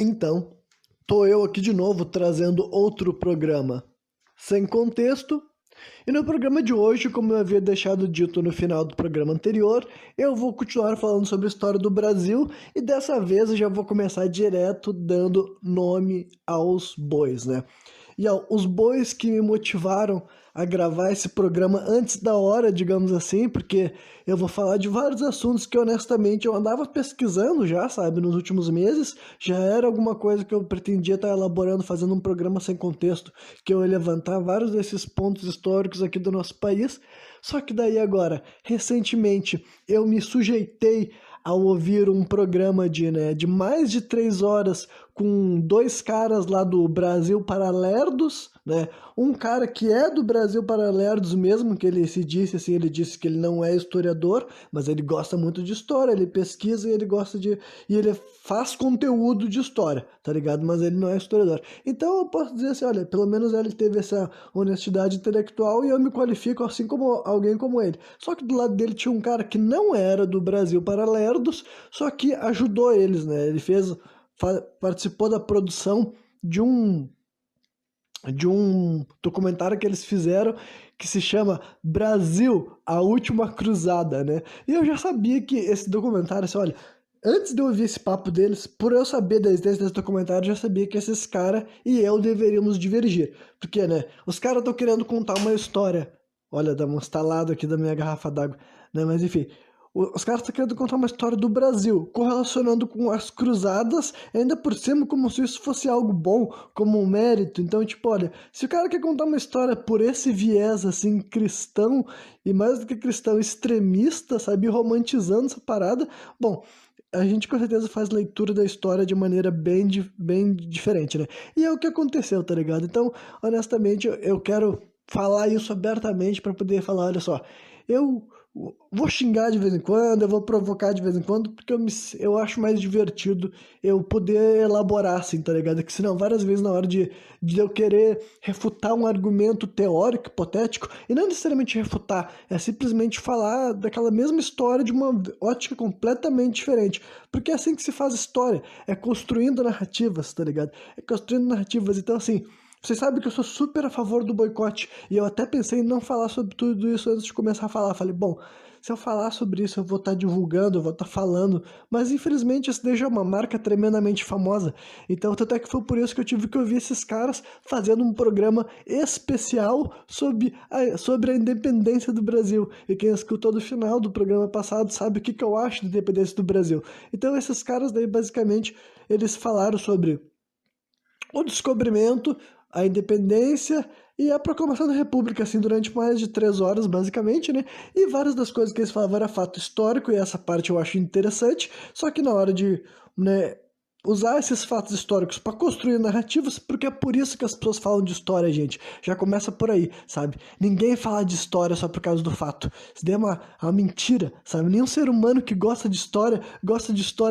Então, tô eu aqui de novo trazendo outro programa sem contexto. E no programa de hoje, como eu havia deixado dito no final do programa anterior, eu vou continuar falando sobre a história do Brasil e dessa vez eu já vou começar direto dando nome aos bois, né? E ó, os bois que me motivaram a gravar esse programa antes da hora, digamos assim, porque eu vou falar de vários assuntos que honestamente eu andava pesquisando já, sabe, nos últimos meses, já era alguma coisa que eu pretendia estar elaborando, fazendo um programa sem contexto, que eu ia levantar vários desses pontos históricos aqui do nosso país. Só que daí agora, recentemente, eu me sujeitei ao ouvir um programa de mais de 3 horas com dois caras lá do Brasil Paralerdos, né? Um cara que é do Brasil Paralerdos mesmo, que ele se disse assim, ele disse que ele não é historiador, mas ele gosta muito de história, ele pesquisa e ele gosta de... e ele faz conteúdo de história, tá ligado? Mas ele não é historiador. Então eu posso dizer assim, olha, pelo menos ele teve essa honestidade intelectual e eu me qualifico assim como alguém como ele. Só que do lado dele tinha um cara que não era do Brasil Paralerdos, só que ajudou eles, né? Ele participou da produção de um documentário que eles fizeram que se chama Brasil, a Última Cruzada, né? E eu já sabia que esse documentário, assim, olha, antes de eu ouvir esse papo deles, por eu saber da existência desse documentário, eu já sabia que esses caras e eu deveríamos divergir. Porque, né, os caras estão querendo contar uma história. Olha, dá um estalado aqui da minha garrafa d'água, né? Mas enfim, os caras estão querendo contar uma história do Brasil, correlacionando com as cruzadas, ainda por cima como se isso fosse algo bom, como um mérito. Então, tipo, olha, se o cara quer contar uma história por esse viés, assim, cristão, e mais do que cristão, extremista, sabe, romantizando essa parada, bom, a gente com certeza faz leitura da história de maneira bem diferente, né? E é o que aconteceu, tá ligado? Então, honestamente, eu quero falar isso abertamente para poder falar, olha só, eu vou xingar de vez em quando, eu vou provocar de vez em quando, porque eu acho mais divertido eu poder elaborar assim, tá ligado? Que senão várias vezes na hora de eu querer refutar um argumento teórico, hipotético, e não necessariamente refutar, é simplesmente falar daquela mesma história de uma ótica completamente diferente. Porque é assim que se faz história, é construindo narrativas, tá ligado? É construindo narrativas, então assim... Vocês sabem que eu sou super a favor do boicote, e eu até pensei em não falar sobre tudo isso antes de começar a falar. Falei, bom, se eu falar sobre isso eu vou estar divulgando, eu vou estar falando, mas infelizmente isso daí já é uma marca tremendamente famosa. Então até que foi por isso que eu tive que ouvir esses caras fazendo um programa especial sobre a independência do Brasil. E quem escutou do final do programa passado sabe o que eu acho da independência do Brasil. Então esses caras daí basicamente eles falaram sobre o descobrimento, a independência e a proclamação da República, assim, durante mais de 3 horas, basicamente, né? E várias das coisas que eles falavam era fato histórico, e essa parte eu acho interessante, só que na hora de, né, usar esses fatos históricos para construir narrativas, porque é por isso que as pessoas falam de história, gente. Já começa por aí, sabe? Ninguém fala de história só por causa do fato. Isso daí é uma mentira, sabe? Nenhum ser humano que gosta de história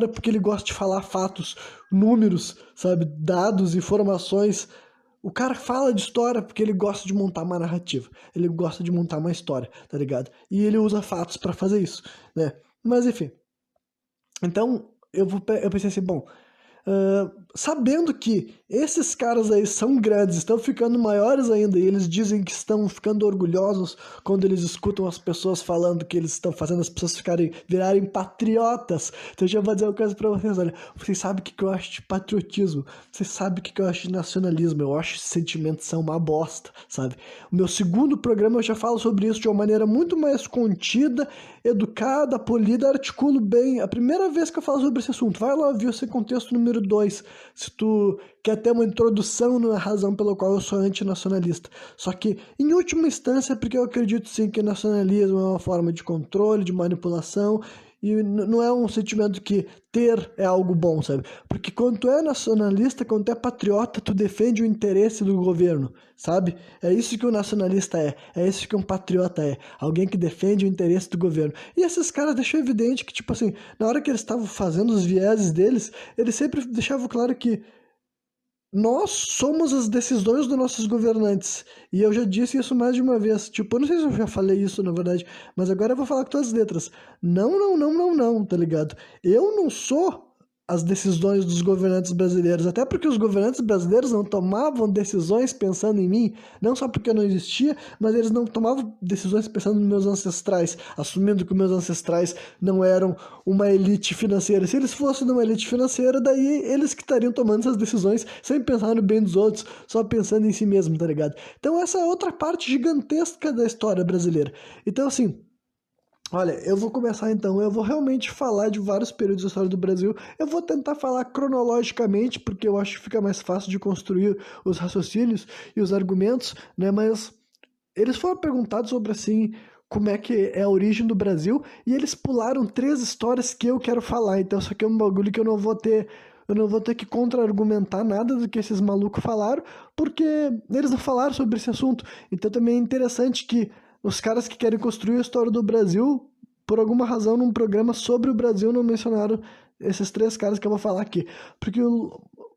porque ele gosta de falar fatos, números, sabe? Dados, informações. O cara fala de história porque ele gosta de montar uma narrativa. Ele gosta de montar uma história, tá ligado? E ele usa fatos para fazer isso, né? Mas enfim. Então, eu pensei assim, bom, sabendo que esses caras aí são grandes, estão ficando maiores ainda, e eles dizem que estão ficando orgulhosos quando eles escutam as pessoas falando que eles estão fazendo as pessoas virarem patriotas. Então eu já vou dizer uma coisa pra vocês, olha, vocês sabem o que eu acho de patriotismo, vocês sabem o que eu acho de nacionalismo, eu acho que esses sentimentos são uma bosta, sabe? O meu segundo programa eu já falo sobre isso de uma maneira muito mais contida, educada, polida, articulo bem. A primeira vez que eu falo sobre esse assunto, vai lá ouvir esse contexto número 2, se tu quer ter uma introdução na razão pela qual eu sou antinacionalista. Só que, em última instância, é porque eu acredito sim que nacionalismo é uma forma de controle, de manipulação, e não é um sentimento que ter é algo bom, sabe? Porque quando tu é nacionalista, quando tu é patriota, tu defende o interesse do governo, sabe? É isso que um nacionalista é isso que um patriota é, alguém que defende o interesse do governo. E esses caras deixou evidente que, tipo assim, na hora que eles estavam fazendo os vieses deles, eles sempre deixavam claro que nós somos as decisões dos nossos governantes. E eu já disse isso mais de uma vez. Tipo, eu não sei se eu já falei isso, na verdade, mas agora eu vou falar com todas as letras. Não, não, não, não, não, tá ligado? Eu não sou as decisões dos governantes brasileiros, até porque os governantes brasileiros não tomavam decisões pensando em mim, não só porque eu não existia, mas eles não tomavam decisões pensando nos meus ancestrais, assumindo que meus ancestrais não eram uma elite financeira. Se eles fossem uma elite financeira, daí eles que estariam tomando essas decisões sem pensar no bem dos outros, só pensando em si mesmo, tá ligado? Então essa é outra parte gigantesca da história brasileira. Então assim, olha, eu vou começar então, eu vou realmente falar de vários períodos da história do Brasil, eu vou tentar falar cronologicamente, porque eu acho que fica mais fácil de construir os raciocínios e os argumentos, né, mas eles foram perguntados sobre, assim, como é que é a origem do Brasil, e eles pularam 3 histórias que eu quero falar, então isso aqui é um bagulho que eu não vou ter que contra-argumentar nada do que esses malucos falaram, porque eles não falaram sobre esse assunto, então também é interessante que os caras que querem construir a história do Brasil, por alguma razão, num programa sobre o Brasil, não mencionaram esses 3 caras que eu vou falar aqui. Porque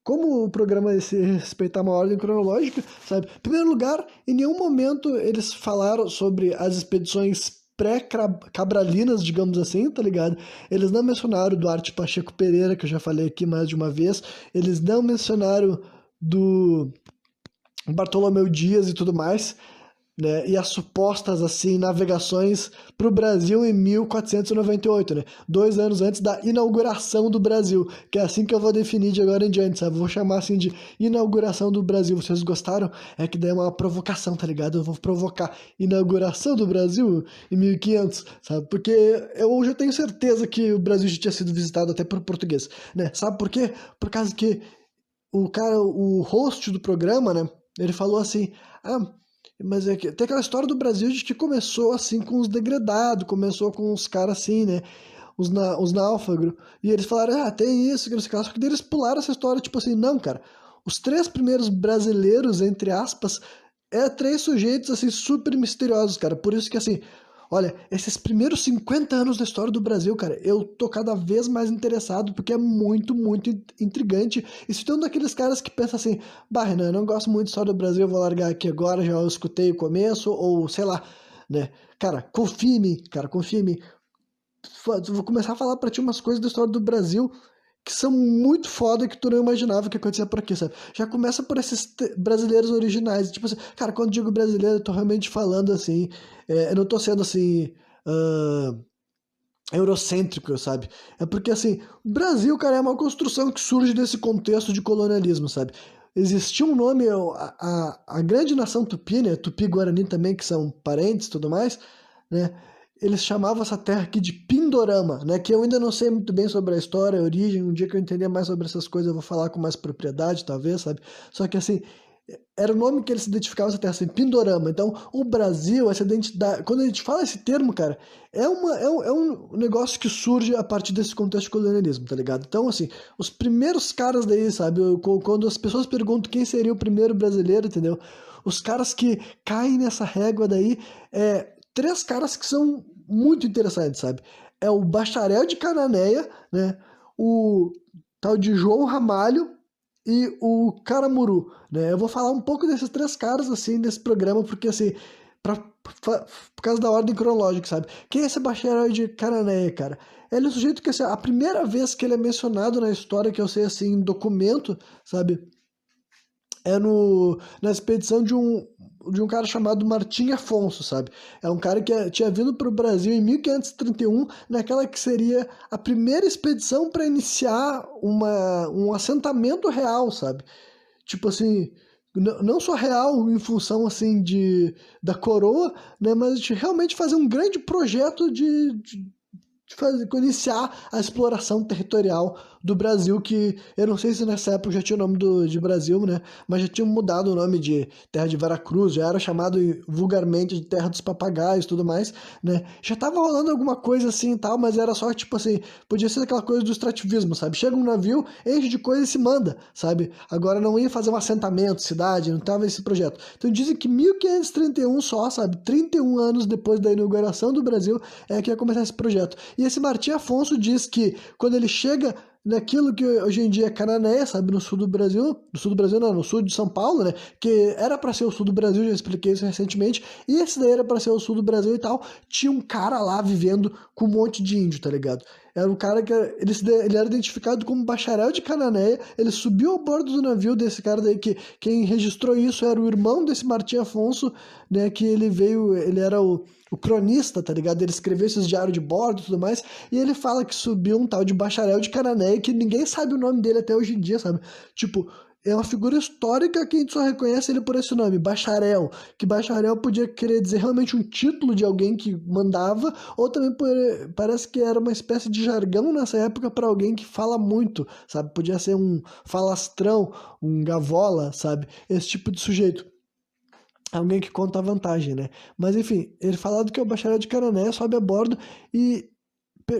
como o programa é se respeitar uma ordem cronológica, sabe? Em primeiro lugar, em nenhum momento eles falaram sobre as expedições pré-cabralinas, digamos assim, tá ligado? Eles não mencionaram do Duarte Pacheco Pereira, que eu já falei aqui mais de uma vez. Eles não mencionaram do Bartolomeu Dias e tudo mais, né, e as supostas assim navegações para o Brasil em 1498, né, 2 anos antes da inauguração do Brasil, que é assim que eu vou definir de agora em diante, sabe? Vou chamar assim de inauguração do Brasil. Vocês gostaram? É que daí é uma provocação, tá ligado? Eu vou provocar inauguração do Brasil em 1500, sabe? Porque eu já tenho certeza que o Brasil já tinha sido visitado até por português, né? Sabe por quê? Por causa que o host do programa, né, ele falou assim: ah, mas é que tem aquela história do Brasil de que começou assim com os degredados, começou com os caras assim, né? Os náufragos. E eles falaram, ah, tem isso, que não sei o que lá. Só que daí eles pularam essa história, tipo assim, não, cara. Os 3 primeiros brasileiros, entre aspas, é 3 sujeitos assim super misteriosos, cara. Por isso que assim, olha, esses primeiros 50 anos da história do Brasil, cara, eu tô cada vez mais interessado porque é muito, muito intrigante. E se tem um daqueles caras que pensa assim, bah, Renan, eu não gosto muito da história do Brasil, eu vou largar aqui agora, já eu escutei o começo, ou sei lá, né? Cara, confia em mim, cara, confia em mim. Vou começar a falar pra ti umas coisas da história do Brasil que são muito foda que tu não imaginava que acontecia por aqui, sabe? Já começa por esses brasileiros originais. Tipo assim, cara, quando digo brasileiro, eu tô realmente falando assim. Eu não tô sendo assim. ah, Eurocêntrico, sabe? É porque assim, o Brasil, cara, é uma construção que surge desse contexto de colonialismo, sabe? Existia um nome, a grande nação tupi, né? Tupi-Guarani também, que são parentes e tudo mais, né? Eles chamavam essa terra aqui de Pindorama, né? Que eu ainda não sei muito bem sobre a história, a origem. Um dia que eu entender mais sobre essas coisas, eu vou falar com mais propriedade, talvez, sabe? Só que assim, era o nome que eles se identificavam essa terra, assim, Pindorama. Então, o Brasil, essa identidade. Quando a gente fala esse termo, cara, é um negócio que surge a partir desse contexto de colonialismo, tá ligado? Então, assim, os primeiros caras daí, sabe? Quando as pessoas perguntam quem seria o primeiro brasileiro, entendeu? Os caras que caem nessa régua daí, 3 caras que são muito interessantes, sabe? É o Bacharel de Cananéia, né? O tal de João Ramalho e o Caramuru, né? Eu vou falar um pouco desses 3 caras, assim, nesse programa, porque, assim, por causa da ordem cronológica, sabe? Quem é esse Bacharel de Cananéia, cara? Ele é um sujeito que, assim, a primeira vez que ele é mencionado na história, que eu sei, assim, em documento, sabe? É na expedição de um cara chamado Martim Afonso, sabe? É um cara que tinha vindo para o Brasil em 1531, naquela que seria a primeira expedição para iniciar um assentamento real, sabe? Tipo assim, não só real em função assim da coroa, né? Mas de realmente fazer um grande projeto de iniciar a exploração territorial do Brasil, que eu não sei se nessa época já tinha o nome de Brasil, né? Mas já tinha mudado o nome de Terra de Veracruz, já era chamado vulgarmente de Terra dos Papagaios e tudo mais, né? Já tava rolando alguma coisa assim e tal, mas era só tipo assim, podia ser aquela coisa do extrativismo, sabe? Chega um navio, enche de coisa e se manda, sabe? Agora não ia fazer um assentamento, cidade, não tava esse projeto. Então dizem que 1531 só, sabe? 31 anos depois da inauguração do Brasil é que ia começar esse projeto. E esse Martim Afonso diz que quando ele chega naquilo que hoje em dia é Cananéia, sabe, no sul do Brasil não, no sul de São Paulo, né, que era para ser o sul do Brasil, já expliquei isso recentemente, e esse daí era para ser o sul do Brasil e tal, tinha um cara lá vivendo com um monte de índio, tá ligado? Era um cara que ele era identificado como bacharel de Cananéia. Ele subiu ao bordo do navio desse cara daí, que quem registrou isso era o irmão desse Martim Afonso, né? Que ele era o cronista, tá ligado? Ele escreveu esses diários de bordo e tudo mais. E ele fala que subiu um tal de bacharel de Cananéia, que ninguém sabe o nome dele até hoje em dia, sabe? Tipo, é uma figura histórica que a gente só reconhece ele por esse nome, bacharel. Que bacharel podia querer dizer realmente um título de alguém que mandava, ou também parece que era uma espécie de jargão nessa época para alguém que fala muito, sabe? Podia ser um falastrão, um gavola, sabe? Esse tipo de sujeito. Alguém que conta a vantagem, né? Mas enfim, ele falado que é o bacharel de Canané, sobe a bordo e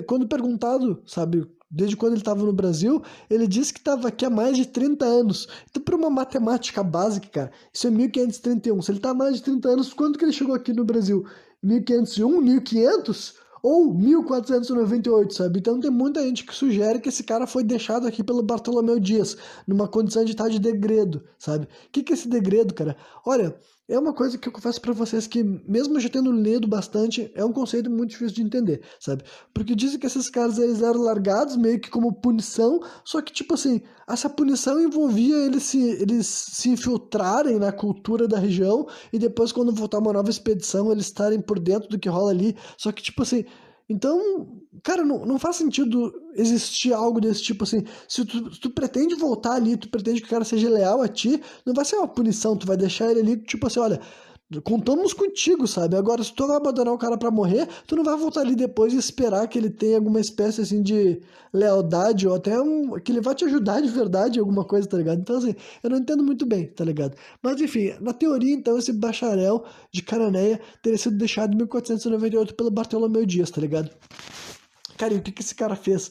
quando perguntado, sabe, desde quando ele estava no Brasil, ele disse que estava aqui há mais de 30 anos. Então, para uma matemática básica, cara, isso é 1531. Se ele está há mais de 30 anos, quando que ele chegou aqui no Brasil? 1501, 1500 ou 1498, sabe? Então tem muita gente que sugere que esse cara foi deixado aqui pelo Bartolomeu Dias, numa condição de estar de degredo, sabe? O que que é esse degredo, cara? Olha, é uma coisa que eu confesso pra vocês que, mesmo já tendo lido bastante, é um conceito muito difícil de entender, sabe? Porque dizem que esses caras eles eram largados meio que como punição, só que, tipo assim, essa punição envolvia eles se infiltrarem na cultura da região e depois, quando voltar uma nova expedição, eles estarem por dentro do que rola ali. Só que, tipo assim, então, cara, não faz sentido existir algo desse tipo assim. Se tu pretende voltar ali, tu pretende que o cara seja leal a ti, não vai ser uma punição, tu vai deixar ele ali, tipo assim, olha, contamos contigo, sabe? Agora, se tu vai abandonar o cara pra morrer, tu não vai voltar ali depois e esperar que ele tenha alguma espécie, assim, de lealdade ou até que ele vai te ajudar de verdade em alguma coisa, tá ligado? Então, assim, eu não entendo muito bem, tá ligado? Mas, enfim, na teoria, então, esse bacharel de Cananéia teria sido deixado em 1498 pelo Bartolomeu Dias, tá ligado? Cara, e o que que esse cara fez?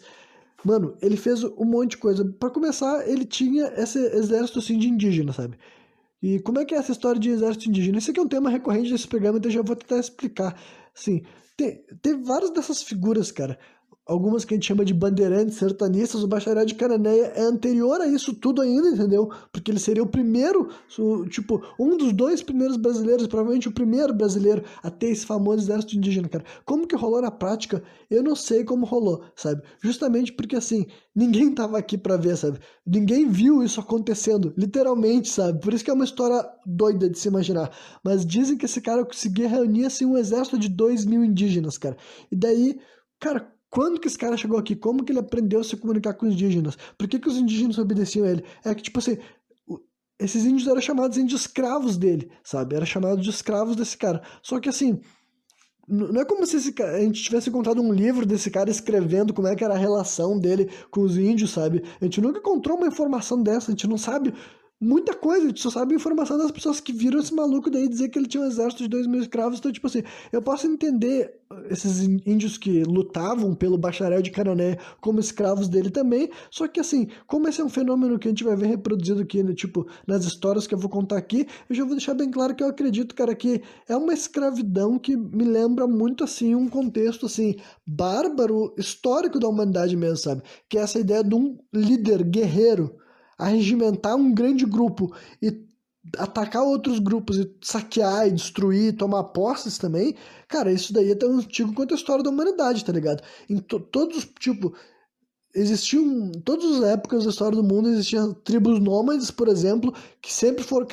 Mano, ele fez um monte de coisa. Pra começar, ele tinha esse exército, assim, de indígenas, sabe? E como é que é essa história de exército indígena? Isso aqui é um tema recorrente desse programa, então eu já vou tentar explicar. Assim, tem várias dessas figuras, cara. Algumas que a gente chama de bandeirantes, sertanistas, o bacharel de Cananéia é anterior a isso tudo ainda, entendeu? Porque ele seria o primeiro, tipo, um dos dois primeiros brasileiros, provavelmente o primeiro brasileiro a ter esse famoso exército indígena, cara. Como que rolou na prática? Eu não sei como rolou, sabe? Justamente porque, assim, ninguém tava aqui pra ver, sabe? Ninguém viu isso acontecendo, literalmente, sabe? Por isso que é uma história doida de se imaginar. Mas dizem que esse cara conseguia reunir, assim, um exército de 2.000 indígenas, cara. E daí, cara, quando que esse cara chegou aqui? Como que ele aprendeu a se comunicar com os indígenas? Por que que os indígenas obedeciam a ele? É que, tipo assim, esses índios eram chamados índios escravos dele, sabe? Era chamado de escravos desse cara. Só que, assim, não é como se a gente tivesse encontrado um livro desse cara escrevendo como é que era a relação dele com os índios, sabe? A gente nunca encontrou uma informação dessa, a gente não sabe muita coisa, a gente só sabe a informação das pessoas que viram esse maluco daí dizer que ele tinha um exército de 2.000 escravos. Então, tipo assim, eu posso entender esses índios que lutavam pelo bacharel de Canané como escravos dele também, só que assim, como esse é um fenômeno que a gente vai ver reproduzido aqui, né, tipo, nas histórias que eu vou contar aqui, eu já vou deixar bem claro que eu acredito, cara, que é uma escravidão que me lembra muito, assim, um contexto, assim, bárbaro, histórico da humanidade mesmo, sabe? Que é essa ideia de um líder guerreiro arregimentar um grande grupo e atacar outros grupos e saquear e destruir, tomar posses também, cara, isso daí é tão antigo quanto a história da humanidade, tá ligado? Em todos, tipo, existiam, todas as épocas da história do mundo existiam tribos nômades, por exemplo, que sempre foram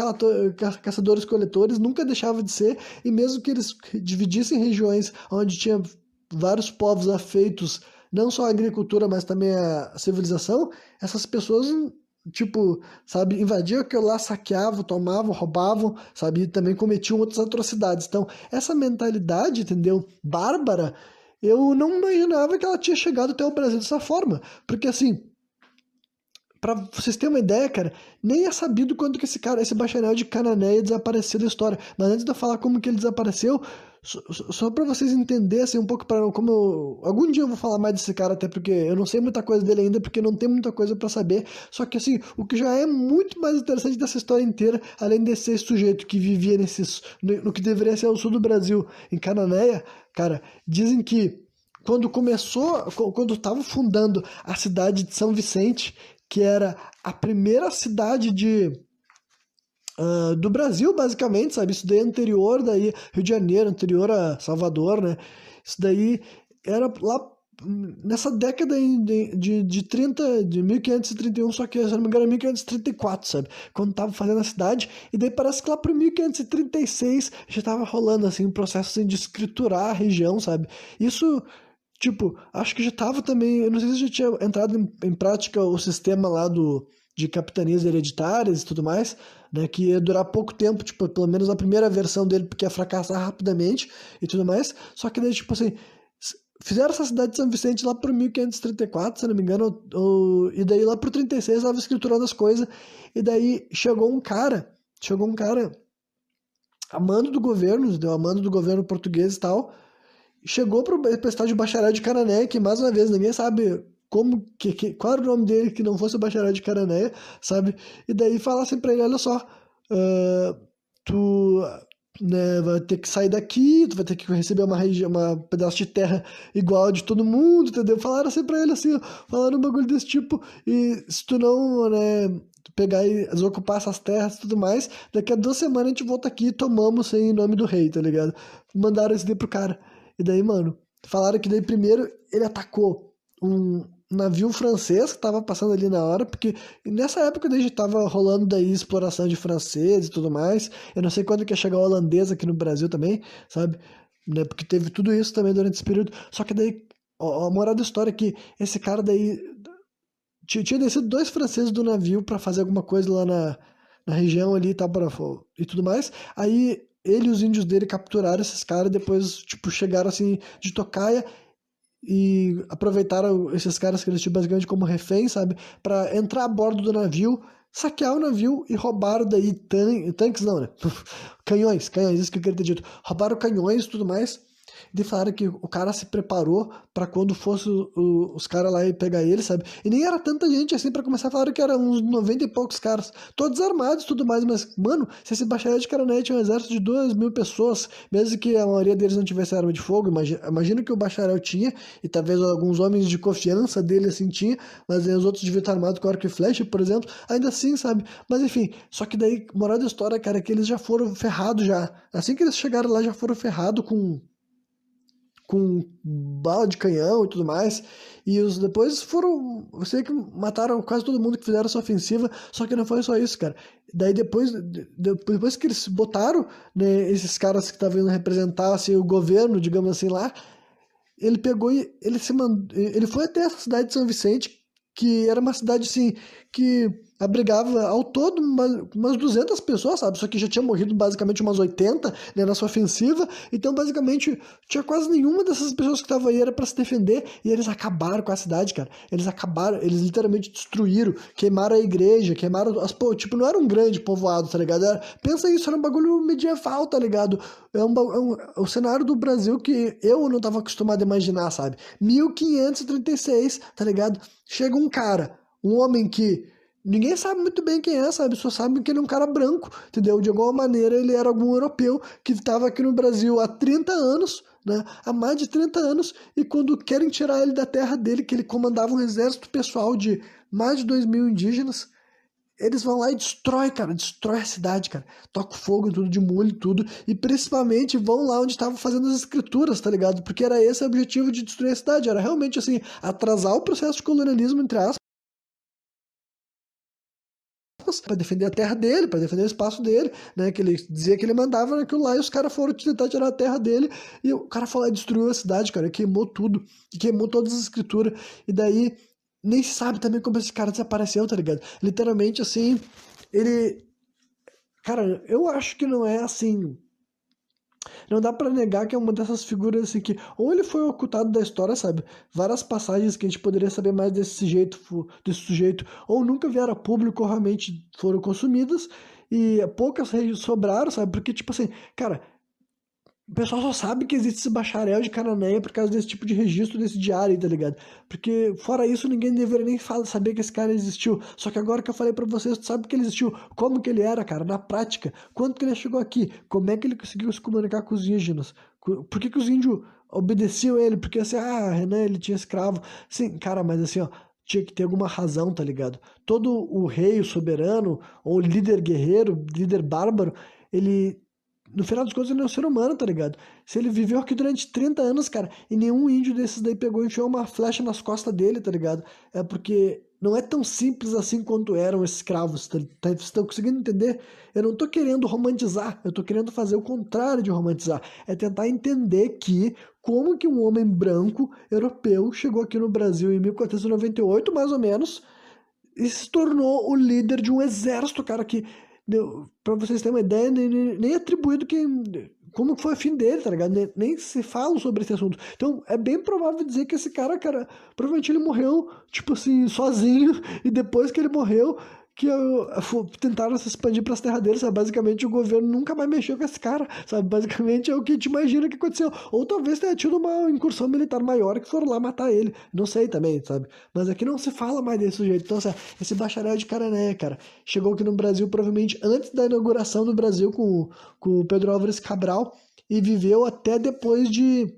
caçadores-coletores, nunca deixava de ser, e mesmo que eles dividissem regiões onde tinha vários povos afeitos, não só à agricultura, mas também à civilização, essas pessoas, tipo, sabe, invadiam aquilo lá, saqueavam, tomavam, roubavam, sabe, e também cometiam outras atrocidades. Então, essa mentalidade, entendeu, bárbara, eu não imaginava que ela tinha chegado até o Brasil dessa forma. Porque assim, pra vocês terem uma ideia, cara, nem é sabido quando que esse cara, esse bacharel de Cananéia desapareceu da história. Mas antes de eu falar como que ele desapareceu, só pra vocês entenderem assim, um pouco para como algum dia eu vou falar mais desse cara, até porque eu não sei muita coisa dele ainda, porque não tem muita coisa pra saber. Só que assim, o que já é muito mais interessante dessa história inteira, além de ser esse sujeito que vivia no que deveria ser o sul do Brasil, em Cananéia, cara, dizem que quando estava fundando a cidade de São Vicente, que era a primeira cidade do Brasil, basicamente, sabe? Isso daí é anterior daí Rio de Janeiro, anterior a Salvador, né? Isso daí era lá nessa década de 30, de 1531, só que, se eu não me engano, é 1534, sabe? Quando tava fazendo a cidade, e daí parece que lá pro 1536 já tava rolando, assim, um processo assim, de escriturar a região, sabe? Isso, tipo, acho que já tava também, eu não sei se já tinha entrado em prática o sistema lá de capitanias hereditárias e tudo mais, né, que ia durar pouco tempo, tipo, pelo menos a primeira versão dele, porque ia fracassar rapidamente e tudo mais, só que daí, tipo assim, fizeram essa cidade de São Vicente lá por 1534, se não me engano, e daí lá por 36 estava escriturando as coisas, e daí chegou um cara a mando do governo, deu a mando do governo português e tal, chegou para estar de bacharel de Canané, que mais uma vez ninguém sabe qual era o nome dele que não fosse o bacharel de Canané, sabe? E daí falassem para ele, olha só, tu, né, vai ter que sair daqui, tu vai ter que receber uma região, uma pedaço de terra igual a de todo mundo, entendeu? Falaram assim pra ele assim, ó, falaram um bagulho desse tipo, e se tu não, né, pegar e desocupar essas terras e tudo mais, daqui a 2 semanas a gente volta aqui e tomamos em nome do rei, tá ligado? Mandaram esse daí pro cara. E daí, mano, falaram que daí primeiro ele atacou um navio francês que tava passando ali na hora, porque nessa época daí já tava rolando daí exploração de francês e tudo mais. Eu não sei quando que ia chegar o holandês aqui no Brasil também, sabe? Né? Porque teve tudo isso também durante esse período. Só que daí, a moral da história é que esse cara daí tinha descido 2 franceses do navio para fazer alguma coisa lá na região ali e tal, e tudo mais. Aí ele e os índios dele capturaram esses caras e depois, tipo, chegaram assim de tocaia e aproveitaram esses caras que eles tinham basicamente como refém, sabe? Pra entrar a bordo do navio, saquear o navio e roubaram daí tanques, não, né? Canhões, isso que eu queria ter dito. Roubaram canhões e tudo mais. E falaram que o cara se preparou pra quando fosse os caras lá e pegar ele, sabe? E nem era tanta gente assim, pra começar, falaram que eram uns 90 e poucos caras, todos armados e tudo mais, mas, mano, se esse bacharel de Carané tinha um exército de 2.000 pessoas, mesmo que a maioria deles não tivesse arma de fogo, imagina que o bacharel tinha, e talvez alguns homens de confiança dele assim tinha, mas aí os outros deviam estar armados com arco e flecha, por exemplo, ainda assim, sabe? Mas enfim, só que daí, moral da história, cara, é que eles já foram ferrados já. Assim que eles chegaram lá, já foram ferrados com bala de canhão e tudo mais. E os depois foram, eu sei que mataram quase todo mundo que fizeram essa ofensiva, só que não foi só isso, cara. Daí depois que eles botaram, né, esses caras que estavam indo representar assim, o governo, digamos assim, lá, ele pegou e ele foi até essa cidade de São Vicente, que era uma cidade assim que abrigava ao todo umas 200 pessoas, sabe? Só que já tinha morrido basicamente umas 80, né, nessa ofensiva. Então, basicamente, tinha quase nenhuma dessas pessoas que estavam aí era para se defender e eles acabaram com a cidade, cara. Eles acabaram, eles literalmente destruíram, queimaram a igreja, queimaram tipo, não era um grande povoado, tá ligado? Pensa isso, era um bagulho medieval, tá ligado? É o cenário do Brasil que eu não tava acostumado a imaginar, sabe? 1536, tá ligado? Chega um cara, um homem que ninguém sabe muito bem quem é, sabe? Só sabe que ele é um cara branco, entendeu? De alguma maneira ele era algum europeu que estava aqui no Brasil há 30 anos, né? Há mais de 30 anos, e quando querem tirar ele da terra dele, que ele comandava um exército pessoal de mais de 2.000 indígenas, eles vão lá e destrói, cara, destrói a cidade, cara. Toca fogo em tudo, de molho e tudo. E principalmente vão lá onde estavam fazendo as escrituras, tá ligado? Porque era esse o objetivo de destruir a cidade. Era realmente, assim, atrasar o processo de colonialismo, entre aspas, para defender a terra dele, para defender o espaço dele, né? Que ele dizia que ele mandava naquilo lá e os caras foram tentar tirar a terra dele. E o cara foi lá e destruiu a cidade, cara. Queimou tudo. E queimou todas as escrituras. E daí nem se sabe também como esse cara desapareceu, tá ligado? Literalmente, assim, ele. Cara, eu acho que não é assim. Não dá pra negar que é uma dessas figuras assim que ou ele foi ocultado da história, sabe? Várias passagens que a gente poderia saber mais desse sujeito, ou nunca vieram a público, ou realmente foram consumidas, e poucas sobraram, sabe? Porque, tipo assim, cara, o pessoal só sabe que existe esse bacharel de Cananéia por causa desse tipo de registro desse diário aí, tá ligado? Porque fora isso, ninguém deveria nem saber que esse cara existiu. Só que agora que eu falei pra vocês, tu sabe que ele existiu. Como que ele era, cara, na prática? Quando que ele chegou aqui? Como é que ele conseguiu se comunicar com os indígenas? Por que que os índios obedeciam ele? Porque assim, Renan, ele tinha escravo. Sim, cara, mas assim, ó, tinha que ter alguma razão, tá ligado? Todo o rei, o soberano, ou líder guerreiro, líder bárbaro, ele no final dos contos ele é um ser humano, tá ligado? Se ele viveu aqui durante 30 anos, cara, e nenhum índio desses daí pegou e enfiou uma flecha nas costas dele, tá ligado? É porque não é tão simples assim quanto eram escravos, vocês estão conseguindo entender? Eu não tô querendo romantizar, eu tô querendo fazer o contrário de romantizar. É tentar entender que como que um homem branco europeu chegou aqui no Brasil em 1498, mais ou menos, e se tornou o líder de um exército, cara, que, pra vocês terem uma ideia, nem é atribuído como foi o fim dele, tá ligado? Nem se fala sobre esse assunto. Então, é bem provável dizer que esse cara, provavelmente ele morreu, tipo assim, sozinho, e depois que ele morreu, que tentaram se expandir para as terras dele, sabe? Basicamente o governo nunca mais mexeu com esse cara, sabe? Basicamente é o que te imagina que aconteceu. Ou talvez tenha tido uma incursão militar maior que foram lá matar ele. Não sei também, sabe? Mas aqui não se fala mais desse jeito. Então, assim, esse bacharel de Carané, cara, chegou aqui no Brasil provavelmente antes da inauguração do Brasil com o Pedro Álvares Cabral e viveu até depois de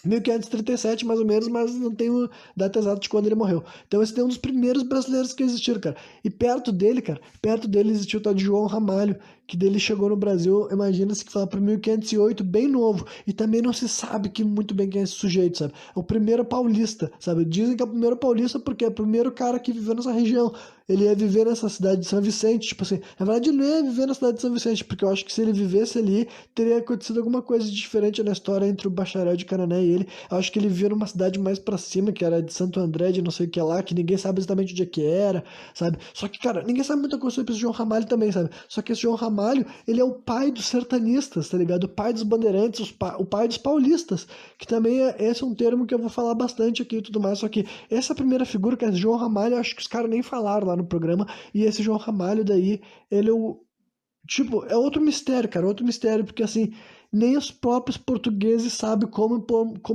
1537, mais ou menos, mas não tenho data exata de quando ele morreu. Então esse é um dos primeiros brasileiros que existiram, cara. E perto dele, cara, perto dele existiu o tal de João Ramalho, que dele chegou no Brasil, imagina-se que foi para 1508, bem novo. E também não se sabe muito bem quem é esse sujeito, sabe? É o primeiro paulista, sabe? Dizem que é o primeiro paulista porque é o primeiro cara que viveu nessa região. Ele ia viver nessa cidade de São Vicente, tipo assim, na verdade ele não ia viver na cidade de São Vicente, porque eu acho que se ele vivesse ali, teria acontecido alguma coisa diferente na história entre o bacharel de Canané e ele. Eu acho que ele vivia numa cidade mais pra cima, que era de Santo André, de não sei o que lá, que ninguém sabe exatamente onde é que era, sabe? Só que, cara, ninguém sabe muita coisa sobre esse João Ramalho também, sabe? Só que esse João Ramalho, ele é o pai dos sertanistas, tá ligado? O pai dos bandeirantes, o pai dos paulistas, que também esse é um termo que eu vou falar bastante aqui e tudo mais, só que essa primeira figura, que é esse João Ramalho, eu acho que os caras nem falaram lá no programa, e esse João Ramalho daí, ele é o, tipo, é outro mistério, cara, outro mistério, porque assim, nem os próprios portugueses sabem como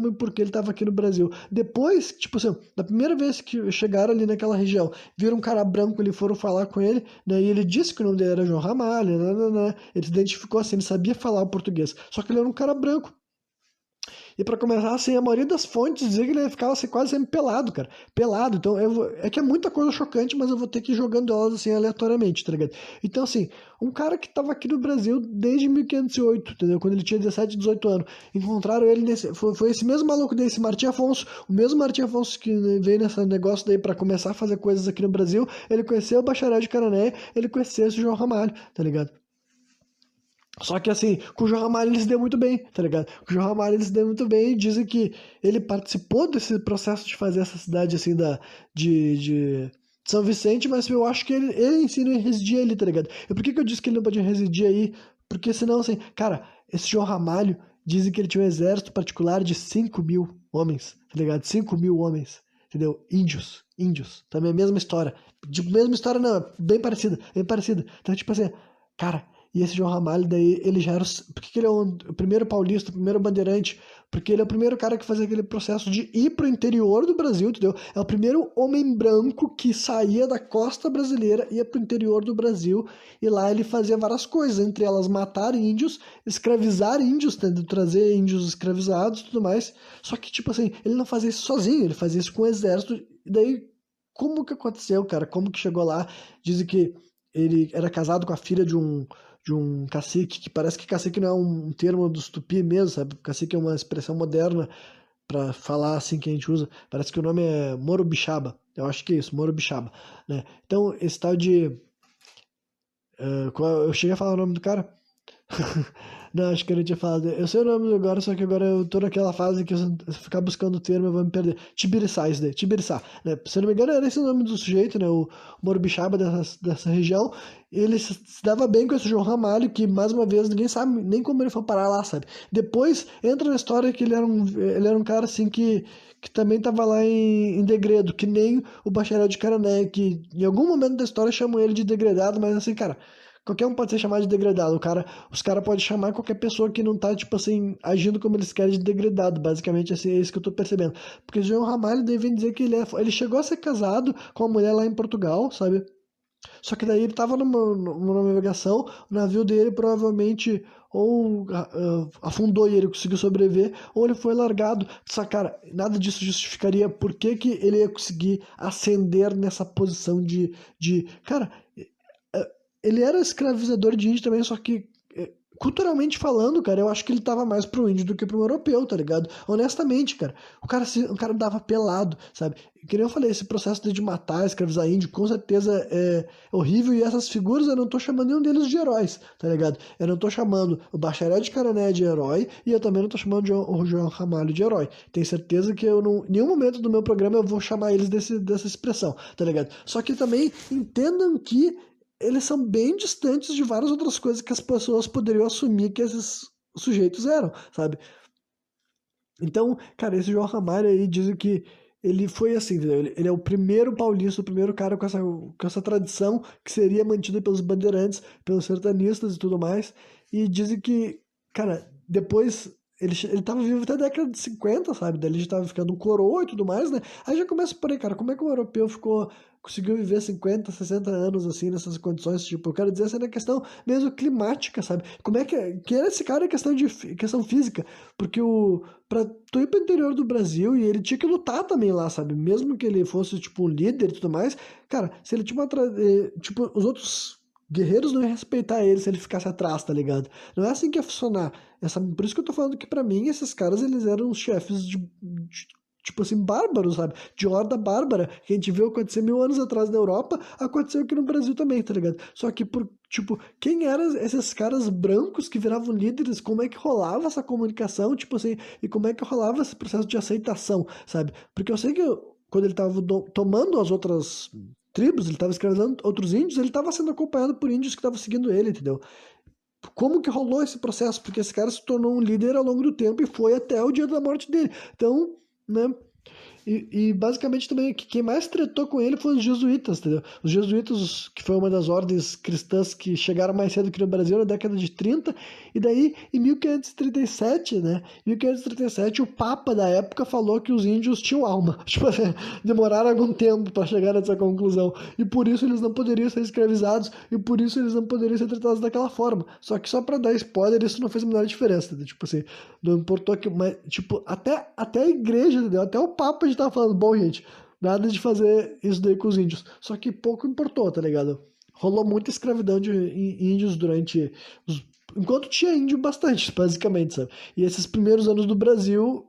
e por que ele estava aqui no Brasil. Depois, tipo assim, da primeira vez que chegaram ali naquela região, viram um cara branco ali, foram falar com ele, né, e ele disse que o nome dele era João Ramalho, né, ele se identificou assim, ele sabia falar o português, só que ele era um cara branco. E pra começar, assim, a maioria das fontes dizia que ele ficava assim, quase sempre pelado, cara. Pelado. Então, é que é muita coisa chocante, mas eu vou ter que ir jogando elas assim aleatoriamente, tá ligado? Então, assim, um cara que tava aqui no Brasil desde 1508, entendeu? Quando ele tinha 17, 18 anos. Encontraram ele nesse. Foi esse mesmo maluco desse, Martim Afonso. O mesmo Martim Afonso que veio nesse negócio daí pra começar a fazer coisas aqui no Brasil. Ele conheceu o Bacharel de Carané, ele conheceu esse João Ramalho, tá ligado? Só que assim, com o João Ramalho ele se deu muito bem, tá ligado? Com o João Ramalho ele se deu muito bem e dizem que ele participou desse processo de fazer essa cidade assim de São Vicente, mas eu acho que ele em si não residia ali, tá ligado? E por que eu disse que ele não podia residir aí? Porque senão, assim, cara, esse João Ramalho dizem que ele tinha um exército particular de 5.000 homens, tá ligado? 5.000 homens, entendeu? Índios. Também é a mesma história. Tipo, mesma história não, bem parecida, bem parecida. Então, tipo assim, cara. E esse João Ramalho, daí, ele já era. Por que ele é o primeiro paulista, o primeiro bandeirante? Porque ele é o primeiro cara que fazia aquele processo de ir pro interior do Brasil, entendeu? É o primeiro homem branco que saía da costa brasileira, ia pro interior do Brasil, e lá ele fazia várias coisas, entre elas matar índios, escravizar índios, entendeu? Trazer índios escravizados e tudo mais. Só que, tipo assim, ele não fazia isso sozinho, ele fazia isso com o exército. E daí, como que aconteceu, cara? Como que chegou lá? Dizem que ele era casado com a filha de um cacique, que parece que cacique não é um termo dos tupi mesmo, sabe? Cacique é uma expressão moderna para falar assim que a gente usa. Parece que o nome é Morobixaba. Eu acho que é isso, Morobixaba, né? Então, esse tal de... eu cheguei a falar o nome do cara? Não, acho que eu não tinha falado. Eu sei o nome agora, só que agora eu tô naquela fase que se eu ficar buscando o termo eu vou me perder. Tibiriçá, isso daí, Tibiriçá. Né? Se eu não me engano, era esse o nome do sujeito, né? O Morubixaba dessa região. Ele se dava bem com esse João Ramalho, que mais uma vez ninguém sabe nem como ele foi parar lá, sabe? Depois entra na história que ele era um cara assim que também estava lá em degredo, que nem o Bacharel de Carané, que em algum momento da história chamam ele de degredado, mas assim, cara. Qualquer um pode ser chamado de degradado. Os caras podem chamar qualquer pessoa que não tá, tipo assim, agindo como eles querem de degradado. Basicamente, assim, é isso que eu tô percebendo. Porque o João Ramalho deve dizer que ele chegou a ser casado com uma mulher lá em Portugal, sabe? Só que daí ele tava numa navegação, o navio dele provavelmente ou afundou e ele conseguiu sobreviver, ou ele foi largado. Só, cara, nada disso justificaria por que que ele ia conseguir ascender nessa posição cara, ele era escravizador de índio também, só que culturalmente falando, cara, eu acho que ele tava mais pro índio do que pro europeu, tá ligado? Honestamente, cara. O cara dava pelado, sabe? Que nem eu falei, esse processo de matar, escravizar índio, com certeza é horrível. E essas figuras eu não tô chamando nenhum deles de heróis, tá ligado? Eu não tô chamando o Bacharel de Carané de herói e eu também não tô chamando o João Ramalho de herói. Tenho certeza que eu não, em nenhum momento do meu programa eu vou chamar eles dessa expressão, tá ligado? Só que também entendam que eles são bem distantes de várias outras coisas que as pessoas poderiam assumir que esses sujeitos eram, sabe? Então, cara, esse João Ramalho aí dizem que ele foi assim, entendeu? Ele é o primeiro paulista, o primeiro cara com essa tradição que seria mantida pelos bandeirantes, pelos sertanistas e tudo mais. E dizem que, cara, depois ele tava vivo até a década de 50, sabe? Daí ele já tava ficando um coroa e tudo mais, né? Aí já começa por aí, cara, como é que o europeu conseguiu viver 50, 60 anos assim, nessas condições? Tipo, eu quero dizer, essa é questão mesmo climática, sabe? Como é que era esse cara em questão física? Porque pra tu ir pro interior do Brasil e ele tinha que lutar também lá, sabe? Mesmo que ele fosse, tipo, um líder e tudo mais, cara, se ele tinha tipo, os outros guerreiros não iam respeitar ele se ele ficasse atrás, tá ligado? Não é assim que ia funcionar. Por isso que eu tô falando que pra mim esses caras eles eram os chefes tipo assim, bárbaros, sabe? De horda bárbara, que a gente viu acontecer 1000 anos atrás na Europa, aconteceu aqui no Brasil também, tá ligado? Só que tipo, quem eram esses caras brancos que viravam líderes? Como é que rolava essa comunicação, tipo assim, e como é que rolava esse processo de aceitação, sabe? Porque eu sei que quando ele tava tomando as outras tribos, ele tava escravizando outros índios, ele tava sendo acompanhado por índios que estavam seguindo ele, entendeu? Como que rolou esse processo? Porque esse cara se tornou um líder ao longo do tempo e foi até o dia da morte dele. Então, né? E basicamente também quem mais tretou com ele foi os jesuítas, entendeu? Os jesuítas, que foi uma das ordens cristãs que chegaram mais cedo aqui no Brasil na década de 30, e daí em 1537, né? Em 1537 o Papa da época falou que os índios tinham alma. Tipo, demoraram algum tempo para chegar nessa conclusão. E por isso eles não poderiam ser escravizados, e por isso eles não poderiam ser tratados daquela forma. Só que só para dar spoiler, isso não fez a menor diferença, entendeu? Tipo assim, não importou que. Mas, tipo, até a igreja, entendeu? Até o Papa já tava falando, bom, gente, nada de fazer isso daí com os índios. Só que pouco importou, tá ligado? Rolou muita escravidão de índios durante. Enquanto tinha índio bastante, basicamente, sabe? E esses primeiros anos do Brasil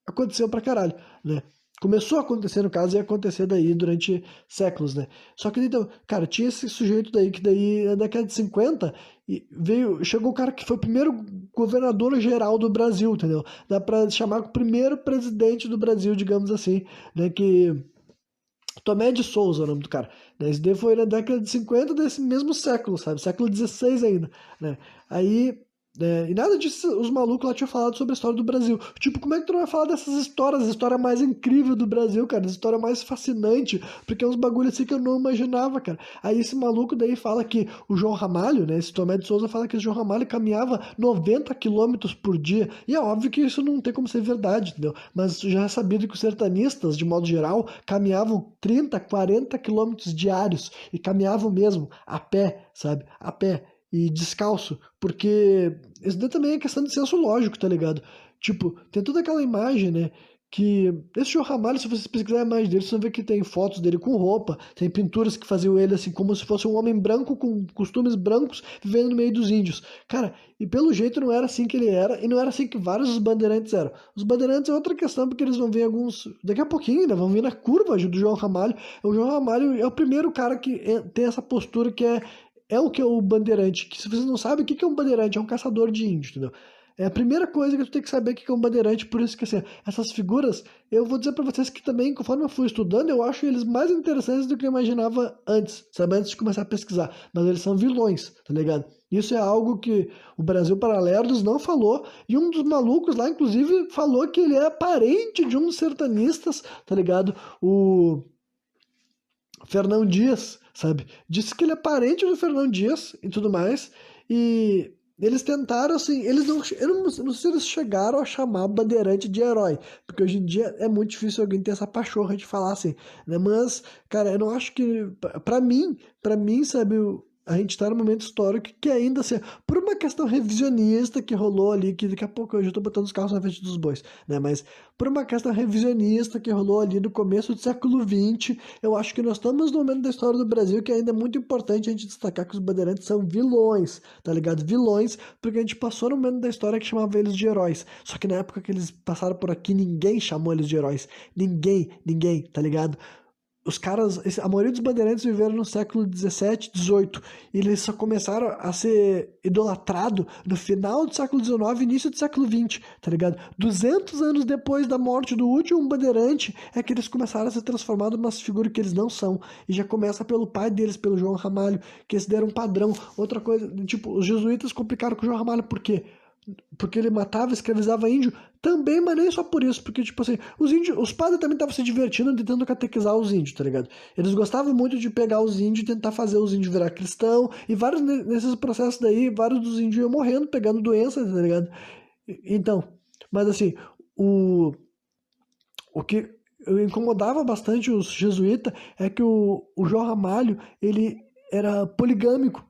aconteceu pra caralho, né? Começou a acontecer, no caso, e ia acontecer daí durante séculos, né? Só que então, cara, tinha esse sujeito daí que daí, na década de 50, chegou o cara que foi o primeiro governador geral do Brasil, entendeu? Dá pra chamar o primeiro presidente do Brasil, digamos assim, né? Que Tomé de Souza é o nome do cara. Né? Esse daí foi na década de 50 desse mesmo século, sabe? Século XVI ainda, né? Aí, e nada disso, os malucos lá tinham falado sobre a história do Brasil. Tipo, como é que tu não vai falar dessas histórias? A história mais incrível do Brasil, cara. A história mais fascinante. Porque é uns bagulho assim que eu não imaginava, cara. Aí esse maluco daí fala que o João Ramalho, né? Esse Tomé de Souza fala que esse João Ramalho caminhava 90 quilômetros por dia. E é óbvio que isso não tem como ser verdade, entendeu? Mas já é sabido que os sertanistas, de modo geral, caminhavam 30, 40 quilômetros diários. E caminhavam mesmo, a pé, sabe? A pé e descalço, porque isso daí também é questão de senso lógico, tá ligado? Tipo, tem toda aquela imagem, né? Que esse João Ramalho, se vocês pesquisarem a imagem dele, vocês vão ver que tem fotos dele com roupa, tem pinturas que faziam ele assim, como se fosse um homem branco com costumes brancos vivendo no meio dos índios. Cara, e pelo jeito não era assim que ele era, e não era assim que vários dos bandeirantes eram. Os bandeirantes é outra questão, porque eles vão ver alguns. Daqui a pouquinho, ainda vão vir na curva do João Ramalho. O João Ramalho é o primeiro cara que tem essa postura que é o que é o bandeirante. Que se vocês não sabem, o que é um bandeirante? É um caçador de índio, entendeu? É a primeira coisa que tu tem que saber o que é um bandeirante, por isso que assim, essas figuras, eu vou dizer pra vocês que também, conforme eu fui estudando, eu acho eles mais interessantes do que eu imaginava antes, sabe? Antes de começar a pesquisar. Mas eles são vilões, tá ligado? Isso é algo que o Brasil Paralelos não falou, e um dos malucos lá, inclusive, falou que ele é parente de um dos sertanistas, tá ligado? O Fernão Dias, sabe? Disse que ele é parente do Fernão Dias e tudo mais. E eles tentaram, assim, eles não, eu não sei se eles chegaram a chamar Bandeirante de herói, porque hoje em dia é muito difícil alguém ter essa pachorra de falar assim, né? Mas, cara, eu não acho que, pra mim, sabe, A gente tá num momento histórico que ainda, assim, por uma questão revisionista que rolou ali, que daqui a pouco eu já tô botando os carros na frente dos bois, né? Mas por uma questão revisionista que rolou ali no começo do século XX, eu acho que nós estamos num momento da história do Brasil que ainda é muito importante a gente destacar que os bandeirantes são vilões, tá ligado? Vilões, porque a gente passou num momento da história que chamava eles de heróis. Só que na época que eles passaram por aqui, ninguém chamou eles de heróis. Ninguém, tá ligado? Os caras, a maioria dos bandeirantes viveram no século XVII, XVIII, e eles só começaram a ser idolatrados no final do século XIX, início do século XX, tá ligado? 200 anos depois da morte do último bandeirante, é que eles começaram a ser transformados em umas figuras que eles não são, e já começa pelo pai deles, pelo João Ramalho, que eles deram um padrão. Outra coisa, tipo, os jesuítas complicaram com o João Ramalho, por quê? Porque ele matava, escravizava índio, também, mas nem só por isso, porque, tipo assim, os índios, os padres também estavam se divertindo tentando catequizar os índios, tá ligado? Eles gostavam muito de pegar os índios e tentar fazer os índios virar cristão, e vários nesses processos daí, vários dos índios iam morrendo, pegando doença, tá ligado? Então, mas assim, o, o que incomodava bastante os jesuítas é que o João Ramalho, ele era poligâmico,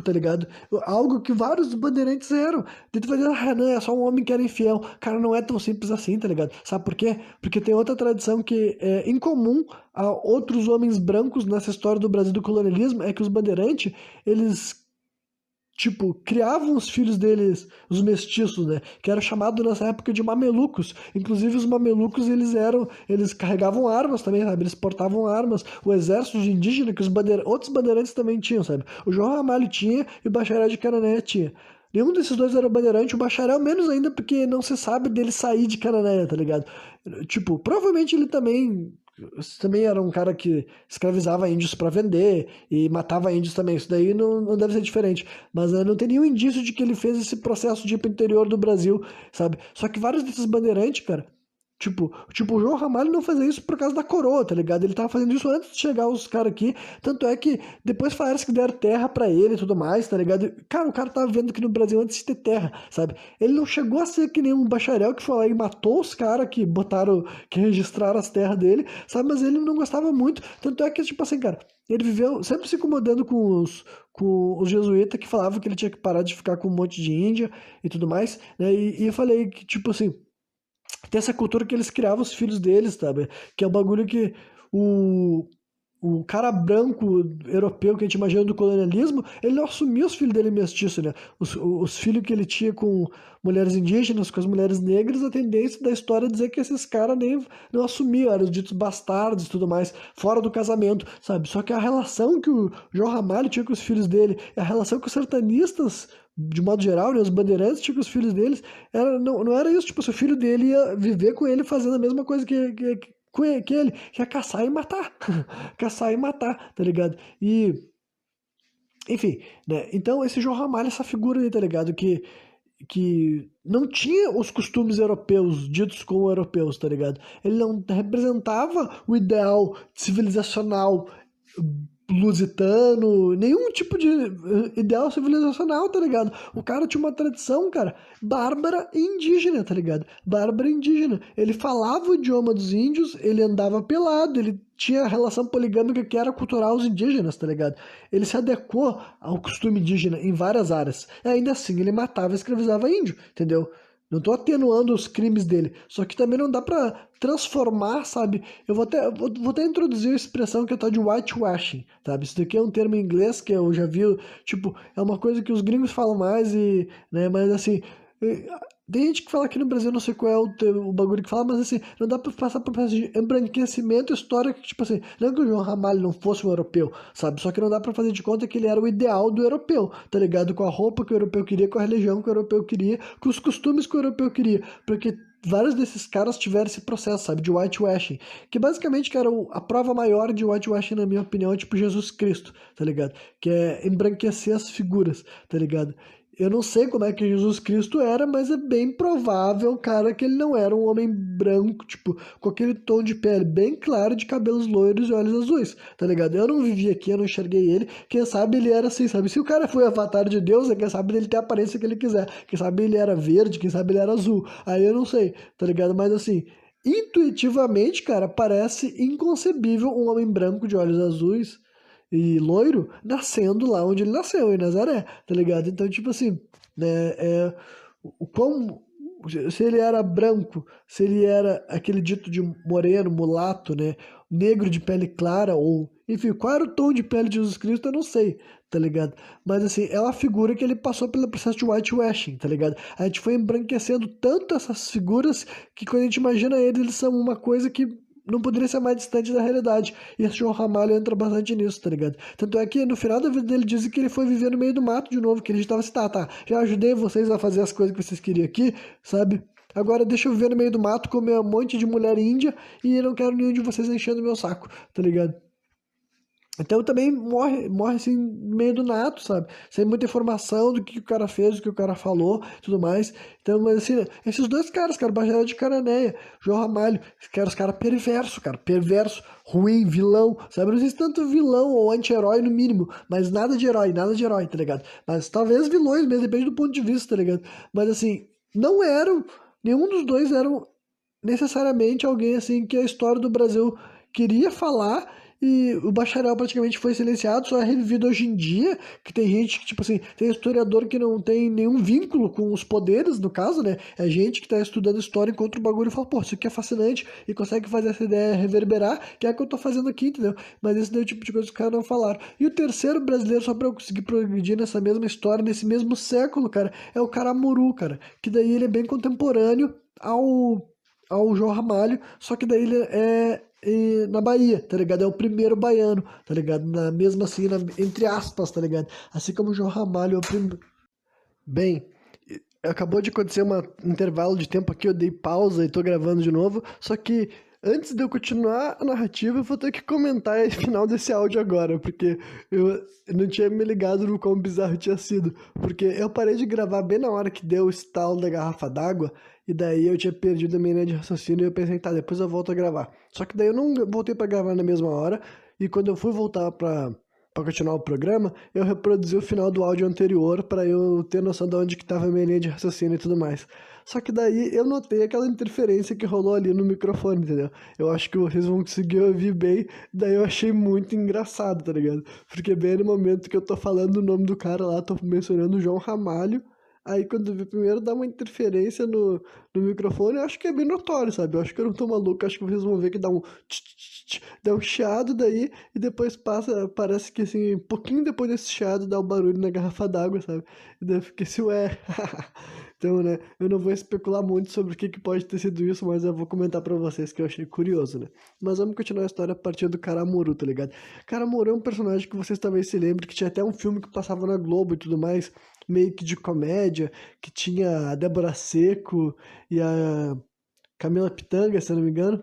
tá ligado? Algo que vários bandeirantes eram. Tenta fazer, não, é só um homem que era infiel. Cara, não é tão simples assim, tá ligado? Sabe por quê? Porque tem outra tradição que é incomum a outros homens brancos nessa história do Brasil do colonialismo, é que os bandeirantes, eles tipo, criavam os filhos deles, os mestiços, né? Que era chamado nessa época de mamelucos. Inclusive, os mamelucos, eles carregavam armas também, sabe? Eles portavam armas. O exército de indígena, que outros bandeirantes também tinham, sabe? O João Ramalho tinha e o Bacharel de Canané tinha. Nenhum desses dois era bandeirante, o Bacharel menos ainda, porque não se sabe dele sair de Canané, tá ligado? Tipo, provavelmente ele também era um cara que escravizava índios para vender e matava índios também. Isso daí não deve ser diferente. Mas não tem nenhum indício de que ele fez esse processo de ir pro interior do Brasil, sabe? Só que vários desses bandeirantes, cara, tipo, o João Ramalho não fazia isso por causa da coroa, tá ligado? Ele tava fazendo isso antes de chegar os caras aqui. Tanto é que depois falaram que deram terra pra ele e tudo mais, tá ligado? Cara, o cara tava vendo aqui no Brasil antes de ter terra, sabe? Ele não chegou a ser que nem um bacharel que foi lá e matou os caras que botaram, que registraram as terras dele, sabe? Mas ele não gostava muito. Tanto é que, tipo assim, cara, ele viveu sempre se incomodando com os jesuítas que falavam que ele tinha que parar de ficar com um monte de índia e tudo mais, né? E eu falei que, tipo assim, tem essa cultura que eles criavam os filhos deles, sabe? Que é um bagulho que o, o cara branco europeu que a gente imagina do colonialismo, ele não assumia os filhos dele mestiço, né? Os filhos que ele tinha com mulheres indígenas, com as mulheres negras, a tendência da história é dizer que esses caras nem não assumiam, eram os ditos bastardos e tudo mais, fora do casamento, sabe? Só que a relação que o João Ramalho tinha com os filhos dele, a relação que os sertanistas de modo geral, né, os bandeirantes tinham com os filhos deles, não era isso, tipo, se o filho dele ia viver com ele fazendo a mesma coisa que ele, que é caçar e matar, caçar e matar, tá ligado? E, enfim, né, então esse João Ramalho, essa figura aí, tá ligado, que não tinha os costumes europeus, ditos como europeus, tá ligado? Ele não representava o ideal civilizacional lusitano, nenhum tipo de ideal civilizacional, tá ligado? O cara tinha uma tradição, cara, bárbara e indígena, tá ligado? Bárbara e indígena. Ele falava o idioma dos índios, ele andava pelado, ele tinha a relação poligâmica que era cultural aos indígenas, tá ligado? Ele se adequou ao costume indígena em várias áreas. E ainda assim, ele matava e escravizava índio, entendeu? Não tô atenuando os crimes dele, só que também não dá pra transformar, sabe? Eu vou até introduzir a expressão que é tal de whitewashing, sabe? Isso daqui é um termo em inglês que eu já vi, tipo, é uma coisa que os gringos falam mais e, né, mas assim, eh, tem gente que fala aqui no Brasil, não sei qual é o bagulho que fala, mas assim, não dá pra passar por processo de embranquecimento histórico, tipo assim, não é que o João Ramalho não fosse um europeu, sabe? Só que não dá pra fazer de conta que ele era o ideal do europeu, tá ligado? Com a roupa que o europeu queria, com a religião que o europeu queria, com os costumes que o europeu queria, porque vários desses caras tiveram esse processo, sabe, de whitewashing, que basicamente, cara, a prova maior de whitewashing, na minha opinião, é tipo Jesus Cristo, tá ligado? Que é embranquecer as figuras, tá ligado? Eu não sei como é que Jesus Cristo era, mas é bem provável, cara, que ele não era um homem branco, tipo, com aquele tom de pele bem claro, de cabelos loiros e olhos azuis, tá ligado? Eu não vivi aqui, eu não enxerguei ele, quem sabe ele era assim, sabe? Se o cara foi avatar de Deus, quem sabe ele tem a aparência que ele quiser, quem sabe ele era verde, quem sabe ele era azul, aí eu não sei, tá ligado? Mas assim, intuitivamente, cara, parece inconcebível um homem branco de olhos azuis e loiro, nascendo lá onde ele nasceu, em Nazaré, tá ligado? Então, tipo assim, né, como, se ele era branco, se ele era aquele dito de moreno, mulato, né, negro de pele clara, ou, enfim, qual era o tom de pele de Jesus Cristo, eu não sei, tá ligado? Mas, assim, é uma figura que ele passou pelo processo de whitewashing, tá ligado? A gente foi embranquecendo tanto essas figuras que quando a gente imagina eles, eles são uma coisa que não poderia ser mais distante da realidade. E esse João Ramalho entra bastante nisso, tá ligado? Tanto é que no final da vida dele dizem que ele foi viver no meio do mato de novo, que ele estava assim, tá, já ajudei vocês a fazer as coisas que vocês queriam aqui, sabe? Agora deixa eu viver no meio do mato, comer um monte de mulher índia e eu não quero nenhum de vocês enchendo meu saco, tá ligado? Então também morre assim, no meio do nato, sabe? Sem muita informação do que o cara fez, do que o cara falou, tudo mais. Então, mas assim, esses dois caras, cara, Bacharel de Cananéia, João Ramalho, os caras perverso, cara, perverso, ruim, vilão, sabe? Não sei se tanto vilão ou anti-herói no mínimo, mas nada de herói, tá ligado? Mas talvez vilões mesmo, depende do ponto de vista, tá ligado? Mas assim, não eram, nenhum dos dois eram necessariamente alguém assim que a história do Brasil queria falar e o bacharel praticamente foi silenciado, só é revivido hoje em dia, que tem gente que, tipo assim, tem historiador que não tem nenhum vínculo com os poderes, no caso, né? É gente que tá estudando história, encontra o bagulho e fala, pô, isso aqui é fascinante, e consegue fazer essa ideia reverberar, que é o que eu tô fazendo aqui, entendeu? Mas esse daí é o tipo de coisa que os caras não falaram. E o terceiro brasileiro, só pra eu conseguir progredir nessa mesma história, nesse mesmo século, cara, é o Caramuru, cara, que daí ele é bem contemporâneo ao João Ramalho, só que daí ele na Bahia, tá ligado? É o primeiro baiano, tá ligado? Na mesma assim, entre aspas, tá ligado? Assim como o João Ramalho é o primeiro. Bem, acabou de acontecer um intervalo de tempo aqui, eu dei pausa e tô gravando de novo, só que antes de eu continuar a narrativa, eu vou ter que comentar o final desse áudio agora, porque eu não tinha me ligado no quão bizarro tinha sido, porque eu parei de gravar bem na hora que deu o estalo da garrafa d'água, e daí eu tinha perdido a minha linha de raciocínio e eu pensei, tá, depois eu volto a gravar. Só que daí eu não voltei pra gravar na mesma hora, e quando eu fui voltar pra continuar o programa, eu reproduzi o final do áudio anterior para eu ter noção de onde que estava a minha linha de raciocínio e tudo mais. Só que daí eu notei aquela interferência que rolou ali no microfone, entendeu? Eu acho que vocês vão conseguir ouvir bem, daí eu achei muito engraçado, tá ligado? Porque bem no momento que eu tô falando o nome do cara lá, tô mencionando o João Ramalho, aí quando eu vi primeiro dá uma interferência no microfone, eu acho que é bem notório, sabe? Eu acho que eu não tô maluco, acho que vocês vão ver que dá um dá um chiado daí e depois passa, parece que assim, um pouquinho depois desse chiado dá o barulho na garrafa d'água, sabe? E daí eu fiquei assim, ué. Então, né, eu não vou especular muito sobre o que que pode ter sido isso, mas eu vou comentar pra vocês que eu achei curioso, né? Mas vamos continuar a história a partir do Caramuru, tá ligado? Caramuru é um personagem que vocês talvez se lembrem, que tinha até um filme que passava na Globo e tudo mais, meio que de comédia, que tinha a Débora Seco e a Camila Pitanga, se eu não me engano,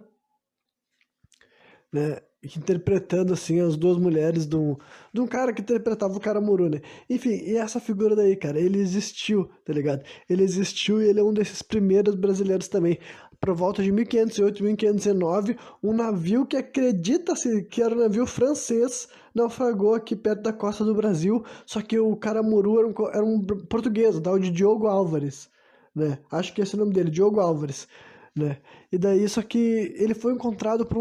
né? Interpretando assim as duas mulheres de um cara que interpretava o Caramuru, né? Enfim, e essa figura daí, cara, ele existiu, tá ligado? Ele existiu e ele é um desses primeiros brasileiros também. Por volta de 1508, 1509, um navio que acredita-se que era um navio francês naufragou aqui perto da costa do Brasil, só que o Caramuru era um português, tal de Diogo Álvares, né? Acho que esse é o nome dele, Diogo Álvares, né? E daí, só que ele foi encontrado por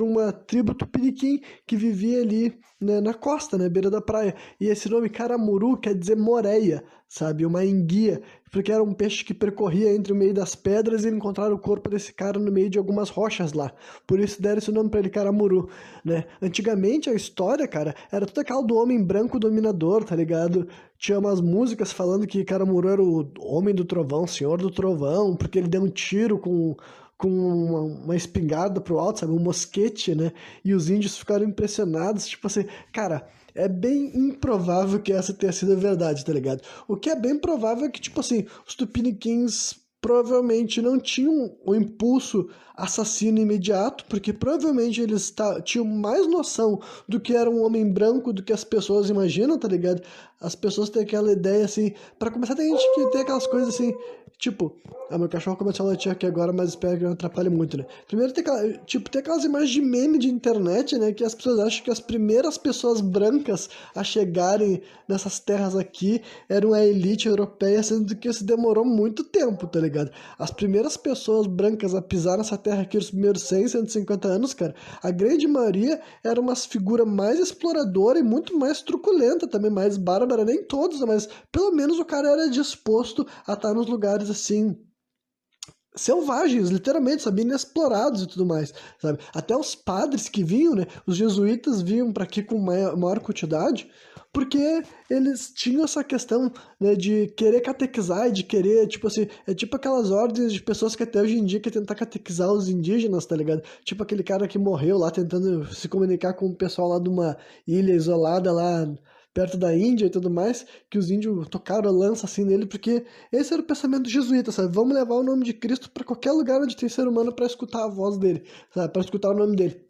uma tribo tupiniquim que vivia ali, né, na costa, né, beira da praia. E esse nome Caramuru quer dizer moreia, sabe? Uma enguia, porque era um peixe que percorria entre o meio das pedras e encontraram o corpo desse cara no meio de algumas rochas lá. Por isso deram esse nome para ele, Caramuru, né? Antigamente a história, cara, era toda aquela do homem branco dominador, tá ligado? Tinha umas músicas falando que Caramuru era o homem do trovão, senhor do trovão, porque ele deu um tiro com uma espingarda pro alto, sabe? Um mosquete, né? E os índios ficaram impressionados, tipo assim, cara, é bem improvável que essa tenha sido a verdade, tá ligado? O que é bem provável é que, tipo assim, os tupiniquins provavelmente não tinham o impulso assassino imediato, porque provavelmente eles tinham mais noção do que era um homem branco do que as pessoas imaginam, tá ligado? As pessoas têm aquela ideia assim, para começar tem gente que tem aquelas coisas assim, tipo, meu cachorro começou a latir aqui agora, mas espero que não atrapalhe muito, né? Primeiro tem aquelas imagens de meme de internet, né? Que as pessoas acham que as primeiras pessoas brancas a chegarem nessas terras aqui eram a elite europeia, sendo que isso demorou muito tempo, tá ligado? ligado? As primeiras pessoas brancas a pisar nessa terra aqui, os primeiros 100, 150 anos, cara, a grande maioria era uma figura mais exploradora e muito mais truculenta também, mais bárbara, nem todos, mas pelo menos o cara era disposto a estar nos lugares assim, selvagens, literalmente, sabe, inexplorados e tudo mais, sabe? Até os padres que vinham, né, os jesuítas vinham para aqui com maior quantidade, porque eles tinham essa questão, né, de querer catequizar e de querer, tipo assim, é tipo aquelas ordens de pessoas que até hoje em dia querem tentar catequizar os indígenas, tá ligado? Tipo aquele cara que morreu lá tentando se comunicar com o pessoal lá de uma ilha isolada lá perto da Índia e tudo mais, que os índios tocaram a lança assim nele, porque esse era o pensamento jesuíta, sabe? Vamos levar o nome de Cristo para qualquer lugar onde tem ser humano para escutar a voz dele, sabe? Para escutar o nome dele.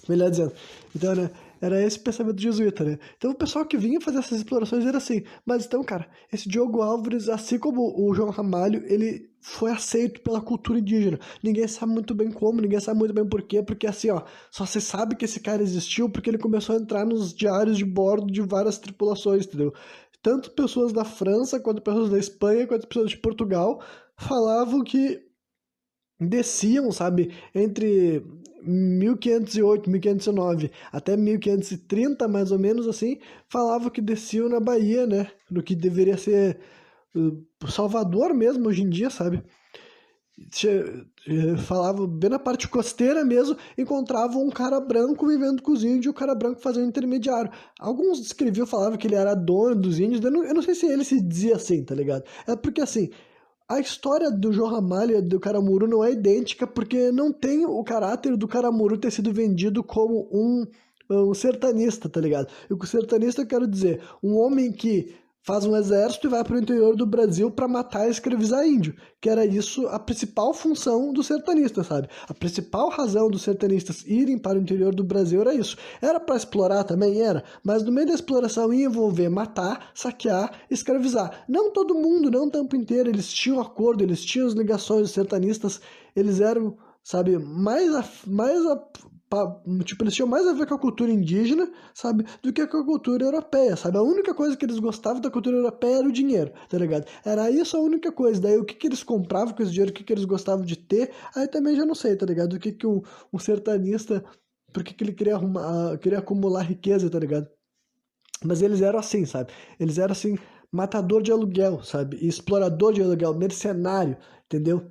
Melhor dizendo. Então, né? Era esse pensamento jesuíta, né? Então o pessoal que vinha fazer essas explorações era assim. Mas então, cara, esse Diogo Álvares, assim como o João Ramalho, ele foi aceito pela cultura indígena. Ninguém sabe muito bem como, ninguém sabe muito bem por quê, porque assim, ó, só se sabe que esse cara existiu porque ele começou a entrar nos diários de bordo de várias tripulações, entendeu? Tanto pessoas da França, quanto pessoas da Espanha, quanto pessoas de Portugal falavam que desciam, sabe, entre 1508, 1509 até 1530, mais ou menos assim, falavam que desciam na Bahia, né, no que deveria ser Salvador mesmo hoje em dia, sabe? Falava bem na parte costeira mesmo, encontravam um cara branco vivendo com os índios e o cara branco fazendo um intermediário. Alguns descreviam, falavam que ele era dono dos índios, eu não sei se ele se dizia assim, tá ligado? É porque assim, a história do João Ramalho e do Caramuru não é idêntica porque não tem o caráter do Caramuru ter sido vendido como um sertanista, tá ligado? E com sertanista eu quero dizer, um homem que faz um exército e vai para o interior do Brasil para matar e escravizar índio, que era isso a principal função do sertanista, sabe? A principal razão dos sertanistas irem para o interior do Brasil era isso. Era para explorar também? Era, mas no meio da exploração ia envolver matar, saquear, escravizar. Não todo mundo, não o tempo inteiro, eles tinham acordo, eles tinham as ligações, os sertanistas, eles eram, sabe, tipo, eles tinham mais a ver com a cultura indígena, sabe, do que com a cultura europeia, sabe? A única coisa que eles gostavam da cultura europeia era o dinheiro, tá ligado? Era isso a única coisa. Daí o que eles compravam com esse dinheiro, o que eles gostavam de ter, aí também já não sei, tá ligado? O que um sertanista, por que ele queria queria acumular riqueza, tá ligado? Mas eles eram assim, sabe? Eles eram assim, matador de aluguel, sabe? E explorador de aluguel, mercenário, entendeu?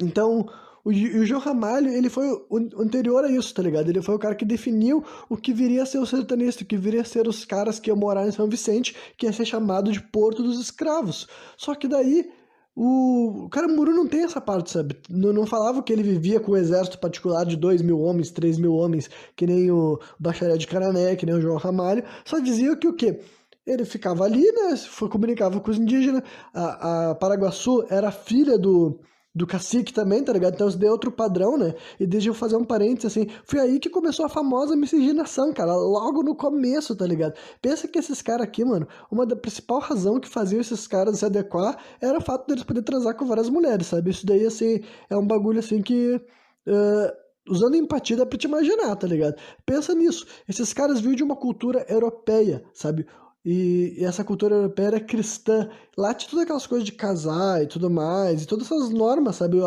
Então, o João Ramalho, ele foi o anterior a isso, tá ligado? Ele foi o cara que definiu o que viria a ser o sertanejo, o que viria a ser os caras que iam morar em São Vicente, que ia ser chamado de Porto dos Escravos. Só que daí, o Caramuru não tem essa parte, sabe? Não falava que ele vivia com um exército particular de 2.000 homens, 3.000 homens, que nem o Bacharel de Carané, que nem o João Ramalho. Só dizia que o quê? Ele ficava ali, né? Comunicava com os indígenas. A Paraguaçu era filha do cacique também, tá ligado? Então isso deu outro padrão, né? E deixa eu fazer um parênteses assim. Foi aí que começou a famosa miscigenação, cara. Logo no começo, tá ligado? Pensa que esses caras aqui, mano, uma da principal razão que faziam esses caras se adequar era o fato deles poder transar com várias mulheres, sabe? Isso daí, assim, é um bagulho assim que. Usando empatia dá pra te imaginar, tá ligado? Pensa nisso. Esses caras vinham de uma cultura europeia, sabe? E essa cultura europeia era cristã. Lá tinha todas aquelas coisas de casar e tudo mais, e todas essas normas, sabe?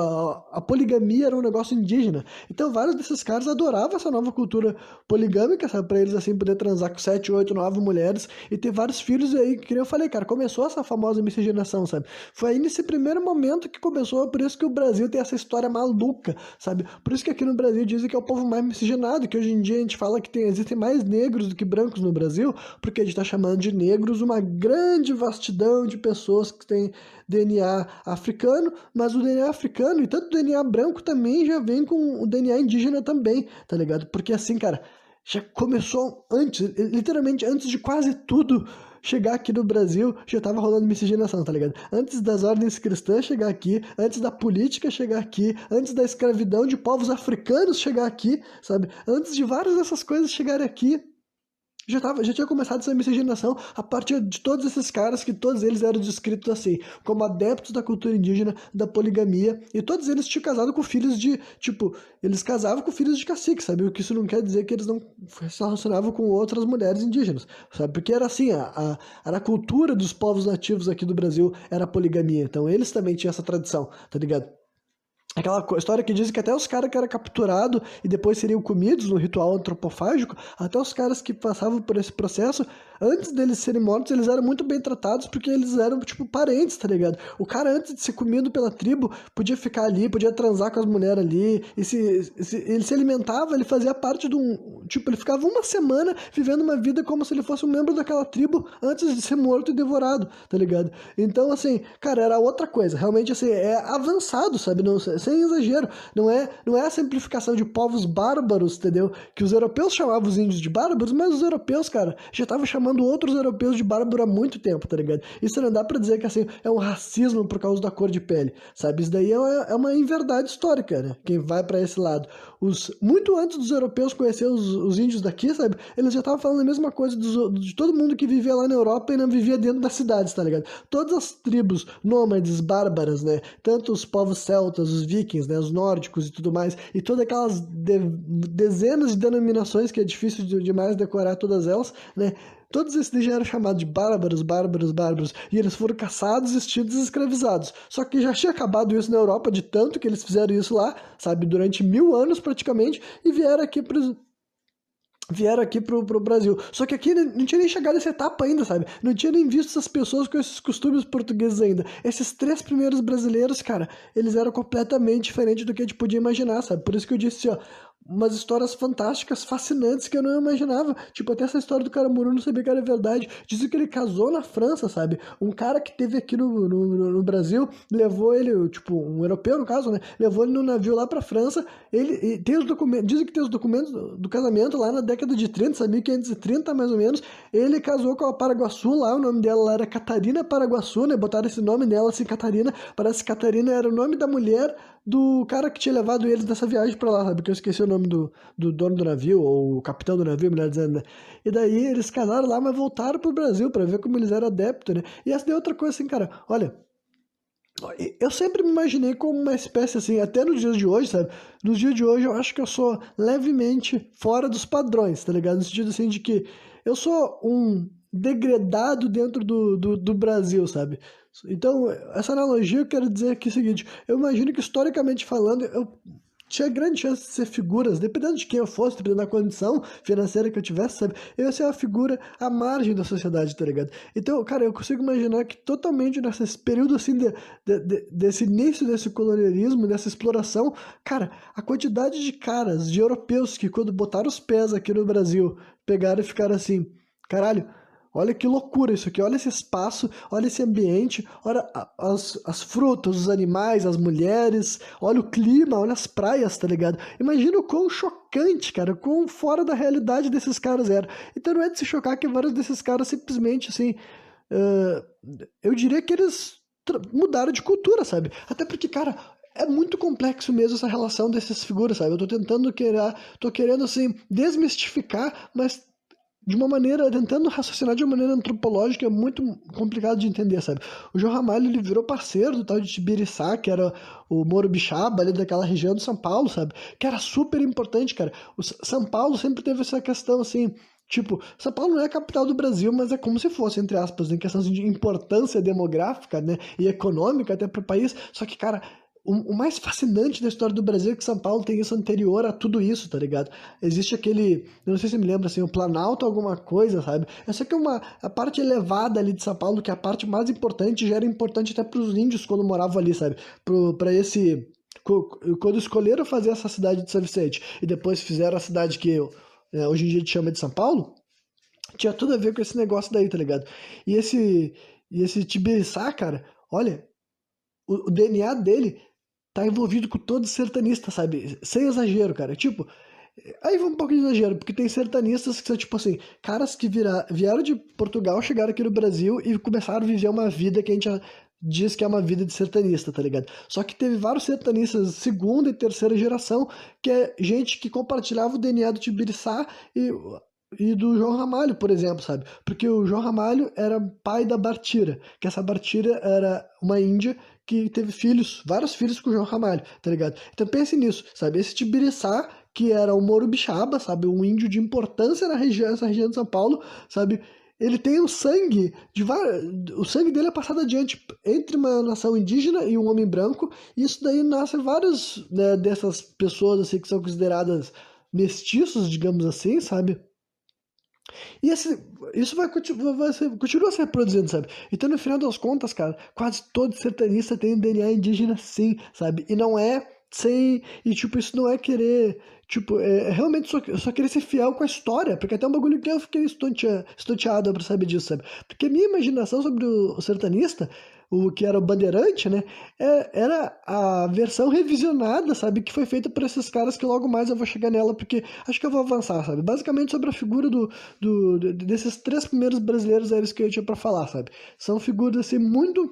A poligamia era um negócio indígena. Então vários desses caras adoravam essa nova cultura poligâmica, sabe? Pra eles, assim, poder transar com 7, 8, 9 mulheres e ter vários filhos. E aí, que nem eu falei, cara, começou essa famosa miscigenação, sabe? Foi aí nesse primeiro momento que começou, por isso que o Brasil tem essa história maluca, sabe? Por isso que aqui no Brasil dizem que é o povo mais miscigenado, que hoje em dia a gente fala que existem mais negros do que brancos no Brasil, porque a gente tá chamando de negros uma grande vastidão de pessoas que têm DNA africano, mas o DNA africano e tanto o DNA branco também já vem com o DNA indígena também, tá ligado? Porque assim, cara, já começou antes, literalmente antes de quase tudo chegar aqui no Brasil, já tava rolando miscigenação, tá ligado? Antes das ordens cristãs chegar aqui, antes da política chegar aqui, antes da escravidão de povos africanos chegar aqui, sabe? Antes de várias dessas coisas chegarem aqui, já tinha começado essa miscigenação a partir de todos esses caras que todos eles eram descritos assim, como adeptos da cultura indígena, da poligamia, e todos eles tinham casado com filhos de, tipo, eles casavam com filhos de cacique, sabe? O que isso não quer dizer que eles não se relacionavam com outras mulheres indígenas, sabe? Porque era assim, era a cultura dos povos nativos aqui do Brasil, era a poligamia, então eles também tinham essa tradição, tá ligado? Aquela história que dizem que até os caras que eram capturados e depois seriam comidos no ritual antropofágico, até os caras que passavam por esse processo, antes deles serem mortos, eles eram muito bem tratados porque eles eram, tipo, parentes, tá ligado? O cara, antes de ser comido pela tribo, podia ficar ali, podia transar com as mulheres ali, e se ele se alimentava, ele fazia parte de um. Tipo, ele ficava uma semana vivendo uma vida como se ele fosse um membro daquela tribo antes de ser morto e devorado, tá ligado? Então, assim, cara, era outra coisa. Realmente, assim, é avançado, sabe? Não, sem exagero. Não é a simplificação de povos bárbaros, entendeu? Que os europeus chamavam os índios de bárbaros, mas os europeus, cara, já estavam chamando outros europeus de bárbaro há muito tempo, tá ligado? Isso não dá pra dizer que, assim, é um racismo por causa da cor de pele, sabe? Isso daí é uma inverdade histórica, né? Quem vai pra esse lado. Muito antes dos europeus conhecer os índios daqui, sabe? Eles já estavam falando a mesma coisa de todo mundo que vivia lá na Europa e não vivia dentro das cidades, tá ligado? Todas as tribos nômades, bárbaras, né? Tanto os povos celtas, os vikings, né? Os nórdicos e tudo mais, e todas aquelas dezenas de denominações que é difícil demais decorar todas elas, né? Todos esses já eram chamados de bárbaros, bárbaros, bárbaros, e eles foram caçados, extintos e escravizados. Só que já tinha acabado isso na Europa, de tanto que eles fizeram isso lá, sabe, durante 1000 anos praticamente, e vieram aqui pro Brasil. Só que aqui não tinha nem chegado essa etapa ainda, sabe? Não tinha nem visto essas pessoas com esses costumes portugueses ainda. Esses três primeiros brasileiros, cara, eles eram completamente diferentes do que a gente podia imaginar, sabe? Por isso que eu disse, ó, umas histórias fantásticas, fascinantes que eu não imaginava. Tipo, até essa história do Caramuru eu não sabia que era verdade. Dizem que ele casou na França, sabe? Um cara que teve aqui no Brasil, levou ele, tipo, um europeu no caso, né? Levou ele no navio lá pra França. Ele tem os documentos, dizem que tem os documentos do casamento lá na década de 30, sabe? 1530 mais ou menos. Ele casou com a Paraguaçu lá, o nome dela lá era Catarina Paraguaçu, né? Botaram esse nome nela assim, Catarina. Parece que Catarina era o nome da mulher do cara que tinha levado eles nessa viagem pra lá, sabe? Porque eu esqueci o nome do dono do navio, ou o capitão do navio, melhor dizendo, né? E daí eles casaram lá, mas voltaram pro Brasil pra ver como eles eram adeptos, né? E essa daí é outra coisa assim, cara, olha. Eu sempre me imaginei como uma espécie assim, até nos dias de hoje, sabe? Nos dias de hoje eu acho que eu sou levemente fora dos padrões, tá ligado? No sentido assim de que eu sou um degradado dentro do Brasil, sabe? Então, essa analogia eu quero dizer aqui o seguinte: eu imagino que historicamente falando, eu tinha grande chance de ser figuras, dependendo de quem eu fosse, dependendo da condição financeira que eu tivesse, sabe? Eu ia ser uma figura à margem da sociedade, tá ligado? Então, cara, eu consigo imaginar que totalmente nesse período assim desse início desse colonialismo, dessa exploração, cara, a quantidade de caras, de europeus que quando botaram os pés aqui no Brasil, pegaram e ficaram assim, caralho. Olha que loucura isso aqui, olha esse espaço, olha esse ambiente, olha as frutas, os animais, as mulheres, olha o clima, olha as praias, tá ligado? Imagina o quão chocante, cara, o quão fora da realidade desses caras era. Então não é de se chocar que vários desses caras simplesmente, assim, ah, eu diria que eles mudaram de cultura, sabe? Até porque, cara, é muito complexo mesmo essa relação dessas figuras, sabe? Eu tô tentando tô querendo, assim, desmistificar, mas de uma maneira, tentando raciocinar de uma maneira antropológica, é muito complicado de entender, sabe? O João Ramalho, ele virou parceiro do tal de Tibiriçá, que era o Morubixaba, ali daquela região de São Paulo, sabe? Que era super importante, cara. São Paulo sempre teve essa questão, assim, tipo, São Paulo não é a capital do Brasil, mas é como se fosse, entre aspas, em questão de importância demográfica, né, e econômica até para o país. Só que, cara, o mais fascinante da história do Brasil é que São Paulo tem isso anterior a tudo isso, tá ligado? Existe aquele, eu não sei se me lembra assim, o Planalto alguma coisa, sabe? Essa aqui é a parte elevada ali de São Paulo, que é a parte mais importante, já era importante até pros índios quando moravam ali, sabe? Pra esse, quando escolheram fazer essa cidade de São Vicente e depois fizeram a cidade que hoje em dia a gente chama de São Paulo, tinha tudo a ver com esse negócio daí, tá ligado? E esse Tibiriçá, cara, olha, o DNA dele tá envolvido com todo sertanista, sabe? Sem exagero, cara. Tipo, aí vai um pouco de exagero, porque tem sertanistas que são, tipo assim, caras que vieram de Portugal, chegaram aqui no Brasil e começaram a viver uma vida que a gente diz que é uma vida de sertanista, tá ligado? Só que teve vários sertanistas de segunda e terceira geração, que é gente que compartilhava o DNA do Tibiriçá e e do João Ramalho, por exemplo, sabe? Porque o João Ramalho era pai da Bartira, que essa Bartira era uma índia que teve filhos, vários filhos com o João Ramalho, tá ligado? Então pense nisso, sabe? Esse Tibiriçá, que era o Morubixaba, sabe? Um índio de importância na região, essa região de São Paulo, sabe? Ele tem o sangue de vários. O sangue dele é passado adiante entre uma nação indígena e um homem branco, e isso daí nasce vários, né, dessas pessoas assim que são consideradas mestiços, digamos assim, sabe? E isso continua se reproduzindo, sabe? Então, no final das contas, cara, quase todo sertanista tem DNA indígena sim, sabe? E não é sem. E, tipo, isso não é querer. Tipo, realmente só querer ser fiel com a história, porque até um bagulho que eu fiquei estonteado pra saber disso, sabe? Porque a minha imaginação sobre o sertanista, o que era o Bandeirante, né? Era a versão revisionada, sabe? Que foi feita por esses caras que logo mais eu vou chegar nela, porque acho que eu vou avançar, sabe? Basicamente sobre a figura desses três primeiros brasileiros eles que eu tinha pra falar, sabe? São figuras assim muito,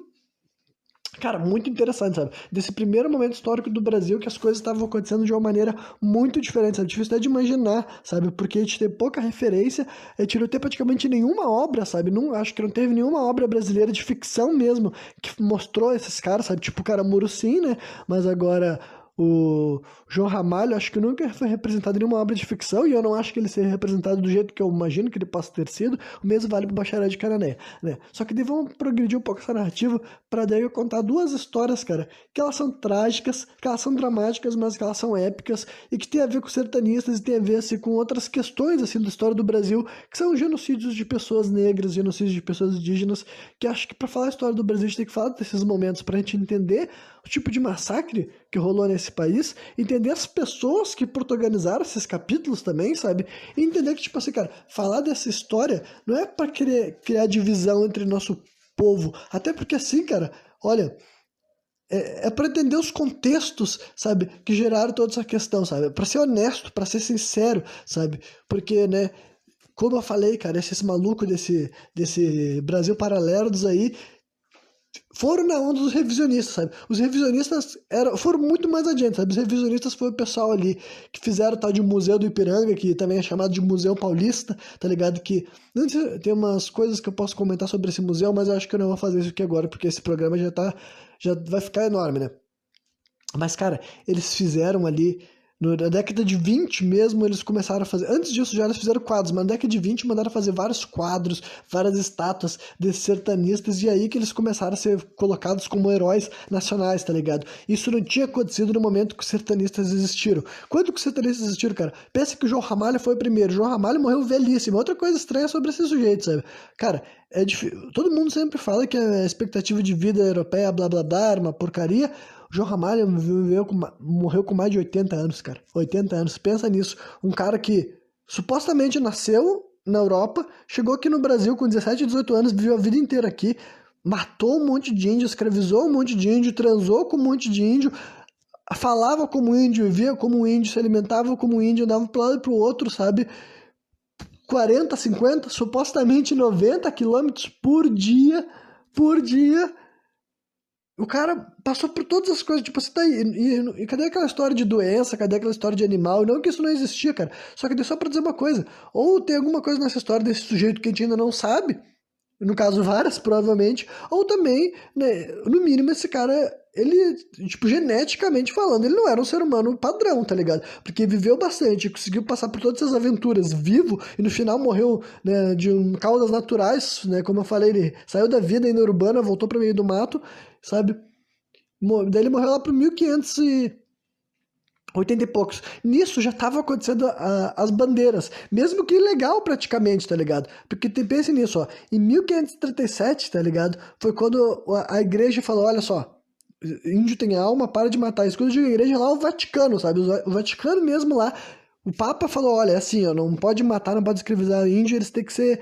cara, muito interessantes, sabe? Desse primeiro momento histórico do Brasil que as coisas estavam acontecendo de uma maneira muito diferente, sabe? Difícil até de imaginar, sabe? Porque a gente tem pouca referência, a gente não tem praticamente nenhuma obra, sabe? Não, acho que não teve nenhuma obra brasileira de ficção mesmo que mostrou esses caras, sabe? Tipo o Caramuru sim, né? Mas agora o João Ramalho, acho que nunca foi representado em nenhuma obra de ficção, e eu não acho que ele seja representado do jeito que eu imagino que ele possa ter sido. O mesmo vale para o Bacharel de Canané, né? Só que daí vamos progredir um pouco essa narrativa para daí eu contar duas histórias, cara, que elas são trágicas, que elas são dramáticas, mas que elas são épicas e que tem a ver com sertanistas e tem a ver assim, com outras questões assim da história do Brasil, que são genocídios de pessoas negras, genocídios de pessoas indígenas, que acho que para falar a história do Brasil a gente tem que falar desses momentos para a gente entender o tipo de massacre que rolou nesse país, entender as pessoas que protagonizaram esses capítulos também, sabe? E entender que, tipo assim, cara, falar dessa história não é para querer criar divisão entre nosso povo, até porque assim, cara, olha, é para entender os contextos, sabe, que geraram toda essa questão, sabe? Para ser honesto, para ser sincero, sabe? Porque, né, como eu falei, cara, esses malucos desse Brasil Paralelos aí foram na onda dos revisionistas, sabe? Os revisionistas foram muito mais adiante, sabe? Os revisionistas foi o pessoal ali que fizeram o tal de Museu do Ipiranga, que também é chamado de Museu Paulista, tá ligado? Que tem umas coisas que eu posso comentar sobre esse museu, mas eu acho que eu não vou fazer isso aqui agora, porque esse programa já vai ficar enorme, né? Mas, cara, eles fizeram ali. Na década de 20 mesmo, eles começaram a fazer. Antes disso, já eles fizeram quadros, mas na década de 20 mandaram fazer vários quadros, várias estátuas desses sertanistas, e aí que eles começaram a ser colocados como heróis nacionais, tá ligado? Isso não tinha acontecido no momento que os sertanistas existiram. Quando que os sertanistas existiram, cara? Pensa que o João Ramalho foi o primeiro. O João Ramalho morreu velhíssimo. Outra coisa estranha sobre esse sujeito, sabe? Cara, é difícil. Todo mundo sempre fala que a expectativa de vida europeia, blá blá blá, era uma porcaria. O João Ramalho morreu com mais de 80 anos, cara. 80 anos. Pensa nisso. Um cara que supostamente nasceu na Europa, chegou aqui no Brasil com 17, 18 anos, viveu a vida inteira aqui, matou um monte de índio, escravizou um monte de índio, transou com um monte de índio, falava como índio, vivia como índio, se alimentava como índio, andava para um lado e para o outro, sabe? 40, 50, supostamente 90 quilômetros por dia, o cara passou por todas as coisas, tipo, você tá aí, e cadê aquela história de doença, cadê aquela história de animal? Não que isso não existia, cara, só que só pra dizer uma coisa, ou tem alguma coisa nessa história desse sujeito que a gente ainda não sabe, no caso várias, provavelmente, ou também, né, no mínimo esse cara, ele, tipo, geneticamente falando, ele não era um ser humano padrão, tá ligado? Porque viveu bastante, conseguiu passar por todas essas aventuras vivo, e no final morreu, né, de causas naturais, né, como eu falei, ele saiu da vida ainda urbana, voltou para meio do mato, sabe? Daí ele morreu lá pro 1500 e 80 e poucos. Nisso já tava acontecendo as bandeiras, mesmo que ilegal praticamente, tá ligado? Porque pense nisso, ó, em 1537, tá ligado? Foi quando a igreja falou, olha só, índio tem alma, para de matar. Isso quando eu digo igreja lá, o Vaticano, sabe? O Vaticano mesmo lá, o Papa falou, olha, é assim, ó, não pode matar, não pode escravizar índio, eles têm que ser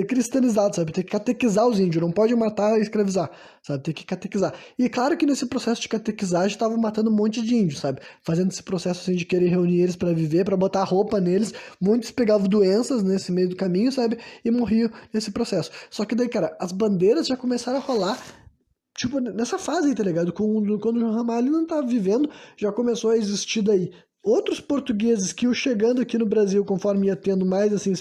cristianizados, sabe? Tem que catequizar os índios, não pode matar e escravizar, sabe? Tem que catequizar. E claro que nesse processo de catequizagem estava matando um monte de índios, sabe? Fazendo esse processo assim de querer reunir eles para viver, para botar roupa neles. Muitos pegavam doenças nesse meio do caminho, sabe? E morriam nesse processo. Só que daí, cara, as bandeiras já começaram a rolar tipo, nessa fase aí, tá ligado? Quando o João Ramalho não tava vivendo, já começou a existir daí. outros portugueses que iam chegando aqui no Brasil conforme ia tendo mais assim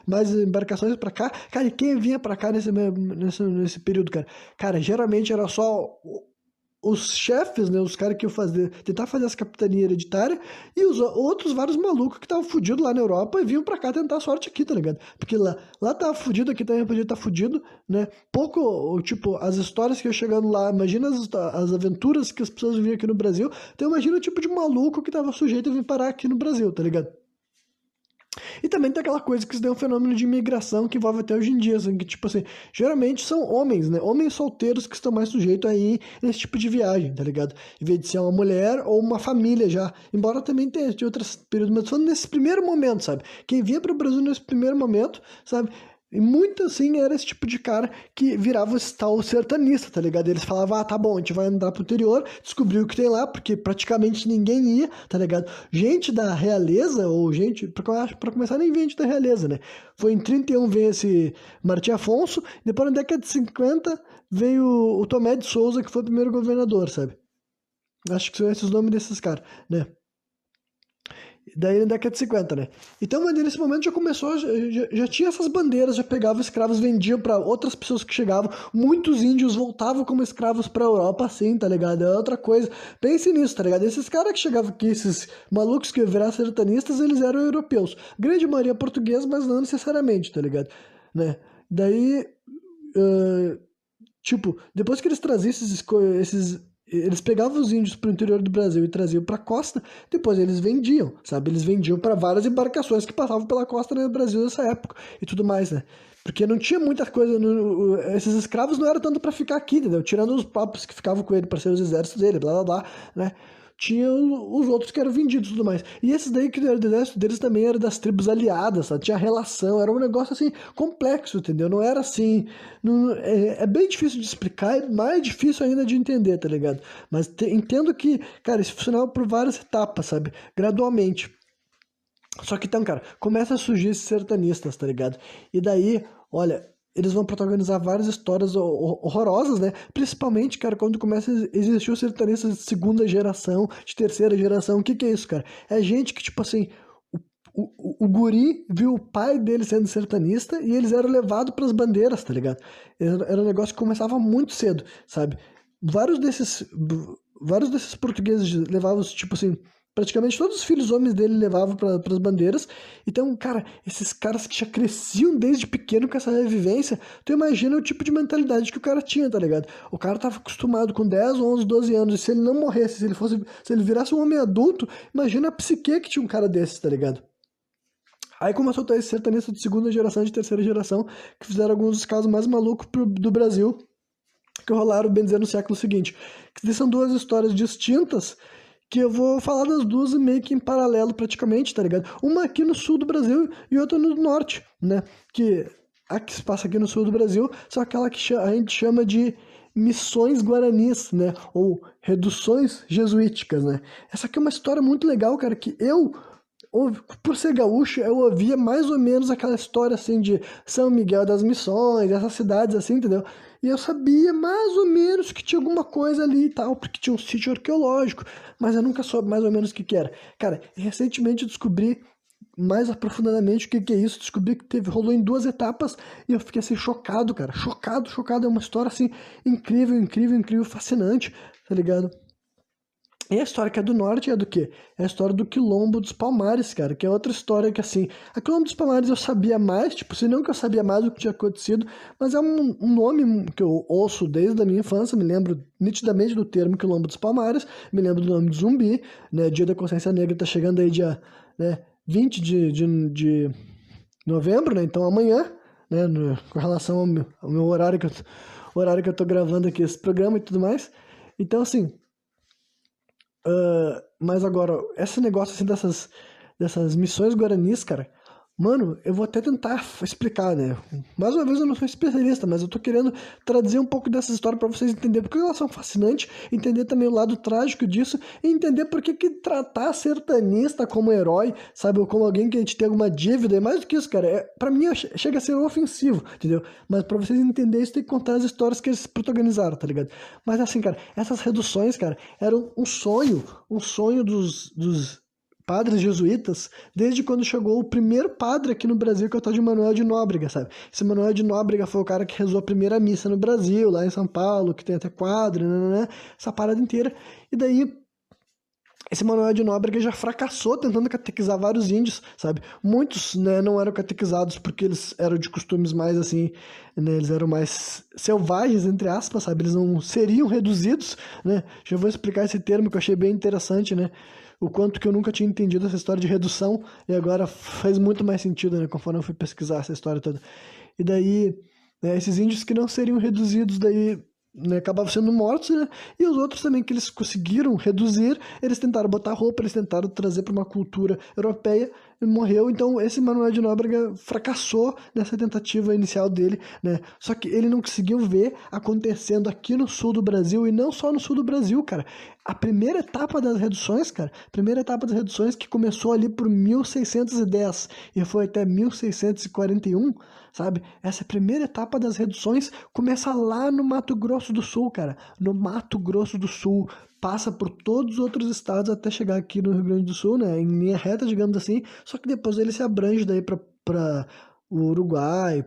mais embarcações para cá, cara, e quem vinha para cá nesse período, cara, geralmente era só os chefes, né, os caras que iam tentar fazer as capitanias hereditárias e os outros vários malucos que estavam fudidos lá na Europa e vinham pra cá tentar a sorte aqui, tá ligado? Porque lá tava fudido, aqui também podia estar fudido, né? Pouco, tipo, as histórias que eu chegando lá, imagina as aventuras que as pessoas vinham aqui no Brasil, então imagina o tipo de maluco que tava sujeito a vir parar aqui no Brasil, tá ligado? E também tem aquela coisa que isso daí é um fenômeno de imigração que envolve até hoje em dia, assim, que, tipo assim, geralmente são homens, né? Homens solteiros que estão mais sujeitos a ir nesse tipo de viagem, tá ligado? Em vez de ser uma mulher ou uma família já. Embora também tenha de outros períodos, mas falando nesse primeiro momento, sabe? Quem vinha para o Brasil nesse primeiro momento, sabe? E muito assim era esse tipo de cara que virava esse tal sertanista, tá ligado? Eles falavam, ah, tá bom, a gente vai andar pro interior, descobrir o que tem lá, porque praticamente ninguém ia, tá ligado? Gente da realeza, ou gente, pra começar, nem vem gente da realeza, né? Foi em 31 veio esse Martim Afonso, depois na década de 50 veio o Tomé de Souza, que foi o primeiro governador, sabe? Acho que são esses os nomes desses caras, né? Daí na década de 50, né? Então, mas nesse momento já começou, já tinha essas bandeiras, já pegavam escravos, vendiam para outras pessoas que chegavam. Muitos índios voltavam como escravos pra Europa, assim, tá ligado? É outra coisa. Pense nisso, tá ligado? Esses caras que chegavam aqui, esses malucos que viraram sertanistas, eles eram europeus. Grande maioria português, mas não necessariamente, tá ligado? Né? Daí, uh, tipo, depois que eles traziam eles pegavam os índios para o interior do Brasil e traziam para a costa, depois eles vendiam, sabe? Eles vendiam para várias embarcações que passavam pela costa no Brasil nessa época e tudo mais, né? Porque não tinha muita coisa, esses escravos não eram tanto para ficar aqui, entendeu? Tirando os próprios que ficavam com ele para ser os exércitos dele, blá blá blá, né? Tinha os outros que eram vendidos e tudo mais. E esses daí que eram do exército deles também eram das tribos aliadas, sabe? Tinha relação, era um negócio assim complexo, entendeu? Não era assim. É bem difícil de explicar, é mais difícil ainda de entender, tá ligado? Mas entendo que, cara, isso funcionava por várias etapas, sabe? Gradualmente. Só que então, cara, começa a surgir esses sertanistas, tá ligado? E daí, olha, eles vão protagonizar várias histórias horrorosas, né? Principalmente, cara, quando começa a existir os sertanistas de segunda geração, de terceira geração. O que que é isso, cara? É gente que, tipo assim, o guri viu o pai dele sendo sertanista e eles eram levados para as bandeiras, tá ligado? Era um negócio que começava muito cedo, sabe? Vários desses, vários desses portugueses levavam, tipo assim, praticamente todos os filhos homens dele levavam para as bandeiras. Então, cara, esses caras que já cresciam desde pequeno com essa vivência, tu imagina o tipo de mentalidade que o cara tinha, tá ligado? O cara tava acostumado com 10, 11, 12 anos, e se ele não morresse, se ele virasse um homem adulto, imagina a psique que tinha um cara desses, tá ligado? Aí começou a ter esse sertanejo de segunda geração e de terceira geração, que fizeram alguns dos casos mais malucos do Brasil, que rolaram, bem dizer, no século seguinte. Que são duas histórias distintas, que eu vou falar das duas meio que em paralelo praticamente, tá ligado? Uma aqui no sul do Brasil e outra no norte, né? Que a que se passa aqui no sul do Brasil são aquela que a gente chama de missões guaranis, né? Ou reduções jesuíticas, né? Essa aqui é uma história muito legal, cara, que por ser gaúcho, eu ouvia mais ou menos aquela história assim de São Miguel das Missões, essas cidades assim, entendeu? E eu sabia mais ou menos que tinha alguma coisa ali e tal, porque tinha um sítio arqueológico, mas eu nunca soube mais ou menos o que que era. Cara, recentemente eu descobri mais aprofundadamente o que que é isso, descobri que rolou em duas etapas e eu fiquei assim chocado, cara, chocado, chocado, é uma história assim incrível, incrível, incrível, fascinante, tá ligado? E a história que é do norte é do quê? É a história do Quilombo dos Palmares, cara, que é outra história que, assim, a Quilombo dos Palmares eu sabia mais, tipo, se não que eu sabia mais do que tinha acontecido, mas é um nome que eu ouço desde a minha infância, me lembro nitidamente do termo Quilombo dos Palmares, me lembro do nome de Zumbi, né, Dia da Consciência Negra tá chegando aí dia, né, 20 de novembro, né, então amanhã, né, com relação ao meu horário que eu tô gravando aqui esse programa e tudo mais, então, assim, mas agora, esse negócio assim dessas missões guaranis, cara, mano, eu vou até tentar explicar, né? Mais uma vez eu não sou especialista, mas eu tô querendo traduzir um pouco dessa história pra vocês entenderem porque elas são fascinantes, entender também o lado trágico disso e entender por que que tratar sertanista como herói, sabe, ou como alguém que a gente tem alguma dívida, e mais do que isso, cara, pra mim chega a ser ofensivo, entendeu? Mas pra vocês entenderem isso tem que contar as histórias que eles protagonizaram, tá ligado? Mas assim, cara, essas reduções, cara, eram um sonho dos padres jesuítas desde quando chegou o primeiro padre aqui no Brasil, que é o tal de Manuel de Nóbrega, sabe? Esse Manuel de Nóbrega foi o cara que rezou a primeira missa no Brasil, lá em São Paulo, que tem até quadro, né, essa parada inteira. E daí esse Manuel de Nóbrega já fracassou tentando catequizar vários índios, sabe? Muitos, né, não eram catequizados porque eles eram de costumes mais assim, né, eles eram mais selvagens, entre aspas, sabe? Eles não seriam reduzidos, né? Já vou explicar esse termo que eu achei bem interessante, né? O quanto que eu nunca tinha entendido essa história de redução e agora faz muito mais sentido, né? Conforme eu fui pesquisar essa história toda. E daí, né, esses índios que não seriam reduzidos, daí, né, acabavam sendo mortos, né? E os outros também que eles conseguiram reduzir, eles tentaram botar roupa, eles tentaram trazer para uma cultura europeia e morreu. Então esse Manuel de Nóbrega fracassou nessa tentativa inicial dele, né? Só que ele não conseguiu ver acontecendo aqui no sul do Brasil e não só no sul do Brasil, cara. A primeira etapa das reduções, cara, primeira etapa das reduções que começou ali por 1610 e foi até 1641, sabe? Essa primeira etapa das reduções começa lá no Mato Grosso do Sul, cara. No Mato Grosso do Sul, passa por todos os outros estados até chegar aqui no Rio Grande do Sul, né? Em linha reta, digamos assim. Só que depois ele se abrange daí para o Uruguai,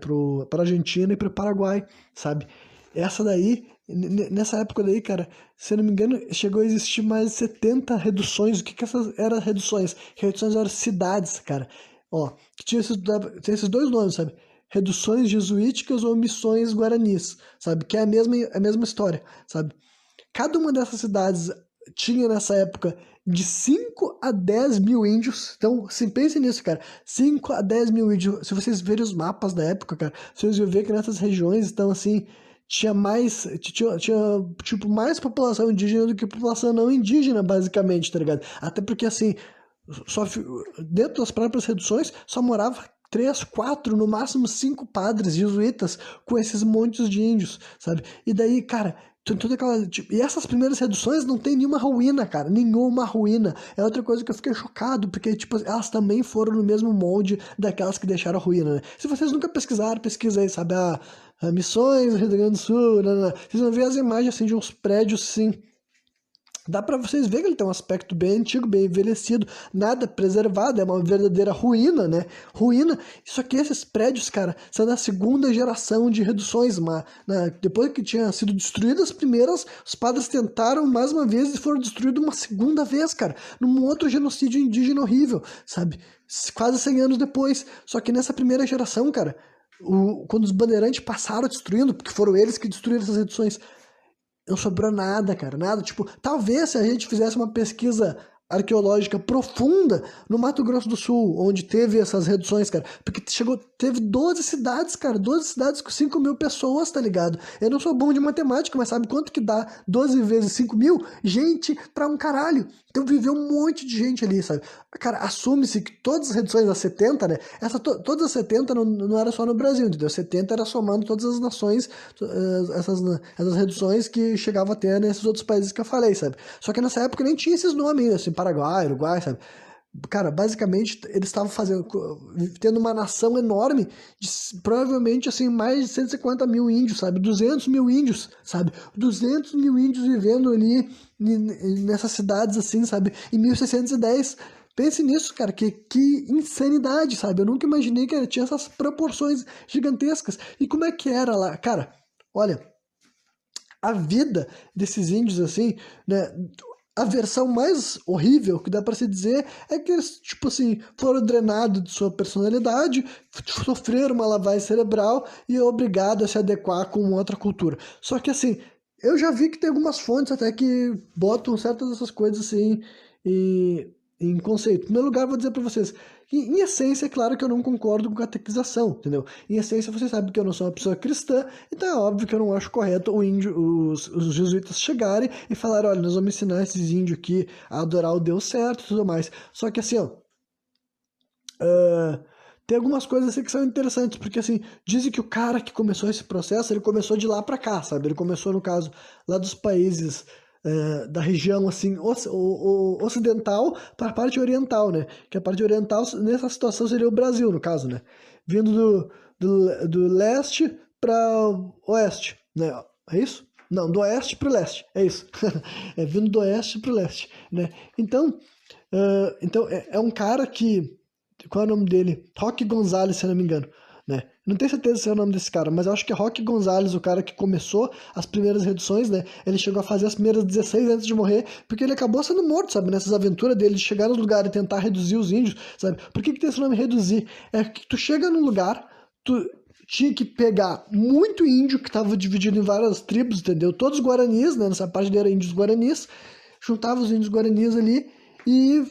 para Argentina e para o Paraguai, sabe? Essa daí, nessa época daí, cara, se eu não me engano, chegou a existir mais de 70 reduções. O que que essas eram reduções? Reduções eram cidades, cara. Ó, que tinha esses dois nomes, sabe? Reduções jesuíticas ou missões guaranis, sabe? Que é a mesma história, sabe? Cada uma dessas cidades tinha nessa época de 5 a 10 mil índios. Então, se pense nisso, cara. 5 a 10 mil índios. Se vocês verem os mapas da época, cara, vocês vão ver que nessas regiões estão assim. Tinha tipo, mais população indígena do que população não indígena, basicamente, tá ligado? Até porque, assim, só, dentro das próprias reduções, só morava 3, 4, no máximo 5 padres jesuítas com esses montes de índios, sabe? E daí, cara, toda aquela, tipo, e essas primeiras reduções não tem nenhuma ruína, cara, nenhuma ruína. É outra coisa que eu fiquei chocado, porque, tipo, elas também foram no mesmo molde daquelas que deixaram a ruína, né? Se vocês nunca pesquisaram, pesquisa aí, sabe? Missões, Rio Grande do Sul, vocês vão ver as imagens, assim, de uns prédios, assim. Dá pra vocês verem que ele tem um aspecto bem antigo, bem envelhecido, nada preservado, é uma verdadeira ruína, né? Ruína. Só que esses prédios, cara, são da segunda geração de reduções, né? Depois que tinham sido destruídas as primeiras, os padres tentaram mais uma vez e foram destruídos uma segunda vez, cara, num outro genocídio indígena horrível, sabe? Quase 100 anos depois. Só que nessa primeira geração, cara, quando os bandeirantes passaram destruindo, porque foram eles que destruíram essas reduções, não sobrou nada, cara, nada. Tipo, talvez se a gente fizesse uma pesquisa arqueológica profunda no Mato Grosso do Sul, onde teve essas reduções, cara, porque teve 12 cidades, cara, 12 cidades com 5 mil pessoas, tá ligado? Eu não sou bom de matemática, mas sabe quanto que dá 12 vezes 5 mil? Gente pra um caralho. Então viveu um monte de gente ali, sabe? Cara, assume-se que todas as reduções das 70, né? Todas as 70 não era só no Brasil, entendeu? 70 era somando todas as nações, essas reduções que chegavam a ter nesses outros países que eu falei, sabe? Só que nessa época nem tinha esses nomes ainda, assim, Paraguai, Uruguai, sabe? Cara, basicamente eles estavam tendo uma nação enorme, provavelmente assim, mais de 150 mil índios, sabe? 200 mil índios, sabe? 200 mil índios vivendo ali nessas cidades assim, sabe? Em 1610. Pense nisso, cara, que insanidade, sabe? Eu nunca imaginei que tinha essas proporções gigantescas. E como é que era lá? Cara, olha, a vida desses índios assim, né? A versão mais horrível que dá pra se dizer é que eles, tipo assim, foram drenados de sua personalidade, sofreram uma lavagem cerebral e é obrigado a se adequar com outra cultura. Só que assim, eu já vi que tem algumas fontes até que botam certas dessas coisas assim em conceito. Em primeiro lugar, vou dizer pra vocês, em essência, é claro que eu não concordo com catequização, entendeu? Em essência, vocês sabem que eu não sou uma pessoa cristã, então é óbvio que eu não acho correto os jesuítas chegarem e falarem, olha, nós vamos ensinar esses índios aqui a adorar o Deus certo e tudo mais. Só que assim, ó, tem algumas coisas assim que são interessantes, porque assim, dizem que o cara que começou esse processo, ele começou de lá pra cá, sabe? Ele começou, no caso, lá dos países da região assim ocidental para a parte oriental, né? Que a parte oriental nessa situação seria o Brasil, no caso, né? Vindo do leste para oeste, né? É isso? Não, do oeste para o leste, é isso. É vindo do oeste para o leste, né? Então Então, é um cara que... Qual é o nome dele? Roque Gonzalez, se eu não me engano. Né? Não tenho certeza se é o nome desse cara, mas eu acho que é Roque Gonzalez, o cara que começou as primeiras reduções, né? Ele chegou a fazer as primeiras 16 antes de morrer, porque ele acabou sendo morto, sabe? Nessas aventuras dele de chegar nos lugares e tentar reduzir os índios, sabe? Por que tem esse nome reduzir? É que tu chega num lugar, tu tinha que pegar muito índio que estava dividido em várias tribos, entendeu? Todos guaranis, né? Nessa parte dele era índios guaranis, juntava os índios guaranis ali e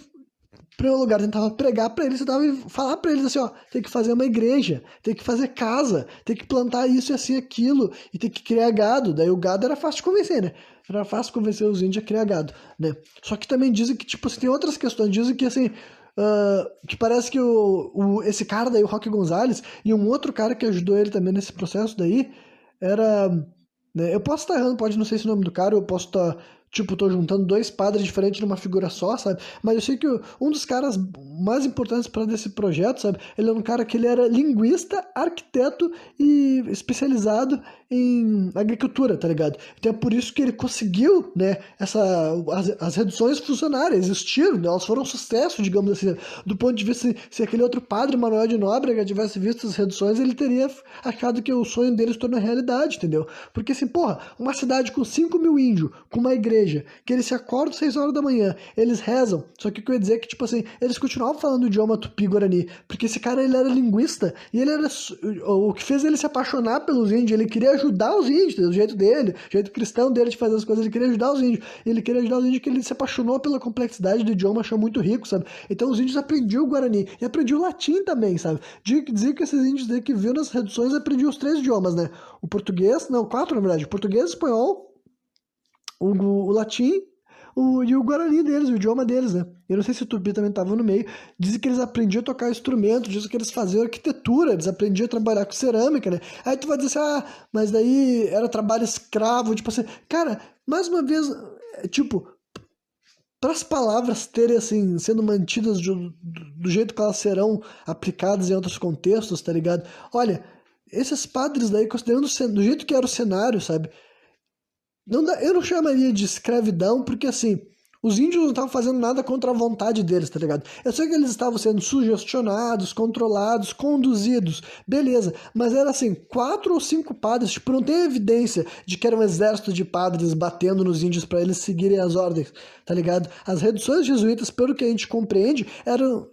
para o lugar tentava pregar para eles, tentava falar para eles assim, ó, tem que fazer uma igreja, tem que fazer casa, tem que plantar isso e assim aquilo, e tem que criar gado. Daí o gado era fácil de convencer, né? Era fácil convencer os índios a criar gado, né? Só que também dizem que, tipo, assim, tem outras questões, dizem que assim, que parece que esse cara daí, o Roque Gonzalez, e um outro cara que ajudou ele também nesse processo daí, era... Né, eu posso estar errando, pode não sei se o nome do cara, eu posso estar, tipo, tô juntando dois padres diferentes numa figura só, sabe? Mas eu sei que um dos caras mais importantes para desse projeto, sabe? Ele é um cara que ele era linguista, arquiteto e especializado em agricultura, tá ligado? Então é por isso que ele conseguiu, né, as reduções funcionaram, existiram, né? Elas foram um sucesso, digamos assim, do ponto de vista, se aquele outro padre, Manuel de Nóbrega, tivesse visto as reduções, ele teria achado que o sonho dele se tornou realidade, entendeu? Porque assim, porra, uma cidade com 5 mil índios, com uma igreja, que eles se acordam 6 horas da manhã, eles rezam, só que o que eu ia dizer é que, tipo assim, eles continuavam falando o idioma tupi-guarani, porque esse cara, ele era linguista, e ele era, o que fez ele se apaixonar pelos índios, ele queria ajudar os índios, do jeito dele, do jeito cristão dele de fazer as coisas, ele queria ajudar os índios, ele queria ajudar os índios, que ele se apaixonou pela complexidade do idioma, achou muito rico, sabe? Então os índios aprendiam o Guarani, e aprendiam o latim também, sabe? Dizia que esses índios daí que viu nas reduções aprendiam os 3 idiomas, né? O português, não, 4 na verdade, o português, o espanhol, o latim e o guarani deles, o idioma deles, né? Eu não sei se o tupi também estava no meio. Dizem que eles aprendiam a tocar instrumento, dizem que eles faziam arquitetura, eles aprendiam a trabalhar com cerâmica, né? Aí tu vai dizer assim, mas daí era trabalho escravo, tipo assim, cara, mais uma vez, tipo, para as palavras terem, assim, sendo mantidas do jeito que elas serão aplicadas em outros contextos, tá ligado? Olha, esses padres daí, considerando do jeito que era o cenário, sabe? Eu não chamaria de escravidão, porque assim, os índios não estavam fazendo nada contra a vontade deles, tá ligado? Eu sei que eles estavam sendo sugestionados, controlados, conduzidos, beleza, mas era assim, 4 ou 5 padres, tipo, não tem evidência de que era um exército de padres batendo nos índios para eles seguirem as ordens, tá ligado? As reduções jesuítas, pelo que a gente compreende, eram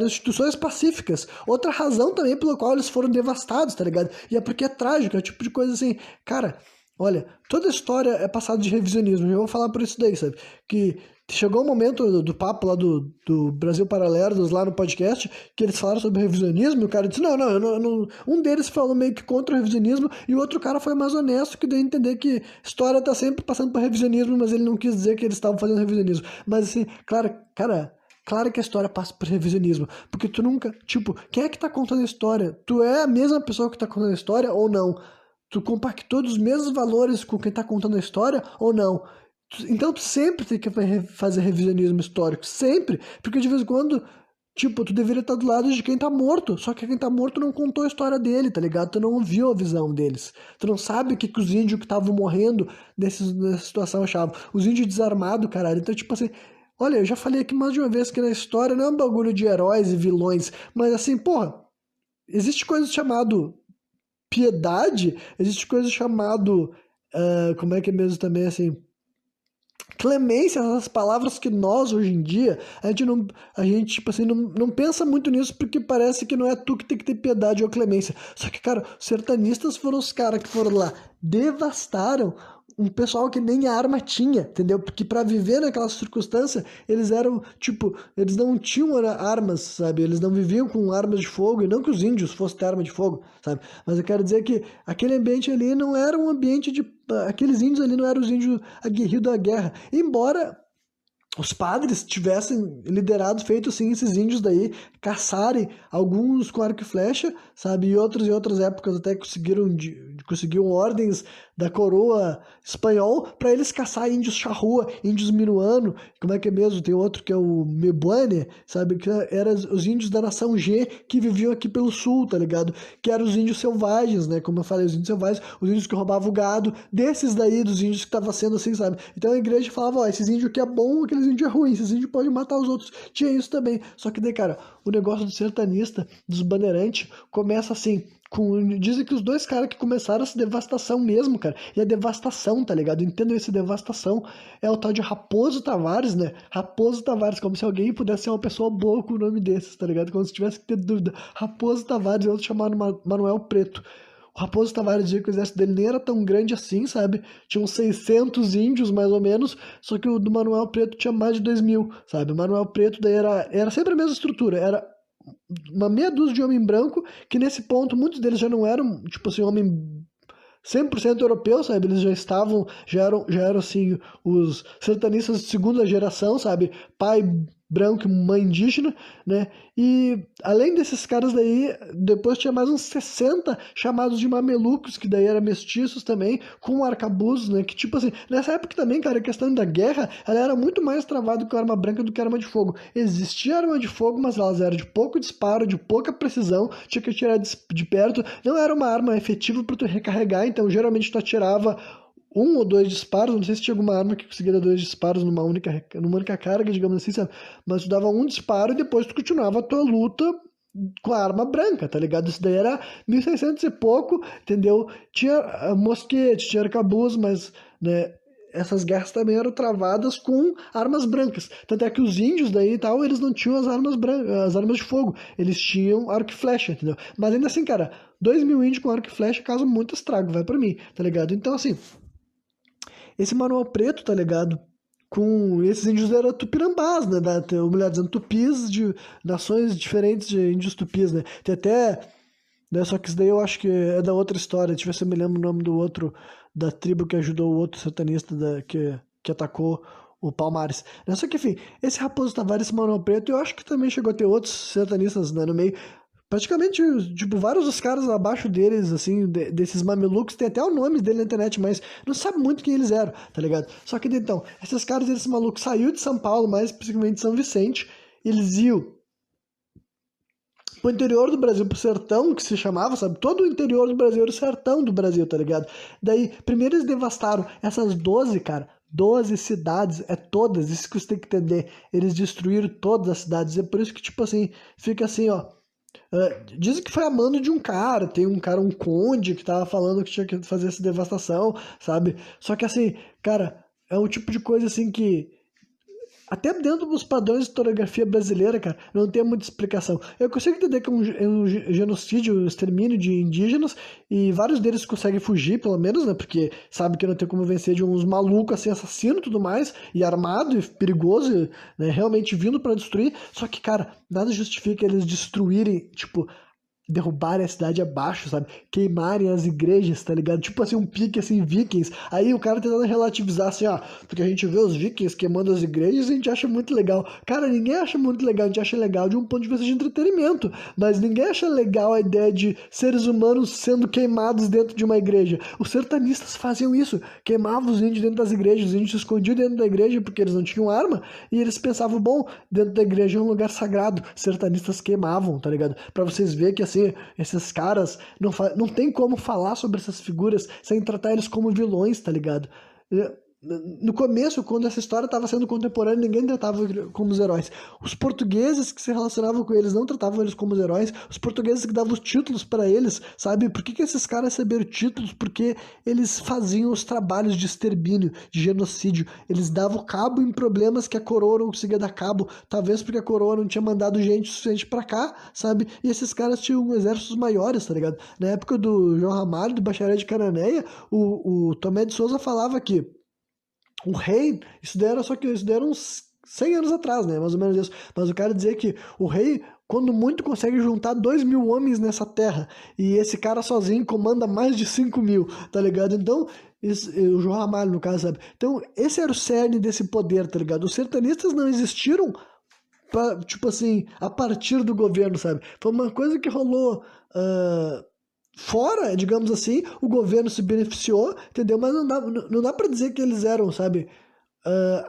instituições pacíficas. Outra razão também pela qual eles foram devastados, tá ligado? E é porque é trágico, é o tipo de coisa assim, cara. Olha, toda história é passada de revisionismo, eu vou falar por isso daí, sabe? Que chegou o momento do papo lá do Brasil Paralelos, lá no podcast, que eles falaram sobre revisionismo, e o cara disse, não, um deles falou meio que contra o revisionismo, e o outro cara foi mais honesto, que deu a entender que história tá sempre passando por revisionismo, mas ele não quis dizer que eles estavam fazendo revisionismo. Mas assim, claro que a história passa por revisionismo, porque tu nunca, tipo, quem é que tá contando a história? Tu é a mesma pessoa que tá contando a história ou não? Tu compactou dos mesmos valores com quem tá contando a história ou não? Então tu sempre tem que fazer revisionismo histórico, sempre, porque de vez em quando, tipo, tu deveria estar do lado de quem tá morto, só que quem tá morto não contou a história dele, tá ligado? Tu não viu a visão deles, tu não sabe o que os índios que estavam morrendo nessa situação achavam, os índios desarmados, caralho, então tipo assim, olha, eu já falei aqui mais de uma vez que na história não é um bagulho de heróis e vilões, mas assim, porra, existe coisa chamado piedade, existe coisa chamado, como é que é mesmo também, assim, clemência, essas palavras que nós, hoje em dia, a gente tipo assim, não pensa muito nisso porque parece que não é tu que tem que ter piedade ou clemência. Só que, cara, os sertanistas foram os caras que foram lá, devastaram um pessoal que nem arma tinha, entendeu? Porque para viver naquela circunstância, eles eram, tipo, eles não tinham armas, sabe? Eles não viviam com armas de fogo, e não que os índios fossem ter arma de fogo, sabe? Mas eu quero dizer que aquele ambiente ali não era um ambiente de... Aqueles índios ali não eram os índios aguerridos à guerra. Embora os padres tivessem liderado, feito assim, esses índios daí caçarem alguns com arco e flecha, sabe, e outros em outras épocas até conseguiram ordens da coroa espanhol para eles caçar índios charrua, índios minuano, como é que é mesmo? Tem outro que é o Mebuane, sabe? Que eram os índios da nação G que viviam aqui pelo sul, tá ligado? Que eram os índios selvagens, né? Como eu falei, os índios selvagens, os índios que roubavam o gado, desses daí, dos índios que estavam sendo assim, sabe? Então a igreja falava, ó, esses índios aqui é bom, aqueles índios é ruim, esses índios podem matar os outros. Tinha isso também. Só que daí, cara, o negócio do sertanista, dos bandeirantes, começa assim, dizem que os dois caras que começaram essa devastação mesmo, cara. E a devastação, tá ligado? Entendam essa devastação. É o tal de Raposo Tavares, né? Raposo Tavares, como se alguém pudesse ser uma pessoa boa com o nome desses, tá ligado? Como se tivesse que ter dúvida. Raposo Tavares, outro chamado Manuel Preto. O Raposo Tavares dizia que o exército dele nem era tão grande assim, sabe? Tinha uns 600 índios, mais ou menos, só que o do Manuel Preto tinha mais de 2.000, sabe? O Manuel Preto daí era sempre a mesma estrutura, era uma meia dúzia de homem branco, que nesse ponto muitos deles já não eram, tipo assim, homem 100% europeu, sabe? Eles já eram assim, os sertanistas de segunda geração, sabe? Pai branco e mãe indígena, né? E além desses caras daí, depois tinha mais uns 60 chamados de mamelucos, que daí eram mestiços também, com arcabuzos, né? Que tipo assim, nessa época também, cara, a questão da guerra, ela era muito mais travada com arma branca do que arma de fogo. Existia arma de fogo, mas elas eram de pouco disparo, de pouca precisão, tinha que atirar de perto, não era uma arma efetiva para tu recarregar, então geralmente tu atirava um ou dois disparos, não sei se tinha alguma arma que conseguia dar dois disparos numa única carga, digamos assim, sabe? Mas tu dava um disparo e depois tu continuava a tua luta com a arma branca, tá ligado? Isso daí era 1600 e pouco, entendeu? Tinha mosquete, tinha arcabuz, mas, né, essas guerras também eram travadas com armas brancas. Tanto é que os índios daí e tal, eles não tinham as armas brancas, as armas de fogo, eles tinham arco e flecha, entendeu? Mas ainda assim, cara, 2.000 índios com arco e flecha causa muito estrago, vai pra mim, tá ligado? Então, assim, esse Manuel Preto, tá ligado? Com esses índios eram tupinambás, né? Tem uma mulher dizendo tupis de nações diferentes de índios tupis, né? Tem até, né? Só que isso daí eu acho que é da outra história. Deixa eu ver se eu me lembro o nome do outro, da tribo que ajudou o outro satanista que atacou o Palmares. Né? Só que, enfim, esse Raposo Tavares, esse Manuel Preto, eu acho que também chegou a ter outros satanistas, né, no meio. Praticamente, tipo, vários dos caras abaixo deles, assim, desses mamelucos, tem até o nome dele na internet, mas não sabe muito quem eles eram, tá ligado? Só que então, esses caras, esse maluco saiu de São Paulo, mais especificamente de São Vicente, eles iam pro interior do Brasil, pro sertão, que se chamava, sabe? Todo o interior do Brasil era o sertão do Brasil, tá ligado? Daí, primeiro eles devastaram essas 12, cara, 12 cidades, é todas, isso que você tem que entender. Eles destruíram todas as cidades, é por isso que, tipo assim, fica assim, ó. Dizem que foi a mando de um cara, tem um cara, um conde, que tava falando que tinha que fazer essa devastação, sabe? Só que assim, cara, é um tipo de coisa assim que até dentro dos padrões de historiografia brasileira, cara, não tem muita explicação. Eu consigo entender que é um genocídio, um extermínio de indígenas, e vários deles conseguem fugir, pelo menos, né? Porque sabe que não tem como vencer de uns malucos assim, assassino e tudo mais, e armado e perigoso, né? Realmente vindo pra destruir. Só que, cara, nada justifica eles destruírem, tipo, derrubarem a cidade abaixo, sabe? Queimarem as igrejas, tá ligado? Tipo assim, um pique assim, vikings. Aí o cara tentando relativizar assim, ó, porque a gente vê os vikings queimando as igrejas e a gente acha muito legal. Cara, ninguém acha muito legal, a gente acha legal de um ponto de vista de entretenimento, mas ninguém acha legal a ideia de seres humanos sendo queimados dentro de uma igreja. Os sertanistas faziam isso, queimavam os índios dentro das igrejas, os índios se escondiam dentro da igreja porque eles não tinham arma, e eles pensavam, bom, dentro da igreja é um lugar sagrado, sertanistas queimavam, tá ligado? Pra vocês verem que assim, esses caras não tem como falar sobre essas figuras sem tratar eles como vilões, tá ligado? No começo, quando essa história estava sendo contemporânea, ninguém tratava como os heróis. Os portugueses que se relacionavam com eles não tratavam eles como os heróis. Os portugueses que davam os títulos para eles, sabe? Por que esses caras receberam títulos? Porque eles faziam os trabalhos de extermínio, de genocídio. Eles davam cabo em problemas que a coroa não conseguia dar cabo. Talvez porque a coroa não tinha mandado gente suficiente para cá, sabe? E esses caras tinham exércitos maiores, tá ligado? Na época do João Ramalho, do Bacharel de Cananéia, o Tomé de Souza falava que o rei, isso daí era uns 100 anos atrás, né? Mais ou menos isso. Mas o cara dizia que o rei, quando muito, consegue juntar 2.000 homens nessa terra. E esse cara sozinho comanda mais de 5.000, tá ligado? Então, o João Ramalho, no caso, sabe? Então, esse era o cerne desse poder, tá ligado? Os sertanistas não existiram, tipo assim, a partir do governo, sabe? Foi uma coisa que rolou. fora, digamos assim, o governo se beneficiou, entendeu? Mas não dá para dizer que eles eram, sabe,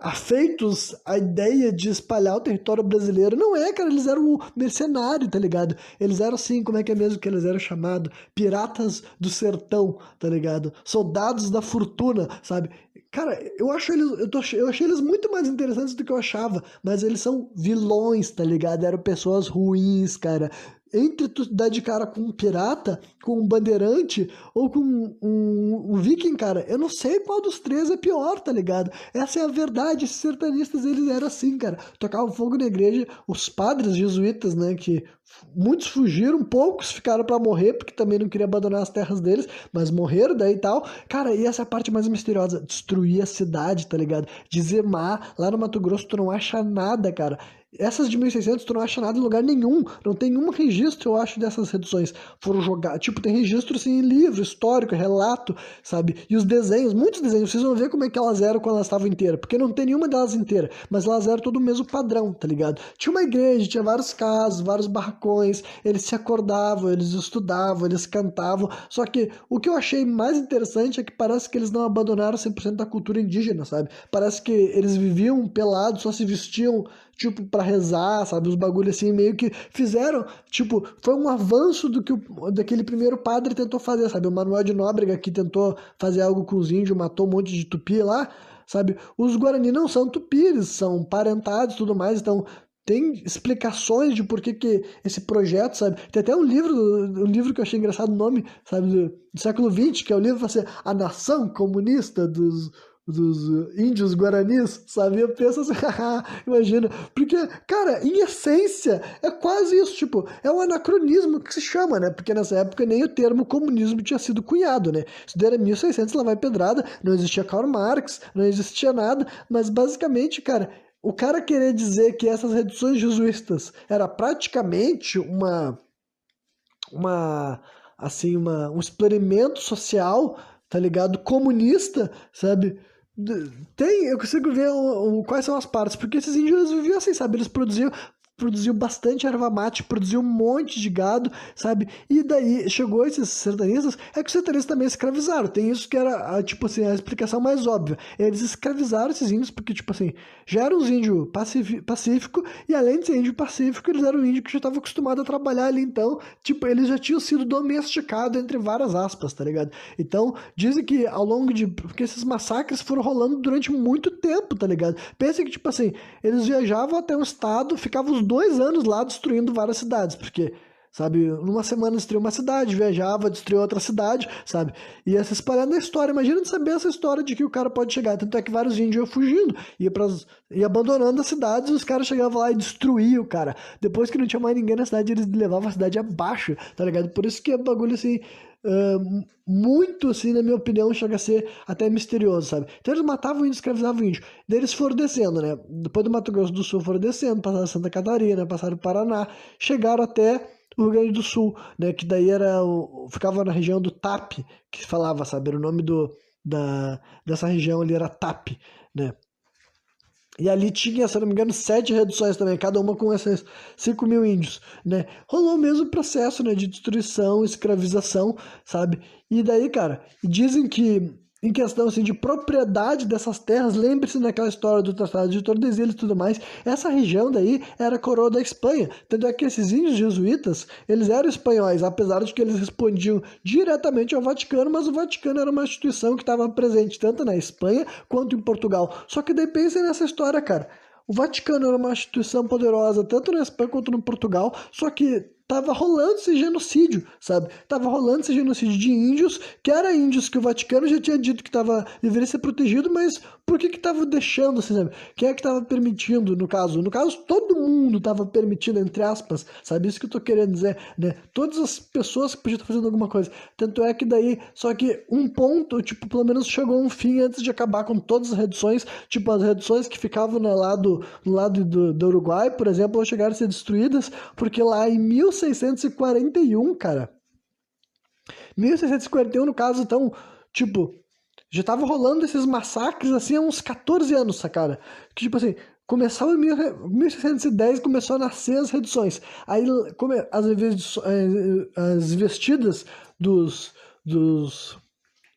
afeitos à ideia de espalhar o território brasileiro. Não é, cara, eles eram mercenários, tá ligado? Eles eram assim, como é que é mesmo que eles eram chamados? Piratas do sertão, tá ligado? Soldados da fortuna, sabe? Cara, eu achei eles muito mais interessantes do que eu achava, mas eles são vilões, tá ligado? Eram pessoas ruins, cara. Entre tu dar de cara com um pirata, com um bandeirante ou com um viking, cara, eu não sei qual dos três é pior, tá ligado? Essa é a verdade. Esses sertanistas, eles eram assim, cara. Tocavam fogo na igreja. Os padres jesuítas, né, que muitos fugiram, poucos ficaram pra morrer, porque também não queriam abandonar as terras deles, mas morreram daí e tal. Cara, e essa é a parte mais misteriosa. Destruir a cidade, tá ligado? Dizimar. Lá no Mato Grosso tu não acha nada, cara. Essas de 1600 tu não acha nada em lugar nenhum. Não tem um registro, eu acho, dessas reduções. Foram jogar. Tipo, tem registro assim, em livro, histórico, relato, sabe? E os desenhos, muitos desenhos, vocês vão ver como é que elas eram quando elas estavam inteiras. Porque não tem nenhuma delas inteira. Mas elas eram todo o mesmo padrão, tá ligado? Tinha uma igreja, tinha vários casos, vários barracões. Eles se acordavam, eles estudavam, eles cantavam. Só que o que eu achei mais interessante é que parece que eles não abandonaram 100% da cultura indígena, sabe? Parece que eles viviam pelados, só se vestiam tipo, pra rezar, sabe? Os bagulhos assim, meio que fizeram, tipo, foi um avanço do que daquele primeiro padre tentou fazer, sabe? O Manuel de Nóbrega que tentou fazer algo com os índios, matou um monte de tupi lá, sabe? Os Guarani não são tupires, são parentados e tudo mais, então tem explicações de por que esse projeto, sabe? Tem até um livro que eu achei engraçado o nome, sabe? Do século XX, que é o livro, assim, A Nação Comunista dos índios guaranis, sabe? Eu penso assim, imagina, porque, cara, em essência, é quase isso, tipo, é um anacronismo que se chama, né? Porque nessa época nem o termo comunismo tinha sido cunhado, né? Isso daí era 1600, lá vai pedrada, não existia Karl Marx, não existia nada, mas basicamente, cara, o cara querer dizer que essas reduções jesuístas era praticamente uma um experimento social, tá ligado? Comunista, sabe? Eu consigo ver quais são as partes, porque esses índios eles viviam assim, sabe? Eles produziam bastante erva mate, produziam um monte de gado, sabe? E daí chegou esses sertanistas, é que os sertanistas também escravizaram. Tem isso que era, tipo assim, a explicação mais óbvia. Eles escravizaram esses índios porque, tipo assim, já eram uns índios pacífico e além de ser índio pacífico, eles eram índios que já estavam acostumados a trabalhar ali, então, tipo, eles já tinham sido domesticados entre várias aspas, tá ligado? Então, dizem que ao longo de... Porque esses massacres foram rolando durante muito tempo, tá ligado? Pensa que, tipo assim, eles viajavam até um estado, ficavam uns 2 anos lá destruindo várias cidades, porque, sabe, numa semana destruiu uma cidade, viajava, destruiu outra cidade, sabe? Ia se espalhando a história. Imagina de saber essa história de que o cara pode chegar. Tanto é que vários índios iam fugindo, ia abandonando as cidades, e os caras chegavam lá e destruíam o cara. Depois que não tinha mais ninguém na cidade, eles levavam a cidade abaixo, tá ligado? Por isso que é bagulho assim. Muito assim, na minha opinião, chega a ser até misterioso, sabe? Então eles matavam o índio, escravizavam o índio. Daí eles foram descendo, né? Depois do Mato Grosso do Sul foram descendo, passaram Santa Catarina, passaram Paraná, chegaram até o Rio Grande do Sul, né? Que daí ficava na região do TAP, que falava, sabe? Era o nome dessa região ali era TAP, né? E ali tinha, se não me engano, 7 reduções também, cada uma com esses 5 mil índios, né? Rolou o mesmo processo, né, de destruição, escravização, sabe? E daí, cara, dizem que, em questão, assim, de propriedade dessas terras, lembre-se daquela história do Tratado de Tordesilhas e tudo mais, essa região daí era a coroa da Espanha, tanto é que esses índios jesuítas, eles eram espanhóis, apesar de que eles respondiam diretamente ao Vaticano, mas o Vaticano era uma instituição que estava presente tanto na Espanha quanto em Portugal. Só que daí pensem nessa história, cara. O Vaticano era uma instituição poderosa tanto na Espanha quanto no Portugal, só que tava rolando esse genocídio, sabe? Tava rolando esse genocídio de índios, que era índios que o Vaticano já tinha dito que deveria ser protegido, mas por que tava deixando, assim, sabe? Quem é que tava permitindo, no caso? No caso, todo mundo tava permitindo, entre aspas, sabe? Isso que eu tô querendo dizer, né? Todas as pessoas que podiam estar fazendo alguma coisa. Tanto é que daí, só que um ponto, tipo, pelo menos chegou a um fim antes de acabar com todas as reduções, tipo, as reduções que ficavam no lado do Uruguai, por exemplo, chegaram a ser destruídas, porque lá em 1641, cara, 1641 no caso, então, tipo, já tava rolando esses massacres assim há uns 14 anos, cara. Que tipo assim, começava em 1610, começou a nascer as reduções. Aí as investidas dos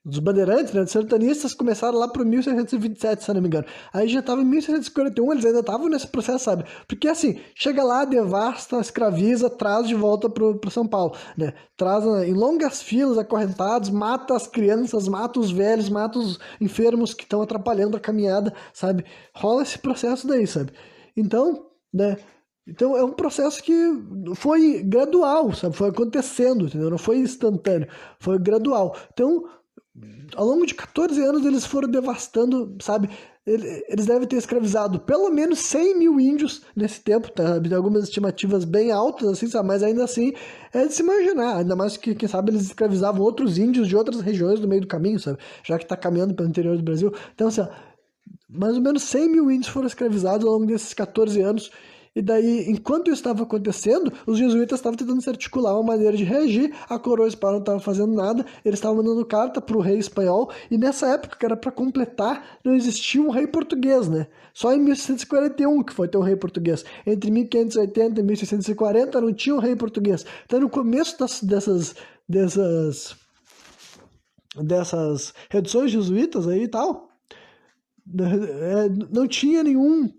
dos bandeirantes, né, dos sertanistas, começaram lá pro 1627, se eu não me engano. Aí já tava em 1641, eles ainda estavam nesse processo, sabe? Porque assim, chega lá, devasta, escraviza, traz de volta pro São Paulo, né? Traz em longas filas, acorrentados, mata as crianças, mata os velhos, mata os enfermos que estão atrapalhando a caminhada, sabe? Rola esse processo daí, sabe? Então, né? Então é um processo que foi gradual, sabe? Foi acontecendo, entendeu? Não foi instantâneo, foi gradual. Então, ao longo de 14 anos eles foram devastando, sabe? Eles devem ter escravizado pelo menos 100 mil índios nesse tempo, tá? Tem algumas estimativas bem altas, assim, sabe? Mas ainda assim é de se imaginar, ainda mais que, quem sabe, eles escravizavam outros índios de outras regiões do meio do caminho, sabe? Já que tá caminhando pelo interior do Brasil. Então, assim, ó, mais ou menos 100 mil índios foram escravizados ao longo desses 14 anos. E daí, enquanto isso estava acontecendo, os jesuítas estavam tentando se articular uma maneira de reagir, a coroa espanhola não estava fazendo nada, eles estavam mandando carta para o rei espanhol, e nessa época, que era para completar, não existia um rei português, né? Só em 1641 que foi ter um rei português. Entre 1580 e 1640 não tinha um rei português. Então, no começo dessas reduções jesuítas aí e tal, não tinha nenhum.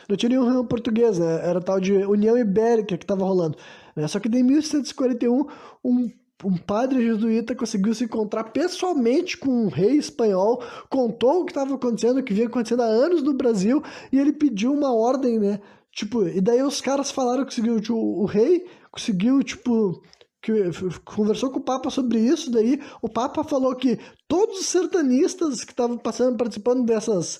Não tinha nenhum ramo português, né? Era tal de União Ibérica que estava rolando. Né? Só que em 1741, um padre jesuíta conseguiu se encontrar pessoalmente com um rei espanhol, contou o que estava acontecendo, o que vinha acontecendo há anos no Brasil, e ele pediu uma ordem, né? Tipo, e daí os caras falaram que o rei conseguiu, tipo, que conversou com o Papa sobre isso, daí o Papa falou que todos os sertanistas que estavam participando dessas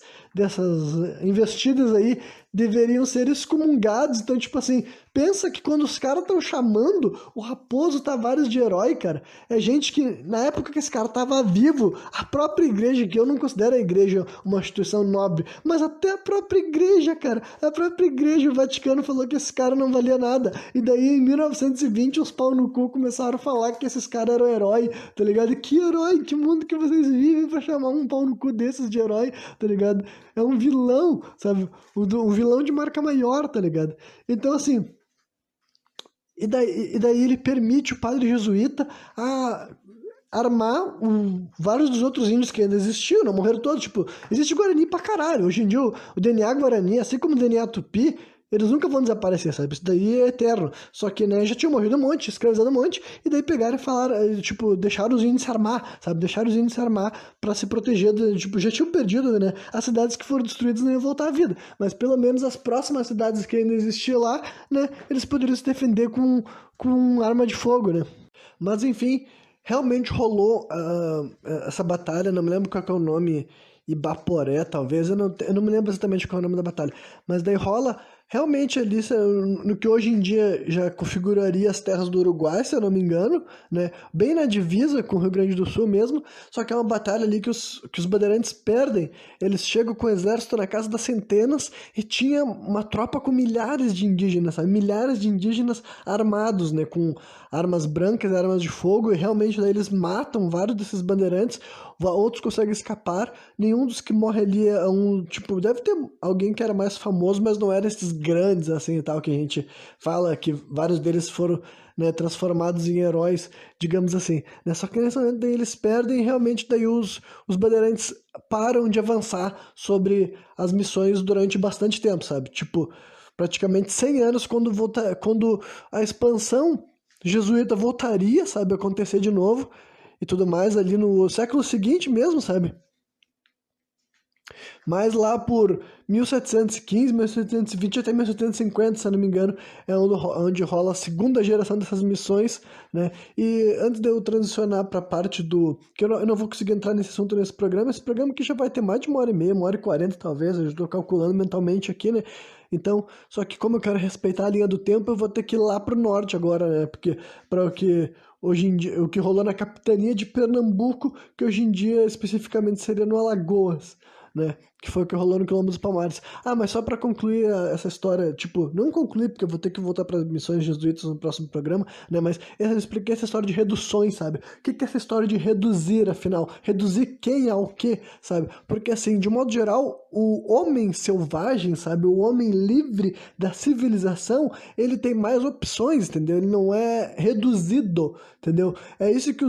investidas aí deveriam ser excomungados. Então, tipo assim, pensa que quando os caras estão chamando o Raposo Tavares de herói, cara, é gente que, na época que esse cara tava vivo, a própria igreja, que eu não considero a igreja uma instituição nobre, mas até a própria igreja, cara, a própria igreja, o Vaticano falou que esse cara não valia nada. E daí, em 1920, os pau no cu começaram a falar que esses caras eram herói, tá ligado? Que herói? Que mundo que vocês vivem pra chamar um pau no cu desses de herói, tá ligado? É um vilão, sabe? Um vilão de marca maior, tá ligado? Então, assim, e daí ele permite o padre jesuíta a armar vários dos outros índios que ainda existiam, não morreram todos. Tipo, existe Guarani pra caralho. Hoje em dia, o DNA Guarani, assim como o DNA Tupi, eles nunca vão desaparecer, sabe? Isso daí é eterno. Só que, né, já tinham morrido um monte, escravizado um monte, e daí pegaram e falaram, tipo, deixaram os índios se armar, sabe? Deixaram os índios se armar pra se proteger, tipo, já tinham perdido, né? As cidades que foram destruídas não iam voltar à vida, mas pelo menos as próximas cidades que ainda existiam lá, né, eles poderiam se defender com arma de fogo, né? Mas, enfim, realmente rolou essa batalha, não me lembro qual que é o nome, Ibaporé, talvez, eu não me lembro exatamente qual é o nome da batalha, mas daí rola realmente ali no que hoje em dia já configuraria as terras do Uruguai, se eu não me engano, né? Bem na divisa com o Rio Grande do Sul mesmo, só que é uma batalha ali que os bandeirantes perdem, eles chegam com o exército na casa das centenas e tinha uma tropa com milhares de indígenas, sabe? Milhares de indígenas armados, né? Com armas brancas, armas de fogo, e realmente daí eles matam vários desses bandeirantes, outros conseguem escapar, nenhum dos que morre ali é tipo, deve ter alguém que era mais famoso, mas não era esses grandes, assim, e tal, que a gente fala, que vários deles foram, né, transformados em heróis, digamos assim, né, só que nesse momento daí eles perdem, e realmente daí os bandeirantes param de avançar sobre as missões durante bastante tempo, sabe, tipo, praticamente 100 anos, quando a expansão jesuíta voltaria, sabe, a acontecer de novo, e tudo mais, ali no século seguinte mesmo, sabe? Mas lá por 1715, 1720 até 1750, se eu não me engano, é onde rola a segunda geração dessas missões, né? E antes de eu transicionar para a parte do... que eu não vou conseguir entrar nesse assunto nesse programa, esse programa aqui já vai ter mais de 1h30, 1h40 talvez, eu estou calculando mentalmente aqui, né? Então, só que como eu quero respeitar a linha do tempo, eu vou ter que ir lá pro norte agora, né? Porque para o que hoje em dia, o que rolou na capitania de Pernambuco, que hoje em dia especificamente seria no Alagoas, né? que foi o que rolou no Quilombo dos Palmares. Ah, mas só pra concluir essa história, tipo, não concluir, porque eu vou ter que voltar para missões jesuítas no próximo programa, né, mas eu expliquei essa história de reduções, sabe? O que é essa história de reduzir, afinal? Reduzir quem ao quê, sabe? Porque, assim, de modo geral, o homem selvagem, sabe? O homem livre da civilização, ele tem mais opções, entendeu? Ele não é reduzido, entendeu? É isso que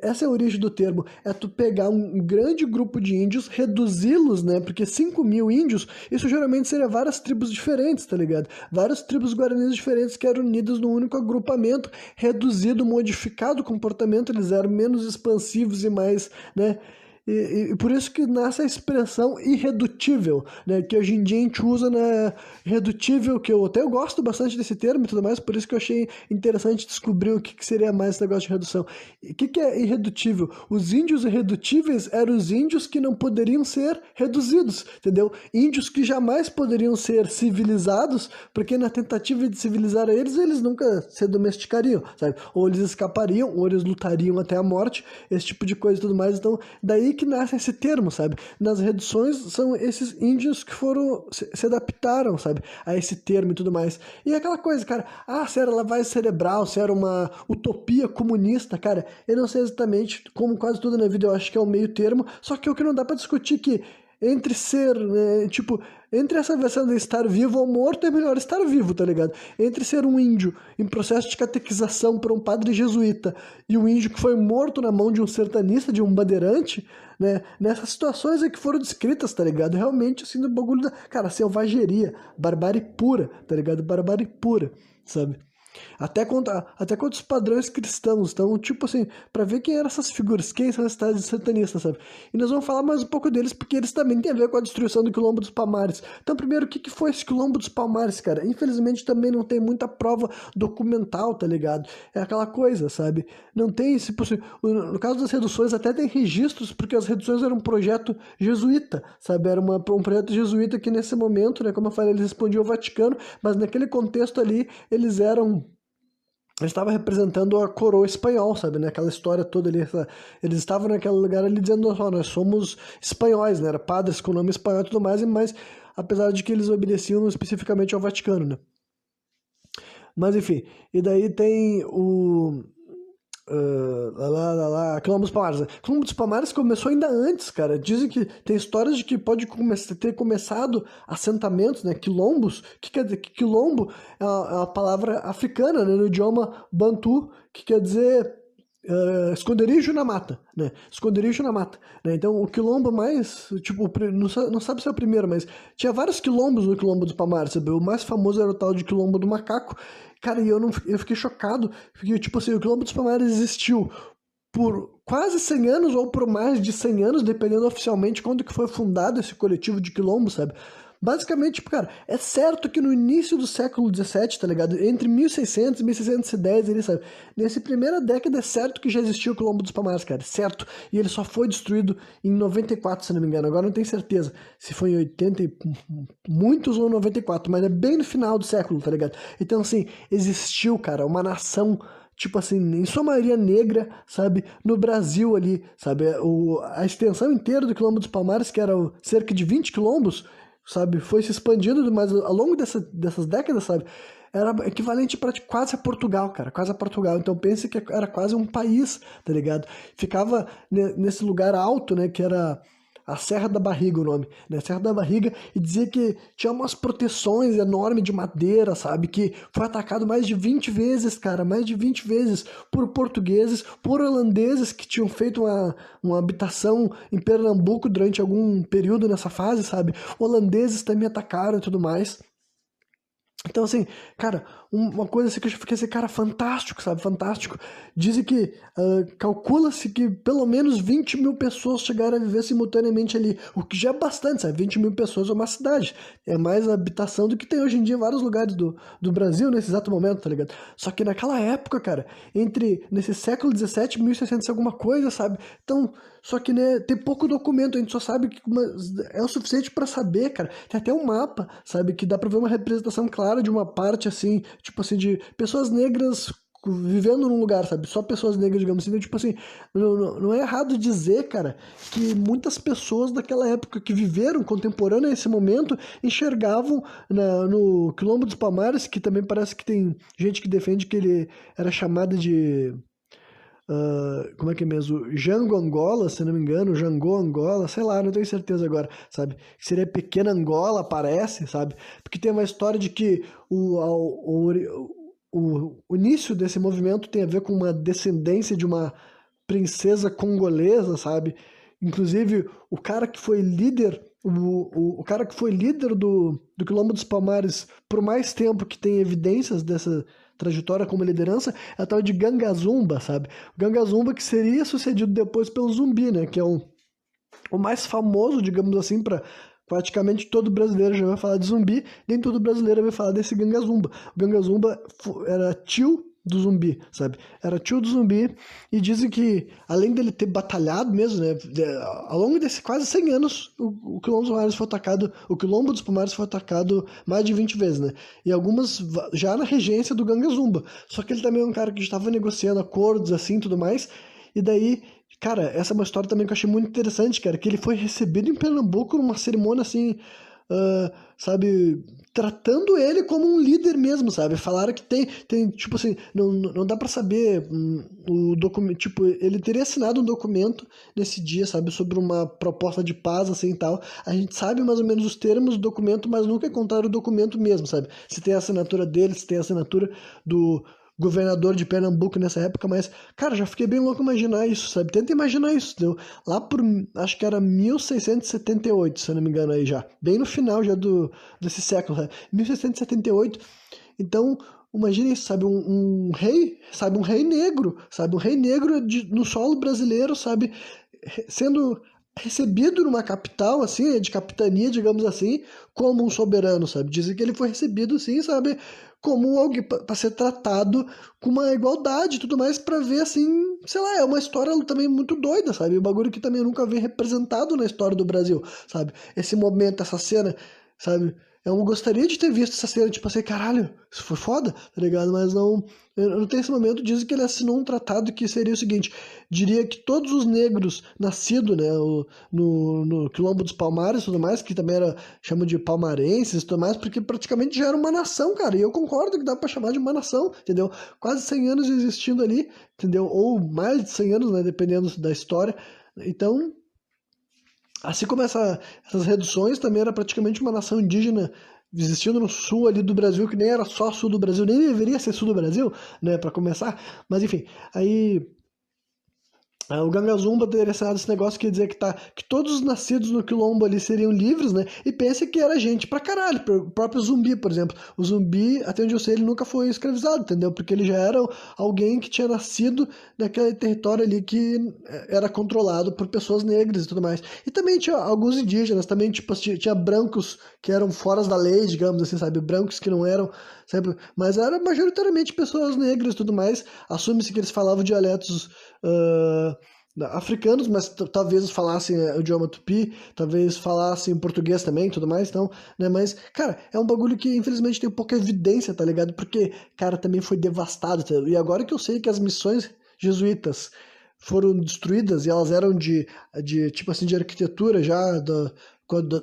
essa é a origem do termo, é tu pegar um grande grupo de índios, reduzi-los, né? Porque 5.000 índios, isso geralmente seria várias tribos diferentes, tá ligado? Várias tribos guaranis diferentes que eram unidas num único agrupamento, reduzido, modificado o comportamento, eles eram menos expansivos e mais, né? E por isso que nasce a expressão irredutível, né? Que hoje em dia a gente usa na redutível, que eu gosto bastante desse termo e tudo mais, por isso que eu achei interessante descobrir o que seria mais esse negócio de redução. E o que é irredutível? Os índios irredutíveis eram os índios que não poderiam ser reduzidos, entendeu? Índios que jamais poderiam ser civilizados, porque na tentativa de civilizar eles, eles nunca se domesticariam, sabe? Ou eles escapariam, ou eles lutariam até a morte, esse tipo de coisa e tudo mais. Então, daí que nasce esse termo, sabe? Nas reduções são esses índios que foram, se adaptaram, sabe? A esse termo e tudo mais. E aquela coisa, cara, se era lavagem cerebral, se era uma utopia comunista, cara, eu não sei exatamente, como quase tudo na vida eu acho que é o meio termo, só que o que não dá pra discutir que entre ser, né, tipo, entre essa versão de estar vivo ou morto é melhor estar vivo, tá ligado? Entre ser um índio em processo de catequização por um padre jesuíta e um índio que foi morto na mão de um sertanista, de um bandeirante, né? Nessas situações é que foram descritas, tá ligado? Realmente, assim, do bagulho da, cara, selvageria, barbárie pura, tá ligado? Barbárie pura, sabe? Até contra os padrões cristãos. Então, tipo assim, pra ver quem eram essas figuras, quem são esses satanistas, sabe? E nós vamos falar mais um pouco deles, porque eles também têm a ver com a destruição do Quilombo dos Palmares. Então, primeiro, o que foi esse Quilombo dos Palmares, cara? Infelizmente, também não tem muita prova documental, tá ligado? É aquela coisa, sabe? Não tem, se possível. No caso das reduções, até tem registros, porque as reduções eram um projeto jesuíta, sabe? Era um projeto jesuíta que, nesse momento, né, como eu falei, eles respondiam ao Vaticano, mas naquele contexto ali, eles estava representando a coroa espanhol, sabe, né? Aquela história toda ali, eles estavam naquele lugar ali dizendo, ó, nós somos espanhóis, né? Era padres com nome espanhol e tudo mais, mas apesar de que eles obedeciam especificamente ao Vaticano, né? Mas enfim, e daí tem o Quilombo dos Palmares. Quilombo dos Palmares começou ainda antes, cara. Dizem que tem histórias de que pode ter começado assentamentos, né? Quilombos. Que quer dizer que quilombo é uma palavra africana, né? No idioma bantu, que quer dizer esconderijo na mata, né? Esconderijo na mata, né? Então o quilombo mais, tipo, não sabe se é o primeiro, mas tinha vários quilombos no Quilombo dos Palmares, sabe? O mais famoso era o tal de Quilombo do Macaco. Cara, e eu fiquei chocado, porque, tipo assim, o Quilombo dos Palmares existiu por quase 100 anos ou por mais de 100 anos, dependendo oficialmente quando que foi fundado esse coletivo de quilombo, sabe? Basicamente, tipo, cara, é certo que no início do século XVII, tá ligado? Entre 1600 e 1610, ele sabe? Nessa primeira década é certo que já existiu o Quilombo dos Palmares, cara, certo. E ele só foi destruído em 94, se não me engano. Agora não tenho certeza se foi em 80 e muitos ou 94, mas é bem no final do século, tá ligado? Então, assim, existiu, cara, uma nação tipo assim, em sua maioria negra, sabe, no Brasil ali, sabe, a extensão inteira do Quilombo dos Palmares, que era cerca de 20 quilombos, sabe, foi se expandindo, mas ao longo dessas décadas, sabe, era equivalente para quase a Portugal, cara, quase a Portugal, então pense que era quase um país, tá ligado, ficava nesse lugar alto, né, que era a Serra da Barriga, o nome, né? Serra da Barriga, e dizia que tinha umas proteções enormes de madeira, sabe? Que foi atacado mais de 20 vezes, cara, mais de 20 vezes por portugueses, por holandeses que tinham feito uma habitação em Pernambuco durante algum período nessa fase, sabe? Holandeses também atacaram e tudo mais. Então, assim, cara, uma coisa assim que eu fiquei assim, cara, fantástico, sabe? Fantástico. Dizem que calcula-se que pelo menos 20 mil pessoas chegaram a viver simultaneamente ali, o que já é bastante, sabe? 20 mil pessoas é uma cidade. É mais habitação do que tem hoje em dia em vários lugares do Brasil nesse exato momento, tá ligado? Só que naquela época, cara, nesse século XVII, 1600 e alguma coisa, sabe? Então, só que, né, tem pouco documento, a gente só sabe que é o suficiente pra saber, cara. Tem até um mapa, sabe, que dá pra ver uma representação clara de uma parte, assim, tipo assim, de pessoas negras vivendo num lugar, sabe? Só pessoas negras, digamos assim. Então, tipo assim, não é errado dizer, cara, que muitas pessoas daquela época que viveram contemporâneo a esse momento enxergavam no Quilombo dos Palmares, que também parece que tem gente que defende que ele era chamado de como é que é mesmo? Jango Angola, se não me engano, Jango Angola, sei lá, não tenho certeza agora, sabe? Que seria Pequena Angola, parece, sabe? Porque tem uma história de que o início desse movimento tem a ver com uma descendência de uma princesa congolesa, sabe? Inclusive, o cara que foi líder, o cara que foi líder do Quilombo dos Palmares por mais tempo, que tem evidências dessa trajetória como liderança, é a tal de Gangazumba, sabe? O Gangazumba que seria sucedido depois pelo Zumbi, né? Que é o mais famoso, digamos assim, para praticamente todo brasileiro já vai falar de Zumbi, nem todo brasileiro vai falar desse Gangazumba. O Gangazumba era tio do Zumbi, sabe? Era tio do Zumbi e dizem que, além dele ter batalhado mesmo, né? Ao longo desses quase 100 anos, o Quilombo dos Palmares foi atacado, o Quilombo dos Palmares foi atacado mais de 20 vezes, né? E algumas já na regência do Gangazumba. Só que ele também é um cara que estava negociando acordos assim e tudo mais, e daí cara, essa é uma história também que eu achei muito interessante, cara, que ele foi recebido em Pernambuco numa cerimônia assim, sabe, tratando ele como um líder mesmo, sabe? Falaram que tem tipo assim, não dá pra saber o documento, tipo, ele teria assinado um documento nesse dia, sabe, sobre uma proposta de paz, assim e tal. A gente sabe mais ou menos os termos do documento, mas nunca encontraram o documento mesmo, sabe? Se tem a assinatura dele, se tem a assinatura do governador de Pernambuco nessa época, mas, cara, já fiquei bem louco imaginar isso, sabe? Tenta imaginar isso, entendeu? Lá por, acho que era 1678, se eu não me engano aí já, bem no final já desse século, sabe? 1678, então, imagina isso, sabe? Um rei, sabe? Um rei negro, sabe? Um rei negro no solo brasileiro, sabe? Sendo recebido numa capital, assim, de capitania, digamos assim, como um soberano, sabe? Dizem que ele foi recebido, assim, sabe? Como alguém para ser tratado com uma igualdade e tudo mais, para ver, assim, sei lá, é uma história também muito doida, sabe? Um bagulho que também eu nunca vi representado na história do Brasil, sabe? Esse momento, essa cena, sabe? Eu gostaria de ter visto essa cena, tipo assim, caralho, isso foi foda, tá ligado? Mas não, eu não tenho esse momento. Dizem que ele assinou um tratado que seria o seguinte: diria que todos os negros nascidos, né, no Quilombo dos Palmares e tudo mais, que também era, chamam de palmarenses e tudo mais, porque praticamente já era uma nação, cara. E eu concordo que dá pra chamar de uma nação, entendeu? Quase 100 anos existindo ali, entendeu? Ou mais de 100 anos, né, dependendo da história. Então, assim como essas reduções, também era praticamente uma nação indígena existindo no sul ali do Brasil, que nem era só sul do Brasil, nem deveria ser sul do Brasil, né, para começar. Mas enfim, aí o Gangazumba teria assinado esse negócio que ia dizer que todos os nascidos no Quilombo ali seriam livres, né? E pensa que era gente pra caralho. O próprio Zumbi, por exemplo. O Zumbi, até onde eu sei, ele nunca foi escravizado, entendeu? Porque ele já era alguém que tinha nascido naquele território ali que era controlado por pessoas negras e tudo mais. E também tinha alguns indígenas, também, tipo, tinha brancos que eram fora da lei, digamos assim, sabe? Brancos que não eram, sabe? Mas era majoritariamente pessoas negras e tudo mais. Assume-se que eles falavam dialetos africanos, mas talvez falassem o idioma tupi, talvez falassem português também, tudo mais, então, né, mas, cara, é um bagulho que infelizmente tem pouca evidência, tá ligado? Porque, cara, também foi devastado, tá? E agora que eu sei que as missões jesuítas foram destruídas e elas eram de tipo assim, de arquitetura já,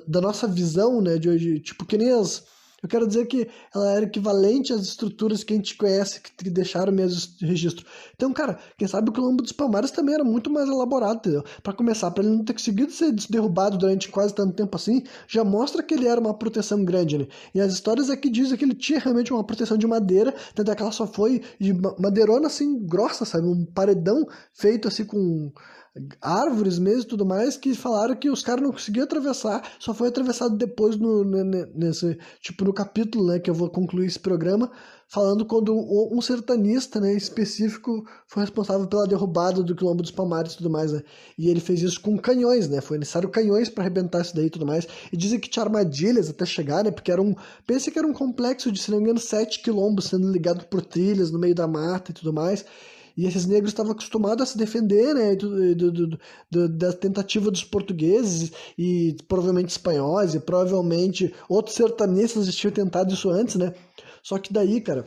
da nossa visão, né, de hoje, tipo, que nem as... Eu quero dizer que ela era equivalente às estruturas que a gente conhece, que deixaram mesmo registro. Então, cara, quem sabe o Quilombo dos Palmares também era muito mais elaborado, entendeu? Para começar, para ele não ter conseguido ser derrubado durante quase tanto tempo assim, já mostra que ele era uma proteção grande, né? E as histórias aqui dizem que ele tinha realmente uma proteção de madeira, tanto é que ela só foi de madeirona assim, grossa, sabe? Um paredão feito assim com árvores mesmo e tudo mais, que falaram que os caras não conseguiam atravessar, só foi atravessado depois nesse, tipo, no capítulo, né, que eu vou concluir esse programa, falando quando um sertanista, né, específico foi responsável pela derrubada do Quilombo dos Palmares e tudo mais, né, e ele fez isso com canhões, né, foi necessário canhões para arrebentar isso daí e tudo mais, e dizem que tinha armadilhas até chegar, né, porque pense que era um complexo de, se não me engano, 7 quilombos sendo ligado por trilhas no meio da mata e tudo mais. E esses negros estavam acostumados a se defender, né, da tentativa dos portugueses e provavelmente espanhóis e provavelmente outros sertanistas tinham tentado isso antes, né? Só que daí, cara,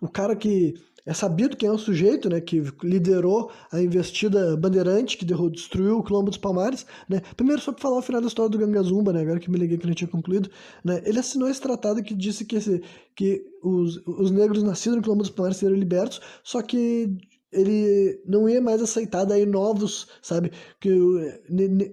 o cara que é sabido quem é o sujeito, né, que liderou a investida bandeirante, que destruiu o Quilombo dos Palmares, né. Primeiro, só para falar o final da história do Ganga Zumba, né, agora que me liguei que não tinha concluído, né, ele assinou esse tratado que disse que os negros nascidos no Quilombo dos Palmares seriam libertos, só que ele não ia mais aceitar daí novos, sabe, que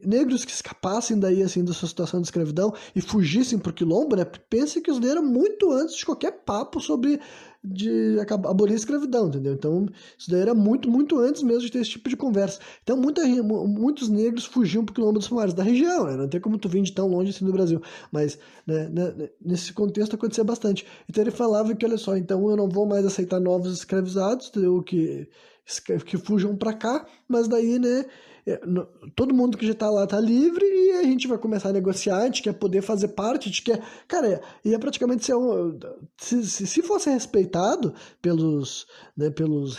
negros que escapassem daí, assim, da sua situação de escravidão e fugissem pro Quilombo, né, pense que isso daí era muito antes de qualquer papo sobre de abolir a escravidão, entendeu? Então, isso daí era muito, muito antes mesmo de ter esse tipo de conversa. Então, muitos negros fugiam pro Quilombo dos Palmares, da região, né? Não tem como tu vir de tão longe assim do Brasil, mas nesse contexto acontecia bastante. Então, ele falava que, olha só, então eu não vou mais aceitar novos escravizados, entendeu? Que fujam para cá, mas daí, né, todo mundo que já tá lá tá livre e a gente vai começar a negociar, a gente quer poder fazer parte, a gente quer... Cara, ia praticamente ser se fosse respeitado pelos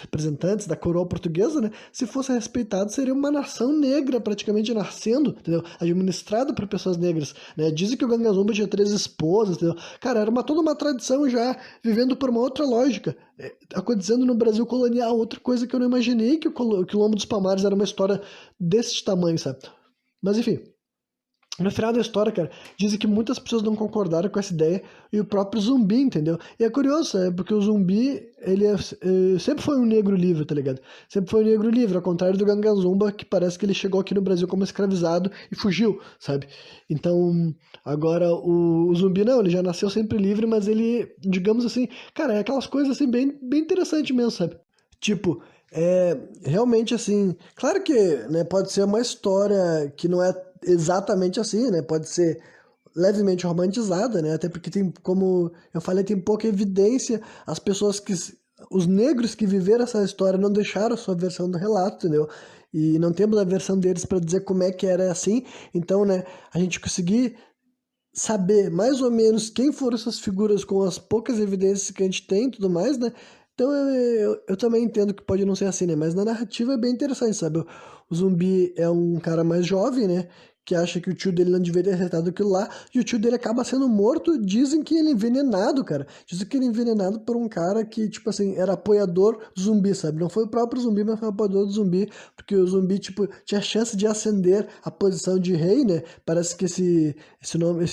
representantes da coroa portuguesa, né, se fosse respeitado, seria uma nação negra praticamente nascendo, entendeu? Administrada por pessoas negras, né? Dizem que o Ganga Zumba tinha 3 esposas, entendeu? Cara, era toda uma tradição já, vivendo por uma outra lógica. Acontecendo no Brasil colonial, outra coisa que eu não imaginei que o Quilombo dos Palmares era uma história desse tamanho, sabe? Mas enfim, no final da história, cara, dizem que muitas pessoas não concordaram com essa ideia e o próprio Zumbi, entendeu? E é curioso, porque o Zumbi, ele sempre foi um negro livre, tá ligado? Sempre foi um negro livre, ao contrário do Ganga Zumba, que parece que ele chegou aqui no Brasil como escravizado e fugiu, sabe? Então, agora o Zumbi não, ele já nasceu sempre livre, mas ele, digamos assim, cara, é aquelas coisas assim bem, bem interessantes mesmo, sabe? Tipo, realmente assim, claro que, né, pode ser uma história que não é exatamente assim, né? Pode ser levemente romantizada, né? Até porque tem, como eu falei, tem pouca evidência. Os negros que viveram essa história não deixaram a sua versão do relato, entendeu? E não temos a versão deles para dizer como é que era assim. Então, né, a gente conseguir saber mais ou menos quem foram essas figuras com as poucas evidências que a gente tem e tudo mais, né? Então eu também entendo que pode não ser assim, né? Mas na narrativa é bem interessante, sabe? O Zumbi é um cara mais jovem, né? Que acha que o tio dele não deveria ter acertado aquilo lá, e o tio dele acaba sendo morto. Dizem que ele é envenenado, cara. Dizem que ele é envenenado por um cara que, tipo assim, era apoiador do Zumbi, sabe? Não foi o próprio Zumbi, mas foi o apoiador do Zumbi, porque o Zumbi, tipo, tinha chance de ascender a posição de rei, né? Parece que esse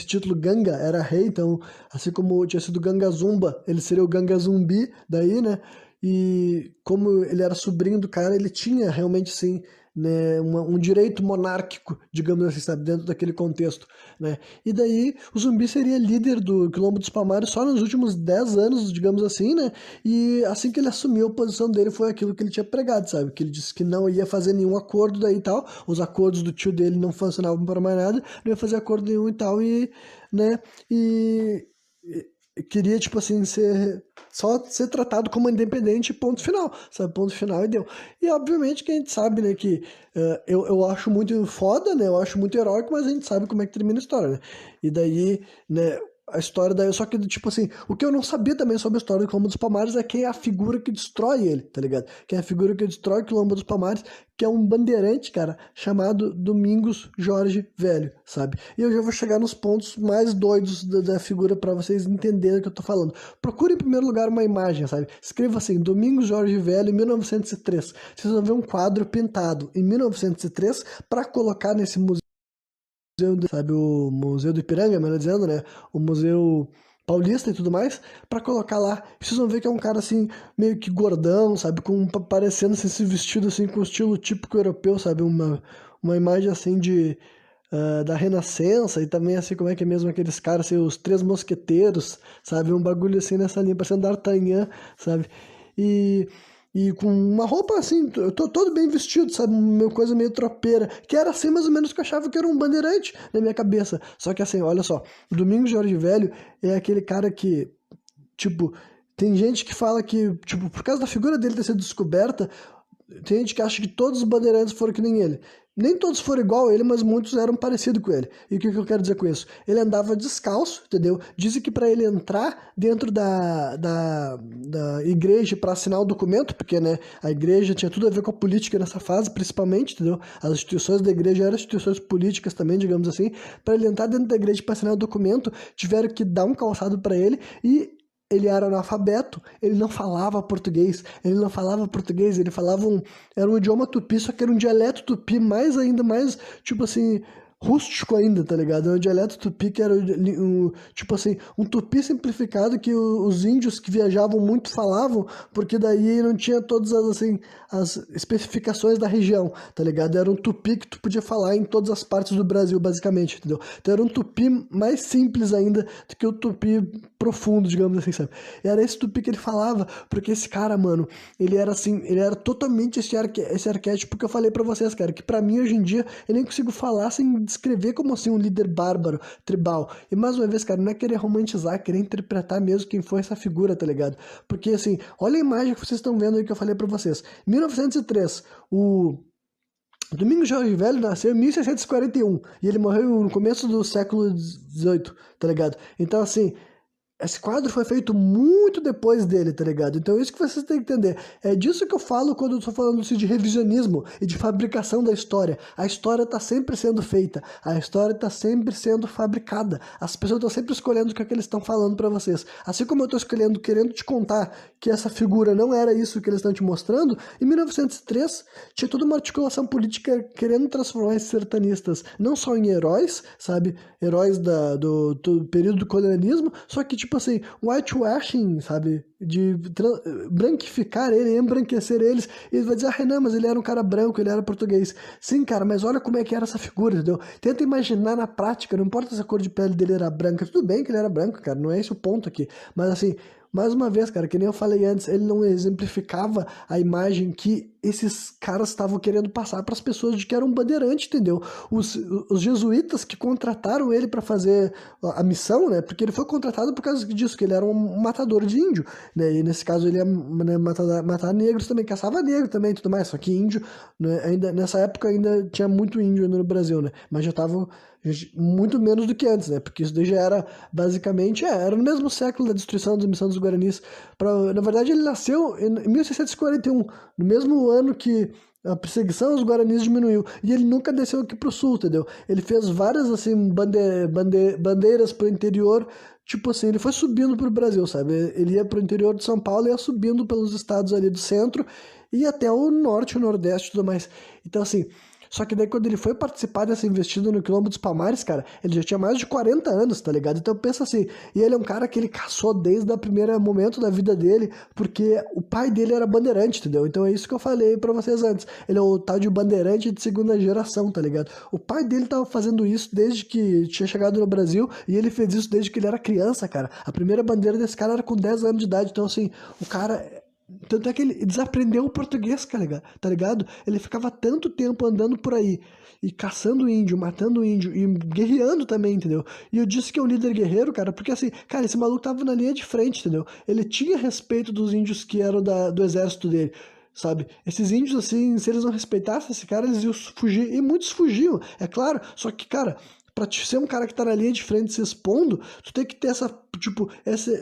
título Ganga era rei, então, assim como tinha sido Ganga Zumba, ele seria o Ganga Zumbi, daí, né? E como ele era sobrinho do cara, ele tinha realmente, sim, né, um direito monárquico, digamos assim, sabe, dentro daquele contexto, né? E daí o Zumbi seria líder do Quilombo dos Palmares só nos últimos 10 anos, digamos assim, né? E assim que ele assumiu a posição dele foi aquilo que ele tinha pregado, sabe? Que ele disse que não ia fazer nenhum acordo daí e tal, os acordos do tio dele não funcionavam para mais nada, não ia fazer acordo nenhum e tal, e, né, e queria, tipo assim, só ser tratado como independente, ponto final, sabe? Ponto final e deu. E obviamente que a gente sabe, né, que eu acho muito foda, né? Eu acho muito heróico, mas a gente sabe como é que termina a história, né? E daí, né, a história daí, só que, tipo assim, o que eu não sabia também sobre a história do Quilombo dos Palmares é quem é a figura que destrói ele, tá ligado? Quem é a figura que destrói o Quilombo dos Palmares, que é um bandeirante, cara, chamado Domingos Jorge Velho, sabe? E eu já vou chegar nos pontos mais doidos da figura para vocês entenderem o que eu tô falando. Procure em primeiro lugar uma imagem, sabe? Escreva assim, Domingos Jorge Velho, 1903. Vocês vão ver um quadro pintado em 1903 para colocar nesse museu, sabe, o Museu do Ipiranga, melhor dizendo, né? O Museu Paulista e tudo mais, para colocar lá. Vocês vão ver que é um cara assim, meio que gordão, sabe? Parecendo assim, se vestido assim, com estilo típico europeu, sabe? Uma imagem assim da Renascença, e também assim, como é que é mesmo aqueles caras, assim, os Três Mosqueteiros, sabe? Um bagulho assim nessa linha, parecendo D'Artagnan, sabe? E, e com uma roupa assim, eu tô todo bem vestido, sabe? Uma coisa meio tropeira, que era assim mais ou menos que eu achava que era um bandeirante na minha cabeça. Só que assim, olha só, o Domingos Jorge Velho é aquele cara que, tipo, tem gente que fala que, tipo, por causa da figura dele ter sido descoberta, tem gente que acha que todos os bandeirantes foram que nem ele. Nem todos foram igual a ele, mas muitos eram parecidos com ele. E o que eu quero dizer com isso? Ele andava descalço, entendeu? Dizem que para ele entrar dentro da igreja para assinar o documento, porque, né, a igreja tinha tudo a ver com a política nessa fase, principalmente, entendeu? As instituições da igreja eram instituições políticas também, digamos assim. Para ele entrar dentro da igreja para assinar o documento, tiveram que dar um calçado para ele e ele era analfabeto, ele não falava português, ele falava era um idioma tupi, só que era um dialeto tupi mais ainda, mais, tipo assim, rústico ainda, tá ligado? É um dialeto tupi que era, tipo assim, um tupi simplificado que os índios que viajavam muito falavam, porque daí não tinha todas as, assim, as especificações da região, tá ligado? Era um tupi que tu podia falar em todas as partes do Brasil, basicamente, entendeu? Então era um tupi mais simples ainda do que o tupi profundo, digamos assim, sabe? E era esse tupi que ele falava, porque esse cara, mano, ele era assim, ele era totalmente esse arquétipo que eu falei pra vocês, cara, que pra mim hoje em dia eu nem consigo falar sem descrever como assim um líder bárbaro, tribal. E mais uma vez, cara, não é querer romantizar, é querer interpretar mesmo quem foi essa figura, tá ligado? Porque assim, olha a imagem que vocês estão vendo aí que eu falei pra vocês. 1903, o Domingos Jorge Velho nasceu em 1641 e ele morreu no começo do século XVIII, tá ligado? Então, assim, esse quadro foi feito muito depois dele, tá ligado? Então isso que vocês têm que entender. É disso que eu falo quando eu tô falando assim, de revisionismo e de fabricação da história. A história tá sempre sendo feita, a história tá sempre sendo fabricada. As pessoas estão sempre escolhendo o que é que eles estão falando pra vocês. Assim como eu tô escolhendo, querendo te contar que essa figura não era isso que eles estão te mostrando, em 1903 tinha toda uma articulação política querendo transformar esses sertanistas não só em heróis, sabe? Heróis do período do colonialismo, só que tipo assim, whitewashing, sabe? De branquificar ele, embranquecer eles. E ele vai dizer, ah, não, mas ele era um cara branco, ele era português. Sim, cara, mas olha como é que era essa figura, entendeu? Tenta imaginar na prática, não importa se a cor de pele dele era branca, tudo bem que ele era branco, cara, não é esse o ponto aqui. Mas assim, mais uma vez, cara, que nem eu falei antes, ele não exemplificava a imagem que esses caras estavam querendo passar para as pessoas de que era um bandeirante, entendeu? Os jesuítas que contrataram ele para fazer a missão, né? Porque ele foi contratado por causa disso, que ele era um matador de índio, né? E nesse caso ele ia, né, matar negros também, caçava negro também e tudo mais, só que índio, né? Ainda, nessa época ainda tinha muito índio no Brasil, né? Mas já tava muito menos do que antes, né? Porque isso daí já era basicamente, era no mesmo século da destruição da missão dos Guaranis. Na verdade, ele nasceu em 1641, no mesmo ano que a perseguição aos Guaranis diminuiu. E ele nunca desceu aqui pro sul, entendeu? Ele fez várias, assim, bandeiras pro interior. Tipo assim, ele foi subindo pro Brasil, sabe? Ele ia pro interior de São Paulo e ia subindo pelos estados ali do centro e até o norte, o nordeste e tudo mais. Então, assim, só que daí quando ele foi participar dessa investida no Quilombo dos Palmares, cara, ele já tinha mais de 40 anos, tá ligado? Então pensa assim, e ele é um cara que ele caçou desde o primeiro momento da vida dele, porque o pai dele era bandeirante, entendeu? Então é isso que eu falei pra vocês antes. Ele é o tal de bandeirante de segunda geração, tá ligado? O pai dele tava fazendo isso desde que tinha chegado no Brasil, e ele fez isso desde que ele era criança, cara. A primeira bandeira desse cara era com 10 anos de idade, então assim, o cara... Tanto é que ele desaprendeu o português, cara, tá ligado? Ele ficava tanto tempo andando por aí e caçando índio, matando índio e guerreando também, entendeu? E eu disse que é um líder guerreiro, cara, porque assim, cara, esse maluco tava na linha de frente, entendeu? Ele tinha respeito dos índios que eram do exército dele. Sabe? Esses índios, assim, se eles não respeitassem esse cara, eles iam fugir. E muitos fugiam, é claro. Só que, cara, pra te ser um cara que tá na linha de frente se expondo, tu tem que ter essa, tipo,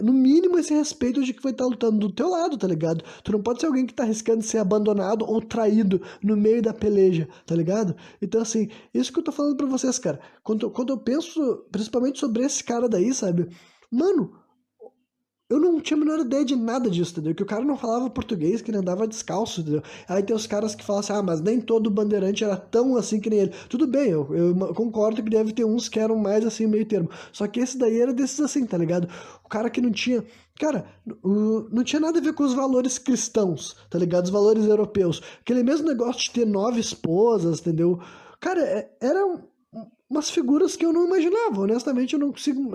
no mínimo esse respeito de que vai estar lutando do teu lado, tá ligado? Tu não pode ser alguém que tá arriscando ser abandonado ou traído no meio da peleja, tá ligado? Então, assim, isso que eu tô falando pra vocês, cara. Quando eu penso, principalmente sobre esse cara daí, sabe? Mano, eu não tinha a menor ideia de nada disso, entendeu? Que o cara não falava português, que ele andava descalço, entendeu? Aí tem os caras que falam assim, ah, mas nem todo bandeirante era tão assim que nem ele. Tudo bem, eu concordo que deve ter uns que eram mais assim, meio termo. Só que esse daí era desses assim, tá ligado? O cara que não tinha... Cara, não tinha nada a ver com os valores cristãos, tá ligado? Os valores europeus. Aquele mesmo negócio de ter 9 esposas, entendeu? Cara, eram umas figuras que eu não imaginava. Honestamente, eu não consigo...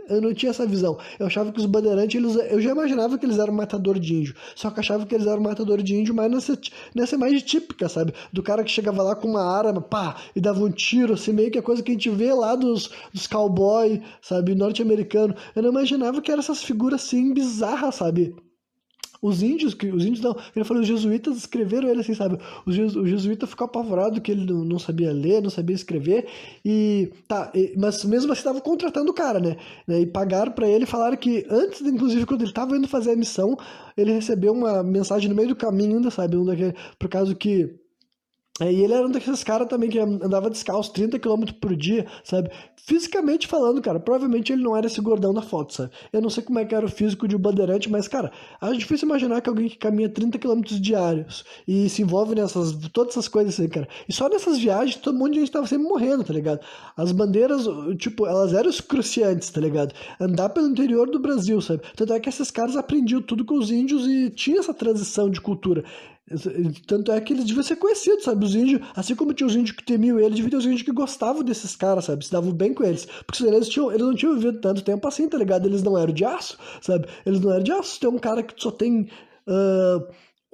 eu não tinha essa visão. Eu achava que os bandeirantes, eu já imaginava que eles eram matador de índio. Só que eu achava que eles eram matador de índio, mas nessa imagem típica, sabe? Do cara que chegava lá com uma arma, pá, e dava um tiro, assim, meio que a coisa que a gente vê lá dos cowboy, sabe? Norte-americano. Eu não imaginava que eram essas figuras assim bizarras, sabe? Os índios não, ele falou, os jesuítas escreveram ele assim, sabe? O jesuíta ficou apavorado que ele não sabia ler, não sabia escrever, mas mesmo assim estavam contratando o cara, né? E pagaram pra ele, falaram que antes, inclusive, quando ele tava indo fazer a missão, ele recebeu uma mensagem no meio do caminho ainda, sabe? Por causa que E ele era um desses caras também que andava descalço 30 km por dia, sabe? Fisicamente falando, cara, provavelmente ele não era esse gordão da foto, sabe? Eu não sei como é que era o físico de um bandeirante, mas, cara, acho difícil imaginar que alguém que caminha 30 km diários e se envolve nessas, todas essas coisas assim, cara. E só nessas viagens, todo mundo de gente tava sempre morrendo, tá ligado? As bandeiras, tipo, elas eram excruciantes, tá ligado? Andar pelo interior do Brasil, sabe? Tanto é que esses caras aprendiam tudo com os índios e tinha essa transição de cultura. Tanto é que eles deviam ser conhecidos, sabe? Os índios, assim como tinha os índios que temiam ele, devia ter os índios que gostavam desses caras, sabe? Se davam bem com eles. Porque eles não tinham vivido tanto tempo assim, tá ligado? Eles não eram de aço, sabe? Eles não eram de aço. Tem um cara que só tem ah,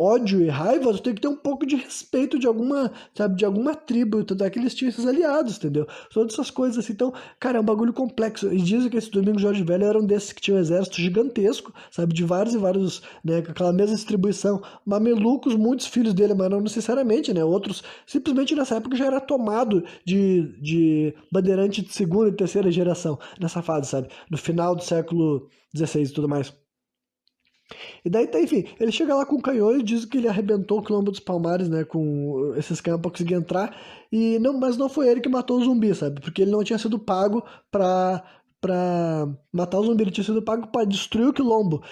ódio e raiva, tu tem que ter um pouco de respeito de alguma, sabe? De alguma tribo. Tanto é que eles tinham esses aliados, entendeu? Todas essas coisas assim. Então, cara, é um bagulho complexo. E dizem que esse Domingos Jorge Velho era um desses que tinha um exército gigantesco, sabe? De vários e vários, né? Com aquela mesma distribuição. Mamelucos, muitos filhos dele, mas não necessariamente, né? Outros, simplesmente nessa época já era tomado de bandeirante de segunda e terceira geração, nessa fase, sabe? No final do século XVI e tudo mais. E daí, tá, enfim, ele chega lá com o canhão e diz que ele arrebentou o Quilombo dos Palmares, né, com esses canhões pra conseguir entrar, e não, mas não foi ele que matou o zumbi, sabe? Porque ele não tinha sido pago pra matar o zumbi, ele tinha sido pago pra destruir o Quilombo.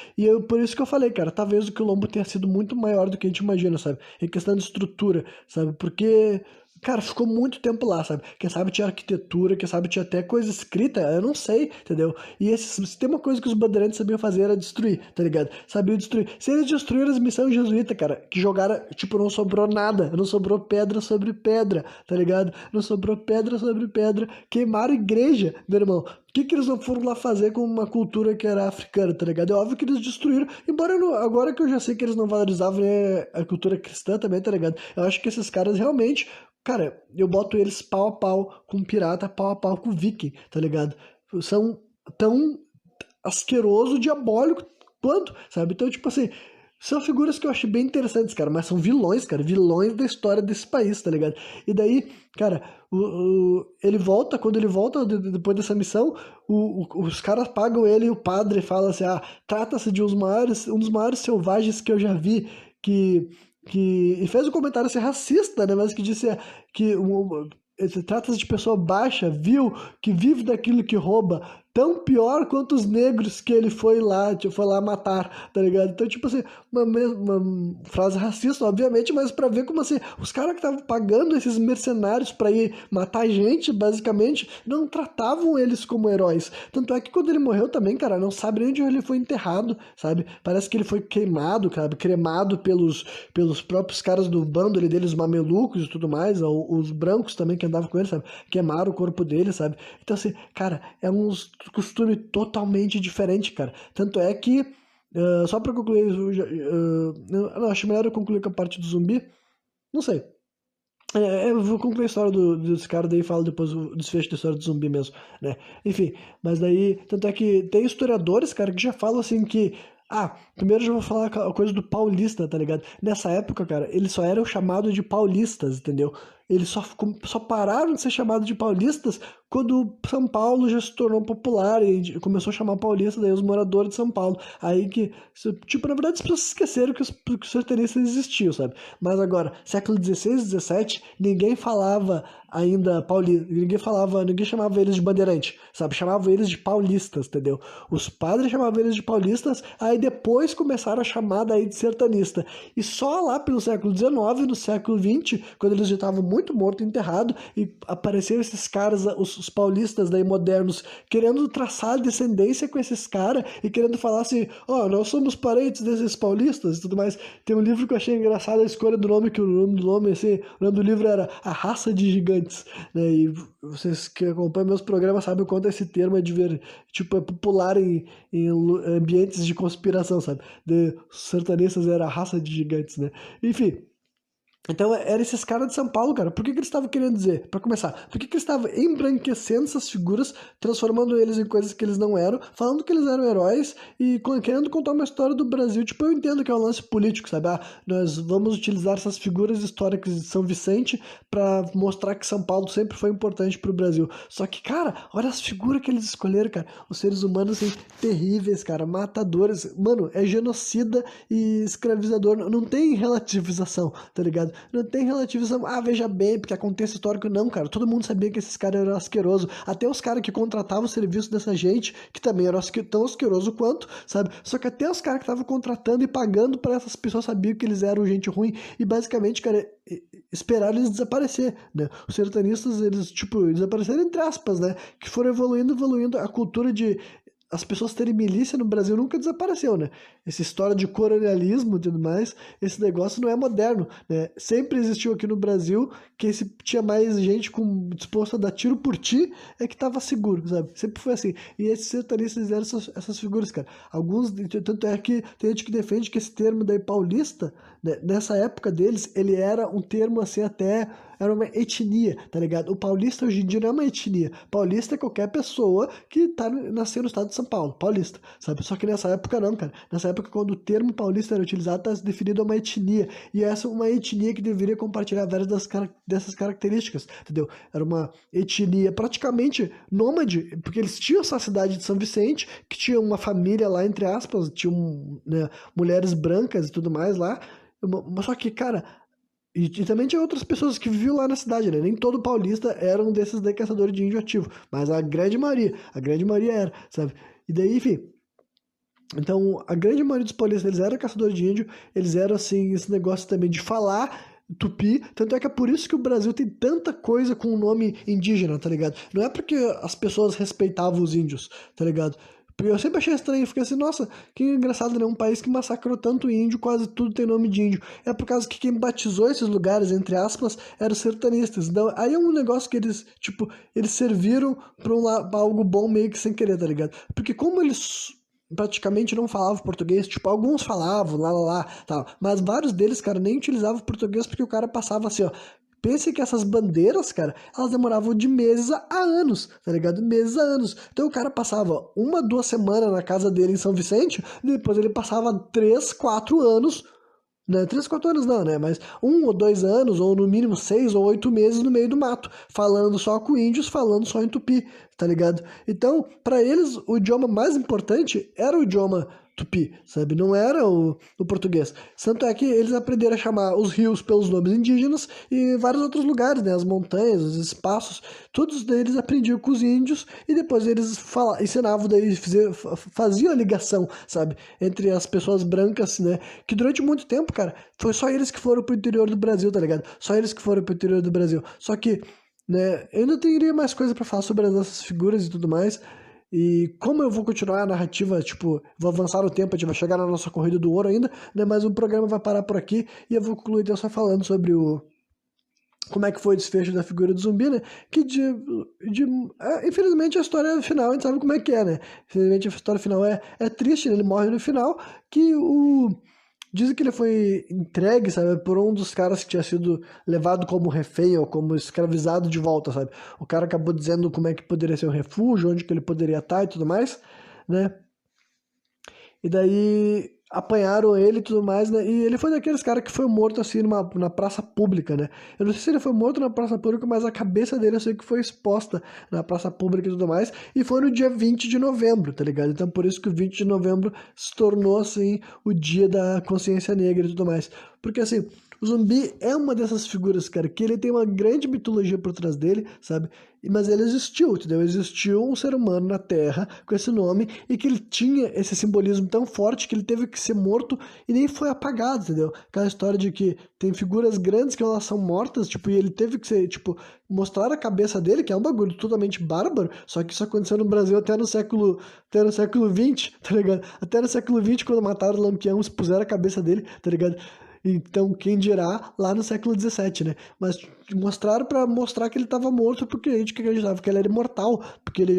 Por isso que eu falei, cara, talvez o Quilombo tenha sido muito maior do que a gente imagina, sabe? Em questão de estrutura, sabe? Porque cara, ficou muito tempo lá, sabe? Quem sabe tinha arquitetura, quem sabe tinha até coisa escrita, eu não sei, entendeu? Se tem uma coisa que os bandeirantes sabiam fazer era destruir, tá ligado? Sabiam destruir. Se eles destruíram as missões jesuítas, cara, que jogaram, tipo, não sobrou nada, não sobrou pedra sobre pedra, tá ligado? Não sobrou pedra sobre pedra, queimaram igreja, meu irmão. O que eles não foram lá fazer com uma cultura que era africana, tá ligado? É óbvio que eles destruíram, embora agora que eu já sei que eles não valorizavam, né, a cultura cristã também, tá ligado? Eu acho que esses caras realmente, cara, eu boto eles pau a pau com pirata, pau a pau com viking, tá ligado? São tão asqueroso, diabólico quanto, sabe? Então, tipo assim, são figuras que eu acho bem interessantes, cara, mas são vilões, cara, vilões da história desse país, tá ligado? E daí, cara, ele volta, quando ele volta depois dessa missão, os caras pagam ele e o padre fala assim, ah, trata-se de um dos maiores selvagens que eu já vi, que e fez um comentário assim, racista, né? Mas que disse que trata-se de pessoa baixa, vil, que vive daquilo que rouba, tão pior quanto os negros que ele foi lá matar, tá ligado? Então, tipo assim, uma frase racista, obviamente, mas pra ver como assim, os caras que estavam pagando esses mercenários pra ir matar gente, basicamente, não tratavam eles como heróis. Tanto é que quando ele morreu também, cara, não sabe nem onde ele foi enterrado, sabe? Parece que ele foi queimado, cara, cremado pelos próprios caras do bando ali deles, os mamelucos e tudo mais, os brancos também que andavam com ele, sabe? Queimaram o corpo dele, sabe? Então, assim, cara, é um costume totalmente diferente, cara. Tanto é que, só pra concluir, não, acho melhor eu concluir com a parte do zumbi. Não sei. Eu vou concluir a história dos caras, daí falo depois o desfecho da história do zumbi mesmo, né? Enfim, mas daí, tanto é que tem historiadores, cara, que já falam assim que. Ah, primeiro eu já vou falar a coisa do paulista, tá ligado? Nessa época, cara, eles só eram chamados de paulistas, entendeu? Eles só pararam de ser chamados de paulistas quando São Paulo já se tornou popular e começou a chamar paulista, daí os moradores de São Paulo. Aí que, tipo, na verdade as pessoas esqueceram que os sertanistas existiam, sabe? Mas agora, século XVI, XVII, ninguém falava ainda paulista, ninguém chamava eles de bandeirante, sabe? Chamava eles de paulistas, entendeu? Os padres chamavam eles de paulistas, aí depois começaram a chamar daí de sertanista. E só lá pelo século XIX, no século XX, quando eles já estavam muito mortos e enterrados, e apareceram esses caras, os paulistas daí modernos, querendo traçar descendência com esses caras e querendo falar assim, ó, nós somos parentes desses paulistas e tudo mais. Tem um livro que eu achei engraçado, a escolha do nome, que o nome do nome, assim, o nome do livro era A Raça de Gigantes, né? E vocês que acompanham meus programas sabem o quanto esse termo tipo, é popular em ambientes de conspiração, sabe? Os sertanistas era a raça de gigantes, né? Enfim, então, eram esses caras de São Paulo, cara. Por que eles estavam querendo dizer? Pra começar, por que eles estavam embranquecendo essas figuras, transformando eles em coisas que eles não eram, falando que eles eram heróis e querendo contar uma história do Brasil? Tipo, eu entendo que é um lance político, sabe? Ah, nós vamos utilizar essas figuras históricas de São Vicente pra mostrar que São Paulo sempre foi importante pro Brasil. Só que, cara, olha as figuras que eles escolheram, cara. Os seres humanos, assim, terríveis, cara, matadores. Mano, é genocida e escravizador. Não tem relativização, tá ligado? Não tem relativização, veja bem, porque é contexto histórico, não, cara. Todo mundo sabia que esses caras eram asquerosos. Até os caras que contratavam o serviço dessa gente, que também eram tão asqueroso quanto, sabe? Só que até os caras que estavam contratando e pagando pra essas pessoas sabiam que eles eram gente ruim e basicamente, cara, esperaram eles desaparecer, né? Os sertanistas, eles, tipo, desapareceram entre aspas, né? Que foram evoluindo, a cultura de as pessoas terem milícia no Brasil nunca desapareceu, né? Essa história de colonialismo e tudo mais, esse negócio não é moderno, né? Sempre existiu aqui no Brasil que se tinha mais gente disposta a dar tiro por ti é que tava seguro, sabe? Sempre foi assim. E esses sertanistas eram essas figuras, cara. Alguns, tanto é que tem gente que defende que esse termo daí paulista, né, nessa época deles, ele era um termo assim até era uma etnia, tá ligado? O paulista hoje em dia não é uma etnia. Paulista é qualquer pessoa que nasceu no estado de São Paulo, paulista, sabe? Só que nessa época não, cara. Nessa época, quando o termo paulista era utilizado, tá definido uma etnia. E essa é uma etnia que deveria compartilhar várias dessas características, entendeu? Era uma etnia praticamente nômade, porque eles tinham essa cidade de São Vicente, que tinha uma família lá, entre aspas, tinham, né, mulheres brancas e tudo mais lá. Só que, cara, e também tinha outras pessoas que viviam lá na cidade, né? Nem todo paulista era um desses daí caçadores de índio ativo, mas a grande maioria era, sabe? E daí, enfim, então a grande maioria dos paulistas, eles eram caçadores de índio, eles eram, assim, esse negócio também de falar tupi, tanto é que é por isso que o Brasil tem tanta coisa com o nome indígena, tá ligado? Não é porque as pessoas respeitavam os índios, tá ligado? Eu sempre achei estranho, fiquei assim, nossa, que engraçado, né? Um país que massacrou tanto índio, quase tudo tem nome de índio. É por causa que quem batizou esses lugares, entre aspas, eram os sertanistas. Então, aí é um negócio que eles, tipo, eles serviram pra algo bom meio que sem querer, tá ligado? Porque como eles praticamente não falavam português, tipo, alguns falavam, tal, mas vários deles, cara, nem utilizavam português porque o cara passava assim, ó. Pense que essas bandeiras, cara, elas demoravam de meses a anos, tá ligado? Meses a anos. Então o cara passava 1, 2 semanas na casa dele em São Vicente, depois ele passava 3, 4 anos, né? 3, 4 anos não, né? Mas 1 ou 2 anos, ou no mínimo 6 ou 8 meses no meio do mato, falando só com índios, falando só em tupi, tá ligado? Então, para eles, o idioma mais importante era o idioma tupi, sabe? Não era o português. Tanto é que eles aprenderam a chamar os rios pelos nomes indígenas e vários outros lugares, né? As montanhas, os espaços, todos eles aprendiam com os índios e depois eles ensinavam, daí faziam a ligação, sabe? Entre as pessoas brancas, né? Que durante muito tempo, cara, foi só eles que foram pro interior do Brasil, tá ligado? Só eles que foram pro interior do Brasil. Só que, né, eu ainda teria mais coisa pra falar sobre essas figuras e tudo mais. E como eu vou continuar a narrativa, tipo, vou avançar no tempo, a gente vai chegar na nossa corrida do ouro ainda, né? Mas o programa vai parar por aqui e eu vou concluir então só falando sobre como é que foi o desfecho da figura do zumbi, né? Que infelizmente a história final a gente sabe como é que é, né? Infelizmente a história final é triste, né? Ele morre no final, que dizem que ele foi entregue, sabe, por um dos caras que tinha sido levado como refém ou como escravizado de volta, sabe? O cara acabou dizendo como é que poderia ser um refúgio, onde que ele poderia estar e tudo mais, né? E daí apanharam ele e tudo mais, né? E ele foi daqueles caras que foi morto assim na praça pública, né? Eu não sei se ele foi morto na praça pública, mas a cabeça dele eu sei que foi exposta na praça pública e tudo mais. E foi no dia 20 de novembro, tá ligado? Então por isso que o 20 de novembro se tornou, assim, o dia da consciência negra e tudo mais. Porque, assim, o zumbi é uma dessas figuras, cara, que ele tem uma grande mitologia por trás dele, sabe? Mas ele existiu, entendeu? Existiu um ser humano na Terra com esse nome e que ele tinha esse simbolismo tão forte que ele teve que ser morto e nem foi apagado, entendeu? Aquela história de que tem figuras grandes que elas são mortas, tipo, e ele teve que ser, tipo, mostrar a cabeça dele, que é um bagulho totalmente bárbaro, só que isso aconteceu no Brasil até no século XX, tá ligado? Até no século XX, quando mataram o Lampião, expuseram a cabeça dele, tá ligado? Então, quem dirá lá no século XVII, né? Mas mostraram para mostrar que ele estava morto porque a gente acreditava que ele era imortal, porque ele,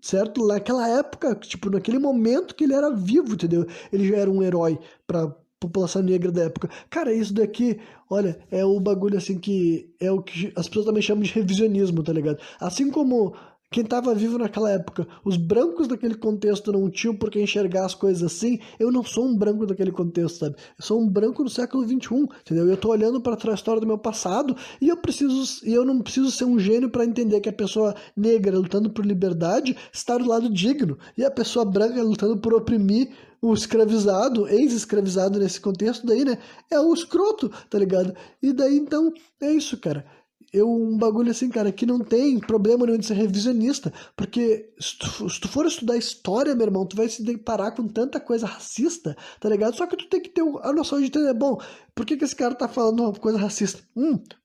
certo, naquela época, tipo, naquele momento que ele era vivo, entendeu? Ele já era um herói para população negra da época. Cara, isso daqui, olha, é o bagulho assim que é o que as pessoas também chamam de revisionismo, tá ligado? Assim como quem estava vivo naquela época, os brancos daquele contexto não tinham por que enxergar as coisas assim. Eu não sou um branco daquele contexto, sabe? Eu sou um branco do século XXI, entendeu? Eu tô olhando para a história do meu passado e eu não preciso ser um gênio para entender que a pessoa negra lutando por liberdade está do lado digno e a pessoa branca lutando por oprimir o escravizado, ex-escravizado nesse contexto daí, né? É o escroto, tá ligado? E daí, então, é isso, cara. Um bagulho assim, cara, que não tem problema nenhum de ser revisionista, porque se tu for estudar história, meu irmão, tu vai se deparar com tanta coisa racista, tá ligado? Só que tu tem que ter a noção de entender, bom, por que esse cara tá falando uma coisa racista?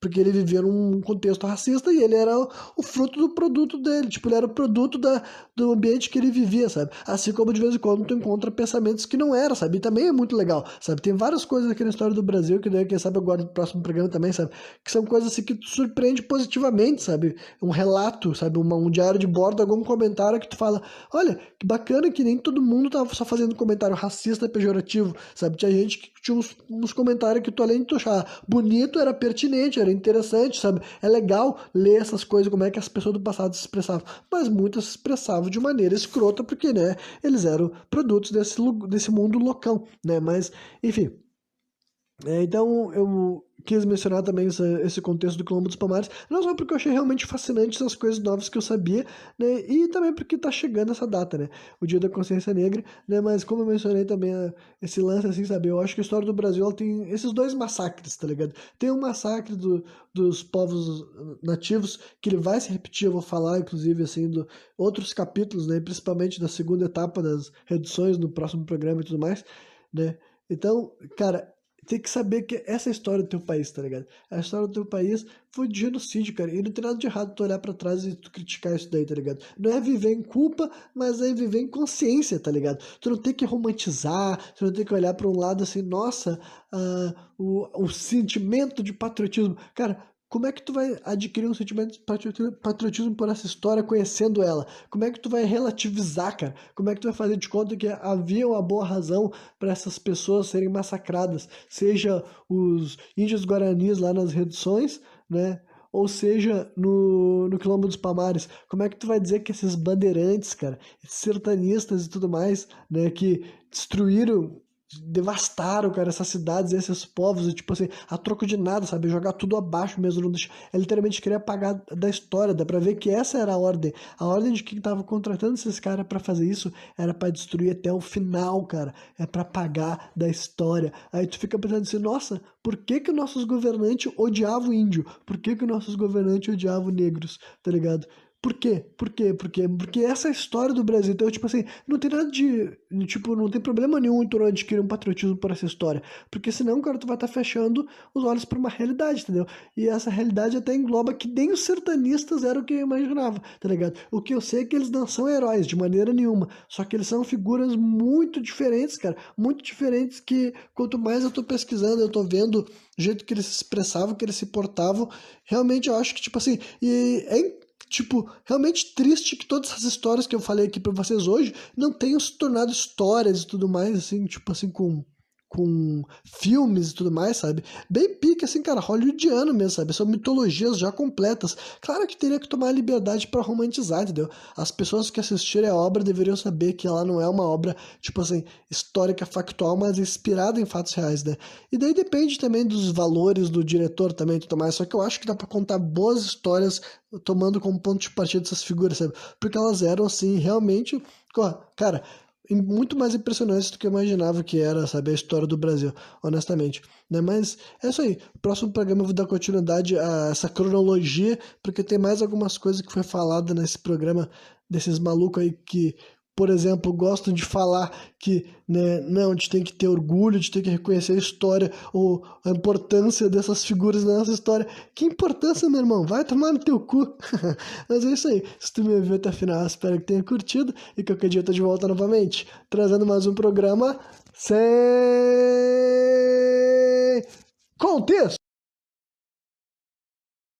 Porque ele vivia num contexto racista e ele era o fruto do produto dele, tipo, ele era o produto do ambiente que ele vivia, sabe? Assim como de vez em quando tu encontra pensamentos que não era, sabe? E também é muito legal, sabe? Tem várias coisas aqui na história do Brasil, que daí, quem sabe, agora no próximo programa também, sabe? Que são coisas assim que tu surpreende positivamente, sabe? Um relato, sabe? Um diário de bordo, algum comentário que tu fala, olha, que bacana que nem todo mundo tava só fazendo comentário racista, pejorativo, sabe? Tinha gente que tinha uns comentários que tu, além de tu achar bonito, era pertinente, era interessante, sabe? É legal ler essas coisas, como é que as pessoas do passado se expressavam, mas muitas se expressavam de maneira escrota, porque, né, eles eram produtos desse mundo loucão, né? Mas, enfim... então eu quis mencionar também esse contexto do Quilombo dos Palmares, não só porque eu achei realmente fascinante essas coisas novas que eu sabia, né, e também porque tá chegando essa data, né, o Dia da Consciência Negra, né, mas como eu mencionei também esse lance, assim, sabe, eu acho que a história do Brasil ela tem esses dois massacres, tá ligado? Tem um massacre dos povos nativos, que ele vai se repetir, eu vou falar, inclusive, assim, do outros capítulos, né, principalmente da segunda etapa das reduções no próximo programa e tudo mais, né, então, cara, tem que saber que essa é a história do teu país, tá ligado? A história do teu país foi de genocídio, cara. E não tem nada de errado tu olhar pra trás e tu criticar isso daí, tá ligado? Não é viver em culpa, mas é viver em consciência, tá ligado? Tu não tem que romantizar, tu não tem que olhar pra um lado assim, nossa, o sentimento de patriotismo. Cara, como é que tu vai adquirir um sentimento de patriotismo por essa história conhecendo ela? Como é que tu vai relativizar, cara? Como é que tu vai fazer de conta que havia uma boa razão para essas pessoas serem massacradas? Seja os índios guaranis lá nas reduções, né? Ou seja, no Quilombo dos Palmares. Como é que tu vai dizer que esses bandeirantes, cara, esses sertanistas e tudo mais, né, que destruíram, devastaram, cara, essas cidades, esses povos, e tipo assim, a troco de nada, sabe? Jogar tudo abaixo mesmo, não deixar... É literalmente querer apagar da história, dá pra ver que essa era a ordem. A ordem de quem tava contratando esses caras pra fazer isso era pra destruir até o final, cara. É pra apagar da história. Aí tu fica pensando assim, nossa, por que que nossos governantes odiavam o índio? Por que que nossos governantes odiavam negros? Tá ligado? Por quê? Por quê? Por quê? Porque essa é a história do Brasil. Então, tipo assim, não tem nada de. Tipo, não tem problema nenhum em tu adquirir um patriotismo por essa história. Porque senão, cara, tu vai estar fechando os olhos para uma realidade, entendeu? E essa realidade até engloba que nem os sertanistas eram o que eu imaginava, tá ligado? O que eu sei é que eles não são heróis de maneira nenhuma. Só que eles são figuras muito diferentes, cara. Muito diferentes que quanto mais eu tô pesquisando, eu tô vendo o jeito que eles se expressavam, que eles se portavam. Realmente eu acho que, tipo assim, e é tipo, realmente triste que todas essas histórias que eu falei aqui pra vocês hoje não tenham se tornado histórias e tudo mais, assim, tipo assim, com filmes e tudo mais, sabe? Bem pique, assim, cara, hollywoodiano mesmo, sabe? São mitologias já completas. Claro que teria que tomar liberdade pra romantizar, entendeu? As pessoas que assistirem a obra deveriam saber que ela não é uma obra, tipo assim, histórica, factual, mas inspirada em fatos reais, né? E daí depende também dos valores do diretor também e tudo mais. Só que eu acho que dá pra contar boas histórias tomando como ponto de partida essas figuras, sabe? Porque elas eram, assim, realmente, cara, muito mais impressionantes do que eu imaginava que era, sabe, a história do Brasil, honestamente, né? Mas é isso aí. No próximo programa eu vou dar continuidade a essa cronologia, porque tem mais algumas coisas que foi falada nesse programa desses malucos aí que, por exemplo, gostam de falar que, né, não, a gente tem que ter orgulho, a gente tem que reconhecer a história ou a importância dessas figuras na nossa história. Que importância, meu irmão? Vai tomar no teu cu. Mas é isso aí. Se tu me viu até o final, espero que tenha curtido e qualquer dia eu tô de volta novamente, trazendo mais um programa sem contexto.